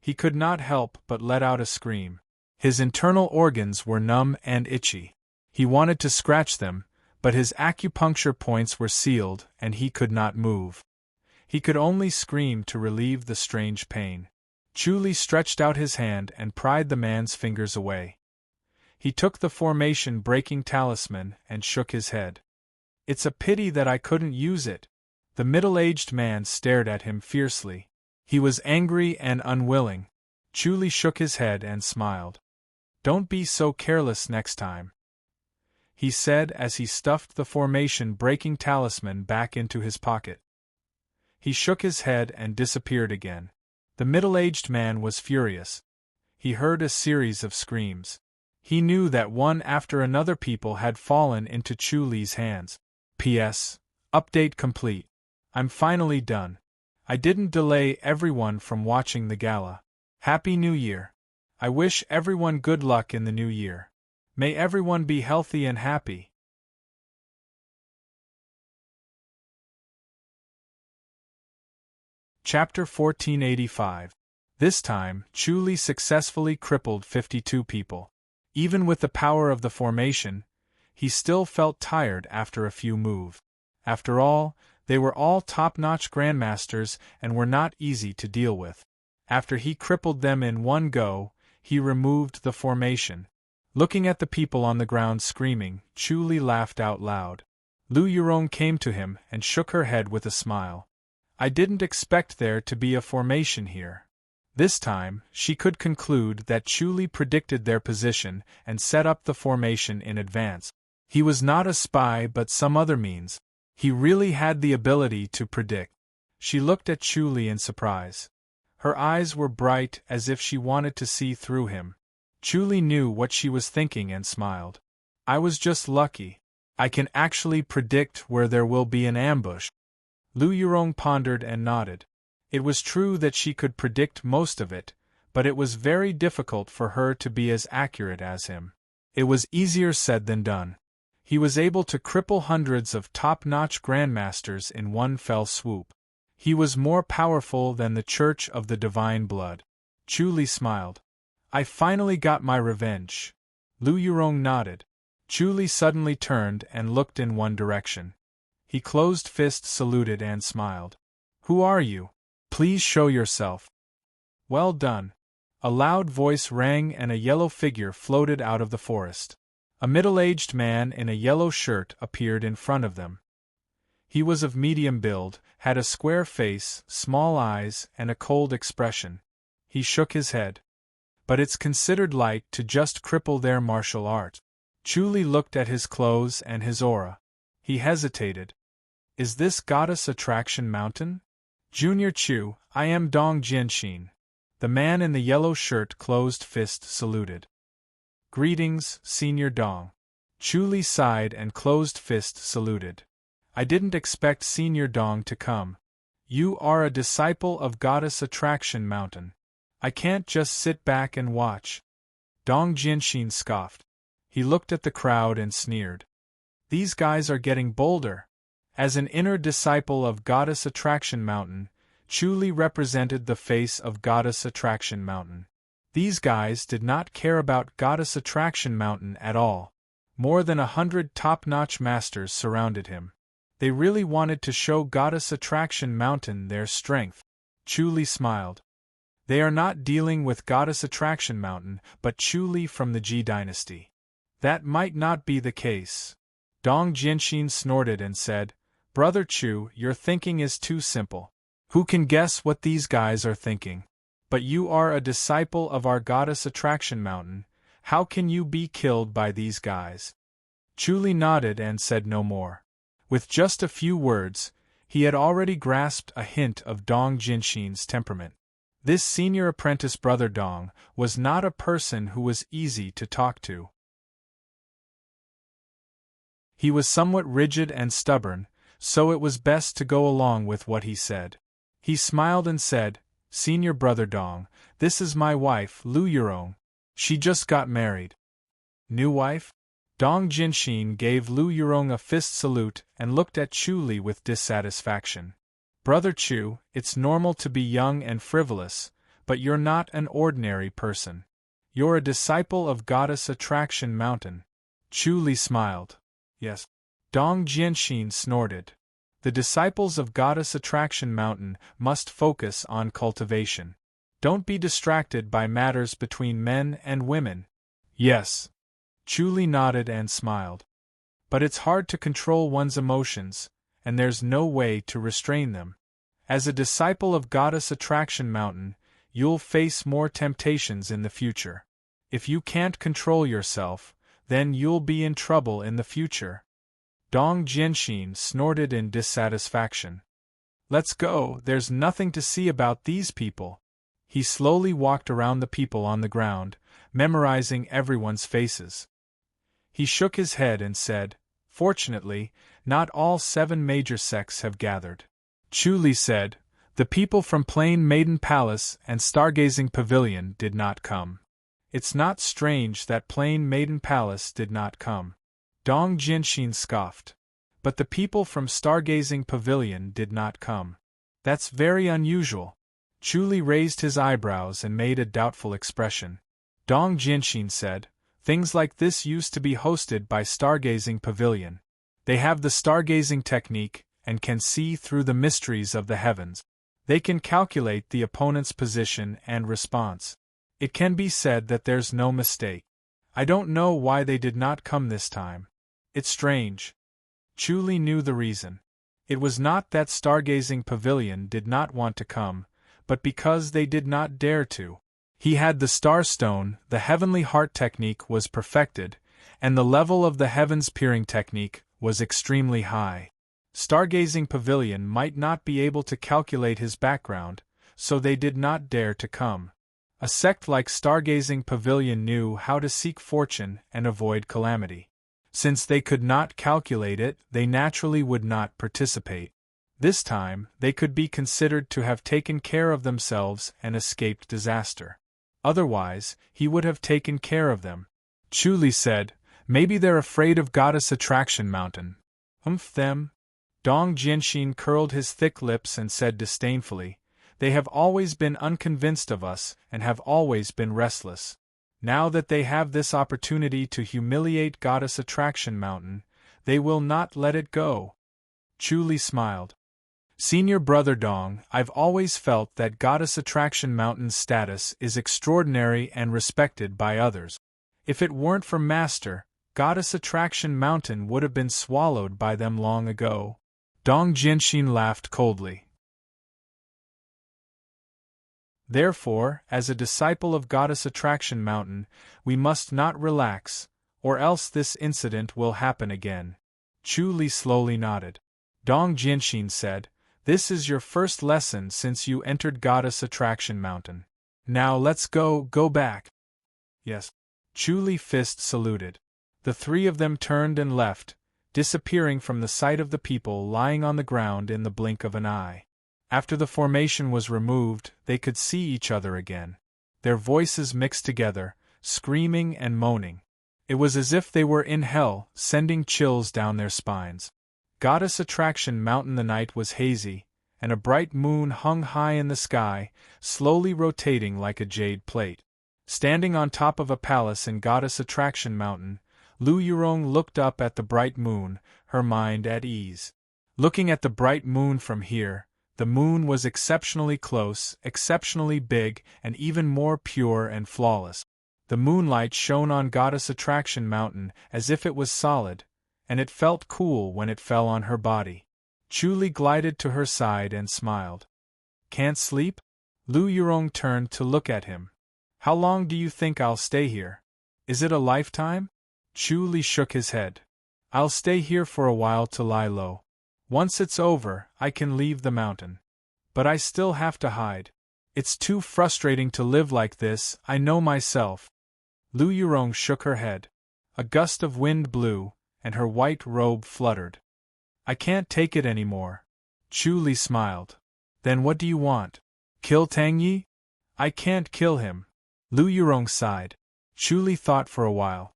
He could not help but let out a scream. His internal organs were numb and itchy. He wanted to scratch them, but his acupuncture points were sealed and he could not move. He could only scream to relieve the strange pain. Chu Li stretched out his hand and pried the man's fingers away. He took the formation-breaking talisman and shook his head. "It's a pity that I couldn't use it." The middle-aged man stared at him fiercely. He was angry and unwilling. Chu Li shook his head and smiled. "Don't be so careless next time," he said as he stuffed the formation-breaking talisman back into his pocket. He shook his head and disappeared again. The middle-aged man was furious. He heard a series of screams. He knew that one after another people had fallen into Chu Li's hands. P.S. Update complete. I'm finally done. I didn't delay everyone from watching the gala. Happy New Year. I wish everyone good luck in the new year. May everyone be healthy and happy. Chapter 1485. This time, Chu Li successfully crippled 52 people. Even with the power of the formation, he still felt tired after a few moves. After all, they were all top-notch grandmasters and were not easy to deal with. After he crippled them in one go, he removed the formation. Looking at the people on the ground screaming, Chu Li laughed out loud. Lu Yurong came to him and shook her head with a smile. "I didn't expect there to be a formation here." This time, she could conclude that Chu Li predicted their position and set up the formation in advance. He was not a spy but some other means. He really had the ability to predict. She looked at Chu Li in surprise. Her eyes were bright as if she wanted to see through him. Chu Li knew what she was thinking and smiled. "I was just lucky. I can actually predict where there will be an ambush." Lu Yurong pondered and nodded. It was true that she could predict most of it, but it was very difficult for her to be as accurate as him. It was easier said than done. He was able to cripple hundreds of top-notch grandmasters in one fell swoop. He was more powerful than the Church of the Divine Blood. Chu Li smiled. "I finally got my revenge." Lu Yurong nodded. Chu Li suddenly turned and looked in one direction. He closed fist saluted and smiled. "Who are you? Please show yourself." "Well done." A loud voice rang and a yellow figure floated out of the forest. A middle-aged man in a yellow shirt appeared in front of them. He was of medium build, had a square face, small eyes, and a cold expression. He shook his head. "But it's considered light to just cripple their martial art." Chu Li looked at his clothes and his aura. He hesitated. "Is this Goddess Attraction Mountain?" "Junior Chu, I am Dong Jianxin." The man in the yellow shirt closed fist saluted. "Greetings, Senior Dong." Chu Li sighed and closed fist saluted. "I didn't expect Senior Dong to come. You are a disciple of Goddess Attraction Mountain. I can't just sit back and watch." Dong Jianxin scoffed. He looked at the crowd and sneered. "These guys are getting bolder." As an inner disciple of Goddess Attraction Mountain, Chu Li represented the face of Goddess Attraction Mountain. These guys did not care about Goddess Attraction Mountain at all. More than 100 top-notch masters surrounded him. They really wanted to show Goddess Attraction Mountain their strength. Chu Li smiled. They are not dealing with Goddess Attraction Mountain, but Chu Li from the Ji dynasty. That might not be the case. Dong Jianxin snorted and said, Brother Chu, your thinking is too simple. Who can guess what these guys are thinking? But you are a disciple of our goddess Attraction Mountain. How can you be killed by these guys? Chu Li nodded and said no more. With just a few words, he had already grasped a hint of Dong Jinshin's temperament. This senior apprentice Brother Dong was not a person who was easy to talk to. He was somewhat rigid and stubborn, so it was best to go along with what he said. He smiled and said, Senior Brother Dong, this is my wife, Lu Yurong. She just got married. New wife? Dong Jinshin gave Lu Yurong a fist salute and looked at Chu Li with dissatisfaction. Brother Chu, it's normal to be young and frivolous, but you're not an ordinary person. You're a disciple of Goddess Attraction Mountain. Chu Li smiled. Yes. Dong Jinshin snorted. The disciples of Goddess Attraction Mountain must focus on cultivation. Don't be distracted by matters between men and women. Yes. Chu Li nodded and smiled. But it's hard to control one's emotions, and there's no way to restrain them. As a disciple of Goddess Attraction Mountain, you'll face more temptations in the future. If you can't control yourself, then you'll be in trouble in the future. Dong Jinshin snorted in dissatisfaction. Let's go, there's nothing to see about these people. He slowly walked around the people on the ground, memorizing everyone's faces. He shook his head and said, Fortunately, not all 7 major sects have gathered. Chu Li said, The people from Plain Maiden Palace and Stargazing Pavilion did not come. It's not strange that Plain Maiden Palace did not come. Dong Jinshin scoffed. But the people from Stargazing Pavilion did not come. That's very unusual. Chu Li raised his eyebrows and made a doubtful expression. Dong Jinshin said, Things like this used to be hosted by Stargazing Pavilion. They have the stargazing technique and can see through the mysteries of the heavens. They can calculate the opponent's position and response. It can be said that there's no mistake. I don't know why they did not come this time. It's strange. Chu Li knew the reason. It was not that Stargazing Pavilion did not want to come, but because they did not dare to. He had the Star Stone, the Heavenly Heart technique was perfected, and the level of the Heavens Peering technique was extremely high. Stargazing Pavilion might not be able to calculate his background, so they did not dare to come. A sect like Stargazing Pavilion knew how to seek fortune and avoid calamity. Since they could not calculate it, they naturally would not participate. This time, they could be considered to have taken care of themselves and escaped disaster. Otherwise, he would have taken care of them. Chu Li said, Maybe they're afraid of Goddess Attraction Mountain. Them? Dong Jinshin curled his thick lips and said disdainfully, They have always been unconvinced of us and have always been restless. Now that they have this opportunity to humiliate Goddess Attraction Mountain, they will not let it go. Chu Li smiled. Senior Brother Dong, I've always felt that Goddess Attraction Mountain's status is extraordinary and respected by others. If it weren't for Master, Goddess Attraction Mountain would have been swallowed by them long ago. Dong Jinshin laughed coldly. Therefore, as a disciple of Goddess Attraction Mountain, we must not relax, or else this incident will happen again. Chu Li slowly nodded. Dong Jinshin said, This is your first lesson since you entered Goddess Attraction Mountain. Now let's go back. Yes. Chu Li fist saluted. The 3 of them turned and left, disappearing from the sight of the people lying on the ground in the blink of an eye. After the formation was removed, they could see each other again. Their voices mixed together, screaming and moaning. It was as if they were in hell, sending chills down their spines. Goddess Attraction Mountain. The night was hazy, and a bright moon hung high in the sky, slowly rotating like a jade plate. Standing on top of a palace in Goddess Attraction Mountain, Lu Yurong looked up at the bright moon, her mind at ease. Looking at the bright moon from here, the moon was exceptionally close, exceptionally big, and even more pure and flawless. The moonlight shone on Goddess Attraction Mountain as if it was solid, and it felt cool when it fell on her body. Chu Li glided to her side and smiled. Can't sleep? Lu Yurong turned to look at him. How long do you think I'll stay here? Is it a lifetime? Chu Li shook his head. I'll stay here for a while to lie low. Once it's over, I can leave the mountain. But I still have to hide. It's too frustrating to live like this, I know myself. Lu Yurong shook her head. A gust of wind blew, and her white robe fluttered. I can't take it anymore. Chu Li smiled. Then what do you want? Kill Tang Yi? I can't kill him. Lu Yurong sighed. Chu Li thought for a while.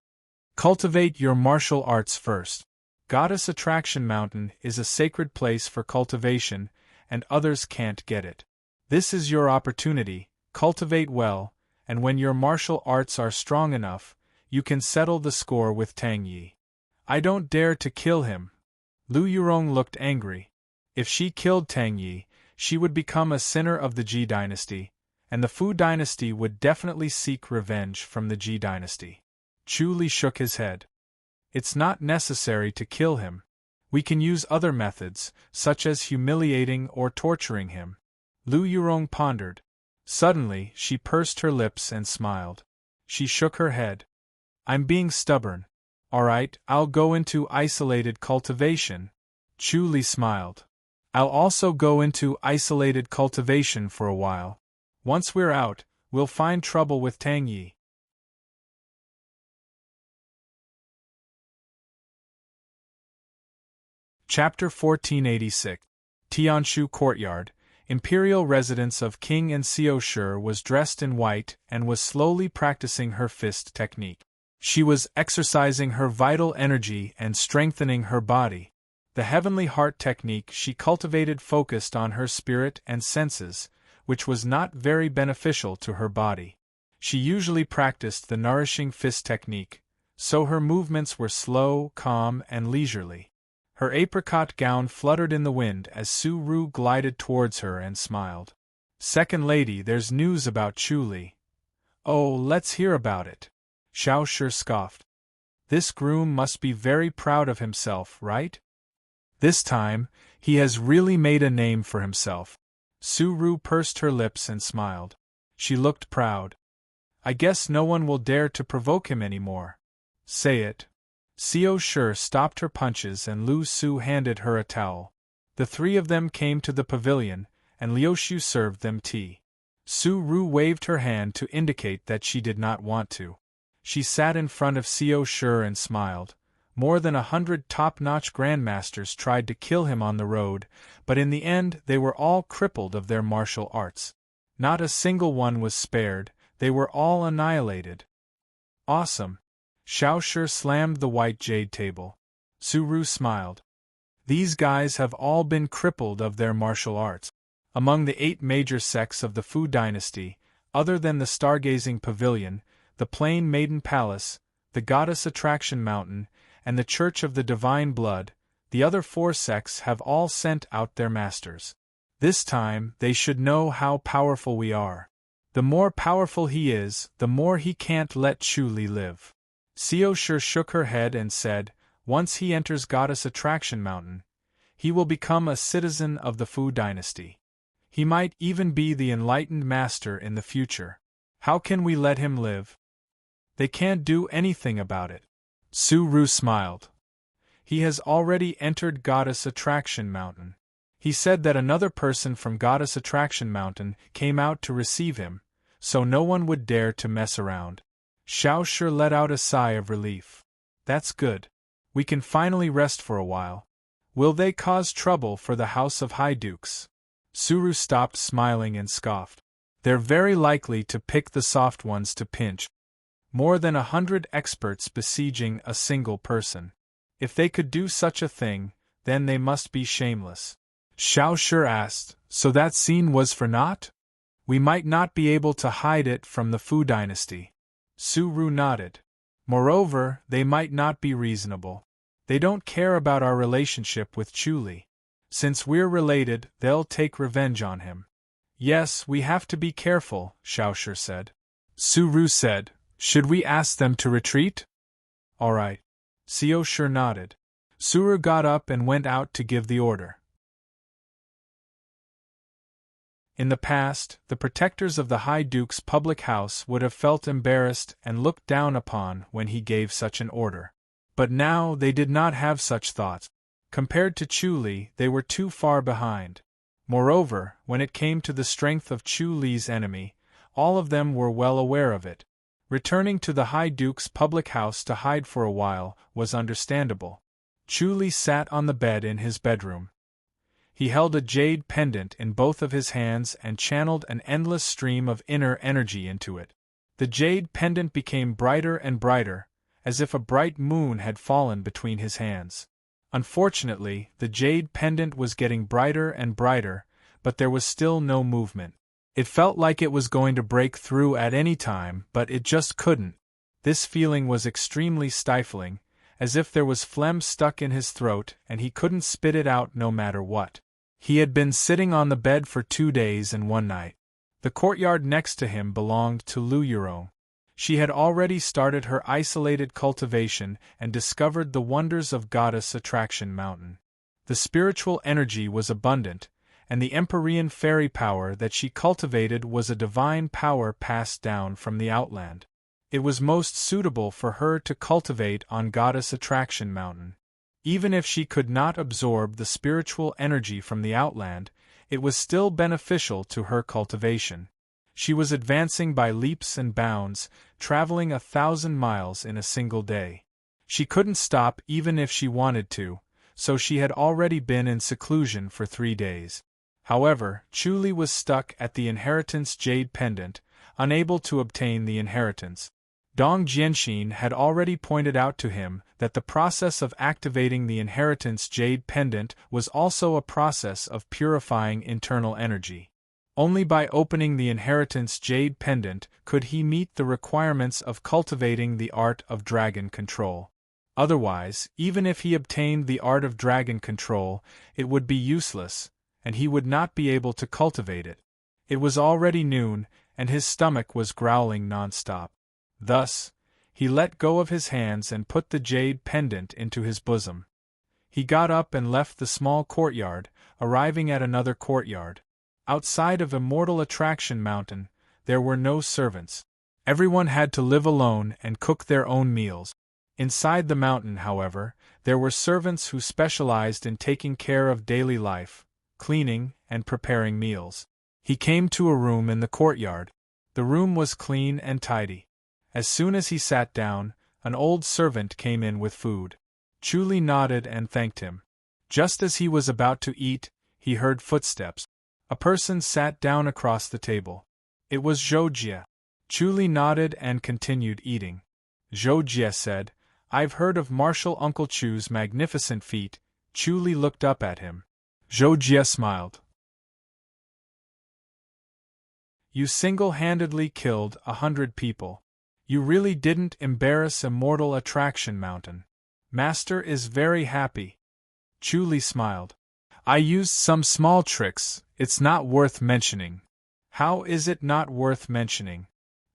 Cultivate your martial arts first. Goddess Attraction Mountain is a sacred place for cultivation, and others can't get it. This is your opportunity, cultivate well, and when your martial arts are strong enough, you can settle the score with Tang Yi. I don't dare to kill him. Lu Yurong looked angry. If she killed Tang Yi, she would become a sinner of the Ji dynasty, and the Fu dynasty would definitely seek revenge from the Ji dynasty. Chu Li shook his head. It's not necessary to kill him. We can use other methods, such as humiliating or torturing him. Lu Yurong pondered. Suddenly, she pursed her lips and smiled. She shook her head. I'm being stubborn. All right, I'll go into isolated cultivation. Chu Li smiled. I'll also go into isolated cultivation for a while. Once we're out, we'll find trouble with Tang Yi. Chapter 1486. Tianshu Courtyard. Imperial residence of King and Xiao Shi was dressed in white and was slowly practicing her fist technique. She was exercising her vital energy and strengthening her body. The heavenly heart technique she cultivated focused on her spirit and senses, which was not very beneficial to her body. She usually practiced the nourishing fist technique, so her movements were slow, calm, and leisurely. Her apricot gown fluttered in the wind as Su Ru glided towards her and smiled. Second lady, there's news about Chu Li. Oh, let's hear about it. Xiao Shi scoffed. This groom must be very proud of himself, right? This time, he has really made a name for himself. Su Ru pursed her lips and smiled. She looked proud. I guess no one will dare to provoke him anymore. Say it. Xiao Shi stopped her punches and Lu Su handed her a towel. The three of them came to the pavilion, and Liu Shu served them tea. Su Ru waved her hand to indicate that she did not want to. She sat in front of Xiao Shi and smiled. More than 100 top-notch grandmasters tried to kill him on the road, but in the end they were all crippled of their martial arts. Not a single one was spared, they were all annihilated. Awesome. Xiao Shi slammed the white jade table. Su Ru smiled. These guys have all been crippled of their martial arts. Among the 8 major sects of the Fu dynasty, other than the Stargazing Pavilion, the Plain Maiden Palace, the Goddess Attraction Mountain, and the Church of the Divine Blood, the other 4 sects have all sent out their masters. This time, they should know how powerful we are. The more powerful he is, the more he can't let Chu Li live. Xiao Shi shook her head and said, once he enters Goddess Attraction Mountain, he will become a citizen of the Fu dynasty. He might even be the enlightened master in the future. How can we let him live? They can't do anything about it. Su Ru smiled. He has already entered Goddess Attraction Mountain. He said that another person from Goddess Attraction Mountain came out to receive him, so no one would dare to mess around. Xiao Shi let out a sigh of relief. That's good. We can finally rest for a while. Will they cause trouble for the House of High Dukes? Su Ru stopped smiling and scoffed. They're very likely to pick the soft ones to pinch. More than 100 experts besieging a single person. If they could do such a thing, then they must be shameless. Xiao Shi asked, so that scene was for naught? We might not be able to hide it from the Fu dynasty. Su Ru nodded. Moreover, they might not be reasonable. They don't care about our relationship with Chu Li. Since we're related, they'll take revenge on him. Yes, we have to be careful, Xiao Shi said. Su Ru said, should we ask them to retreat? All right. Xiao Shi nodded. Su Ru got up and went out to give the order. In the past, the protectors of the High Duke's public house would have felt embarrassed and looked down upon when he gave such an order. But now they did not have such thoughts. Compared to Chu Li, they were too far behind. Moreover, when it came to the strength of Chu Li's enemy, all of them were well aware of it. Returning to the High Duke's public house to hide for a while was understandable. Chu Li sat on the bed in his bedroom. He held a jade pendant in both of his hands and channeled an endless stream of inner energy into it. The jade pendant became brighter and brighter, as if a bright moon had fallen between his hands. Unfortunately, the jade pendant was getting brighter and brighter, but there was still no movement. It felt like it was going to break through at any time, but it just couldn't. This feeling was extremely stifling, as if there was phlegm stuck in his throat and he couldn't spit it out no matter what. He had been sitting on the bed for 2 days and 1 night. The courtyard next to him belonged to Lu Yurong. She had already started her isolated cultivation and discovered the wonders of Goddess Attraction Mountain. The spiritual energy was abundant, and the Empyrean fairy power that she cultivated was a divine power passed down from the Outland. It was most suitable for her to cultivate on Goddess Attraction Mountain. Even if she could not absorb the spiritual energy from the Outland, it was still beneficial to her cultivation. She was advancing by leaps and bounds, traveling 1,000 miles in a single day. She couldn't stop even if she wanted to, so she had already been in seclusion for 3 days. However, Chu Li was stuck at the inheritance jade pendant, unable to obtain the inheritance. Dong Jianxin had already pointed out to him that the process of activating the inheritance jade pendant was also a process of purifying internal energy. Only by opening the inheritance jade pendant could he meet the requirements of cultivating the art of dragon control. Otherwise, even if he obtained the art of dragon control, it would be useless, and he would not be able to cultivate it. It was already noon, and his stomach was growling non-stop. Thus, he let go of his hands and put the jade pendant into his bosom. He got up and left the small courtyard, arriving at another courtyard. Outside of Immortal Attraction Mountain, there were no servants. Everyone had to live alone and cook their own meals. Inside the mountain, however, there were servants who specialized in taking care of daily life, cleaning, and preparing meals. He came to a room in the courtyard. The room was clean and tidy. As soon as he sat down, an old servant came in with food. Chu Li nodded and thanked him. Just as he was about to eat, he heard footsteps. A person sat down across the table. It was Zhou Jie. Chu Li nodded and continued eating. Zhou Jie said, "I've heard of Martial Uncle Chu's magnificent feat." Chu Li looked up at him. Zhou Jie smiled. "You single-handedly killed 100 people. You really didn't embarrass Immortal Attraction Mountain. Master is very happy." Chu Li smiled. "I used some small tricks, it's not worth mentioning." "How is it not worth mentioning?"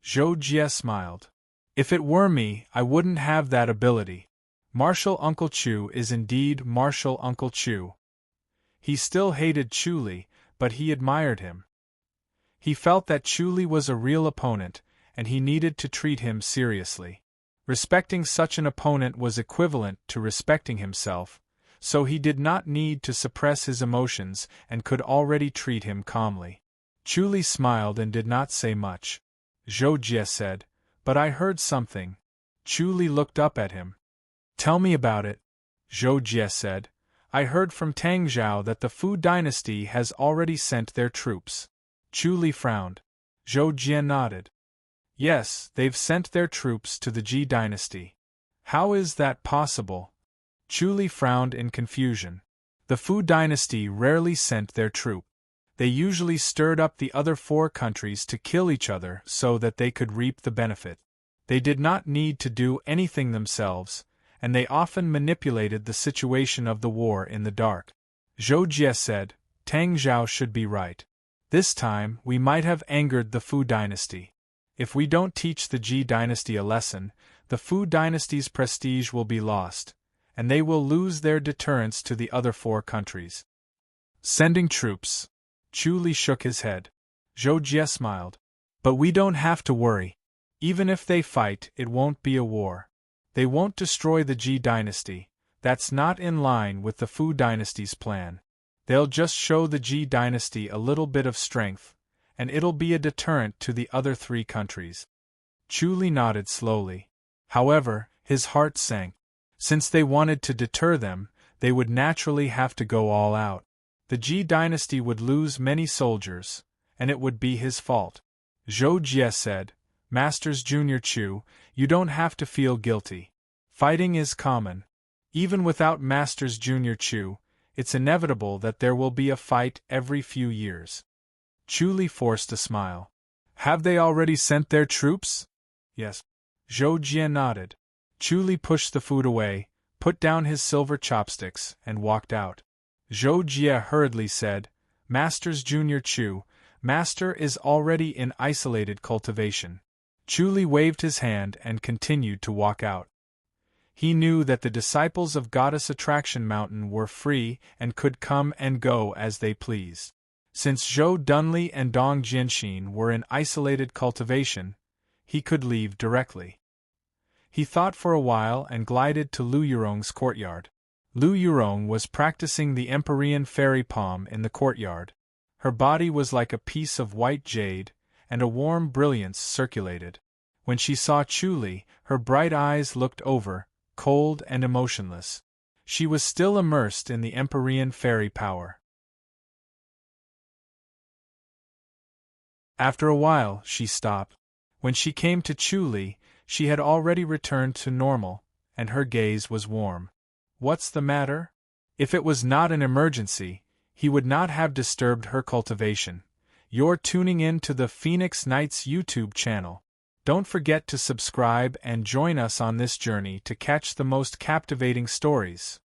Zhou Jie smiled. "If it were me, I wouldn't have that ability. Martial Uncle Chu is indeed Martial Uncle Chu." He still hated Chu Li, but he admired him. He felt that Chu Li was a real opponent, and he needed to treat him seriously. Respecting such an opponent was equivalent to respecting himself, so he did not need to suppress his emotions and could already treat him calmly. Chu Li smiled and did not say much. Zhou Jie said, "But I heard something." Chu Li looked up at him. "Tell me about it." Zhou Jie said, "I heard from Tang Zhao that the Fu dynasty has already sent their troops." Chu Li frowned. Zhou Jie nodded. "Yes, they've sent their troops to the Ji dynasty." "How is that possible?" Chu Li frowned in confusion. The Fu dynasty rarely sent their troop. They usually stirred up the other 4 countries to kill each other so that they could reap the benefit. They did not need to do anything themselves, and they often manipulated the situation of the war in the dark. Zhou Jie said, "Tang Zhao should be right. This time, we might have angered the Fu dynasty. If we don't teach the Ji dynasty a lesson, the Fu dynasty's prestige will be lost, and they will lose their deterrence to the other 4 countries." Sending troops. Chu Li shook his head. Zhou Jie smiled. But we don't have to worry. Even if they fight, it won't be a war. They won't destroy the Ji dynasty. That's not in line with the Fu dynasty's plan. They'll just show the Ji dynasty a little bit of strength, and it'll be a deterrent to the other 3 countries. Chu Li nodded slowly. However, his heart sank. Since they wanted to deter them, they would naturally have to go all out. The Ji dynasty would lose many soldiers, and it would be his fault. Zhou Jie said, Masters Junior Chu, you don't have to feel guilty. Fighting is common. Even without Masters Junior Chu, it's inevitable that there will be a fight every few years. Chu Li forced a smile. Have they already sent their troops? Yes. Zhou Jie nodded. Chu Li pushed the food away, put down his silver chopsticks, and walked out. Zhou Jie hurriedly said, Masters Junior Chu, Master is already in isolated cultivation. Chu Li waved his hand and continued to walk out. He knew that the disciples of Goddess Attraction Mountain were free and could come and go as they pleased. Since Zhou Dunli and Dong Jianxin were in isolated cultivation, he could leave directly. He thought for a while and glided to Lu Yurong's courtyard. Lu Yurong was practicing the Empyrean fairy palm in the courtyard. Her body was like a piece of white jade, and a warm brilliance circulated. When she saw Chu Li, her bright eyes looked over, cold and emotionless. She was still immersed in the Empyrean fairy power. After a while, she stopped. When she came to Chu Li, she had already returned to normal, and her gaze was warm. What's the matter? If it was not an emergency, he would not have disturbed her cultivation. You're tuning in to the Phoenix Knights YouTube channel. Don't forget to subscribe and join us on this journey to catch the most captivating stories.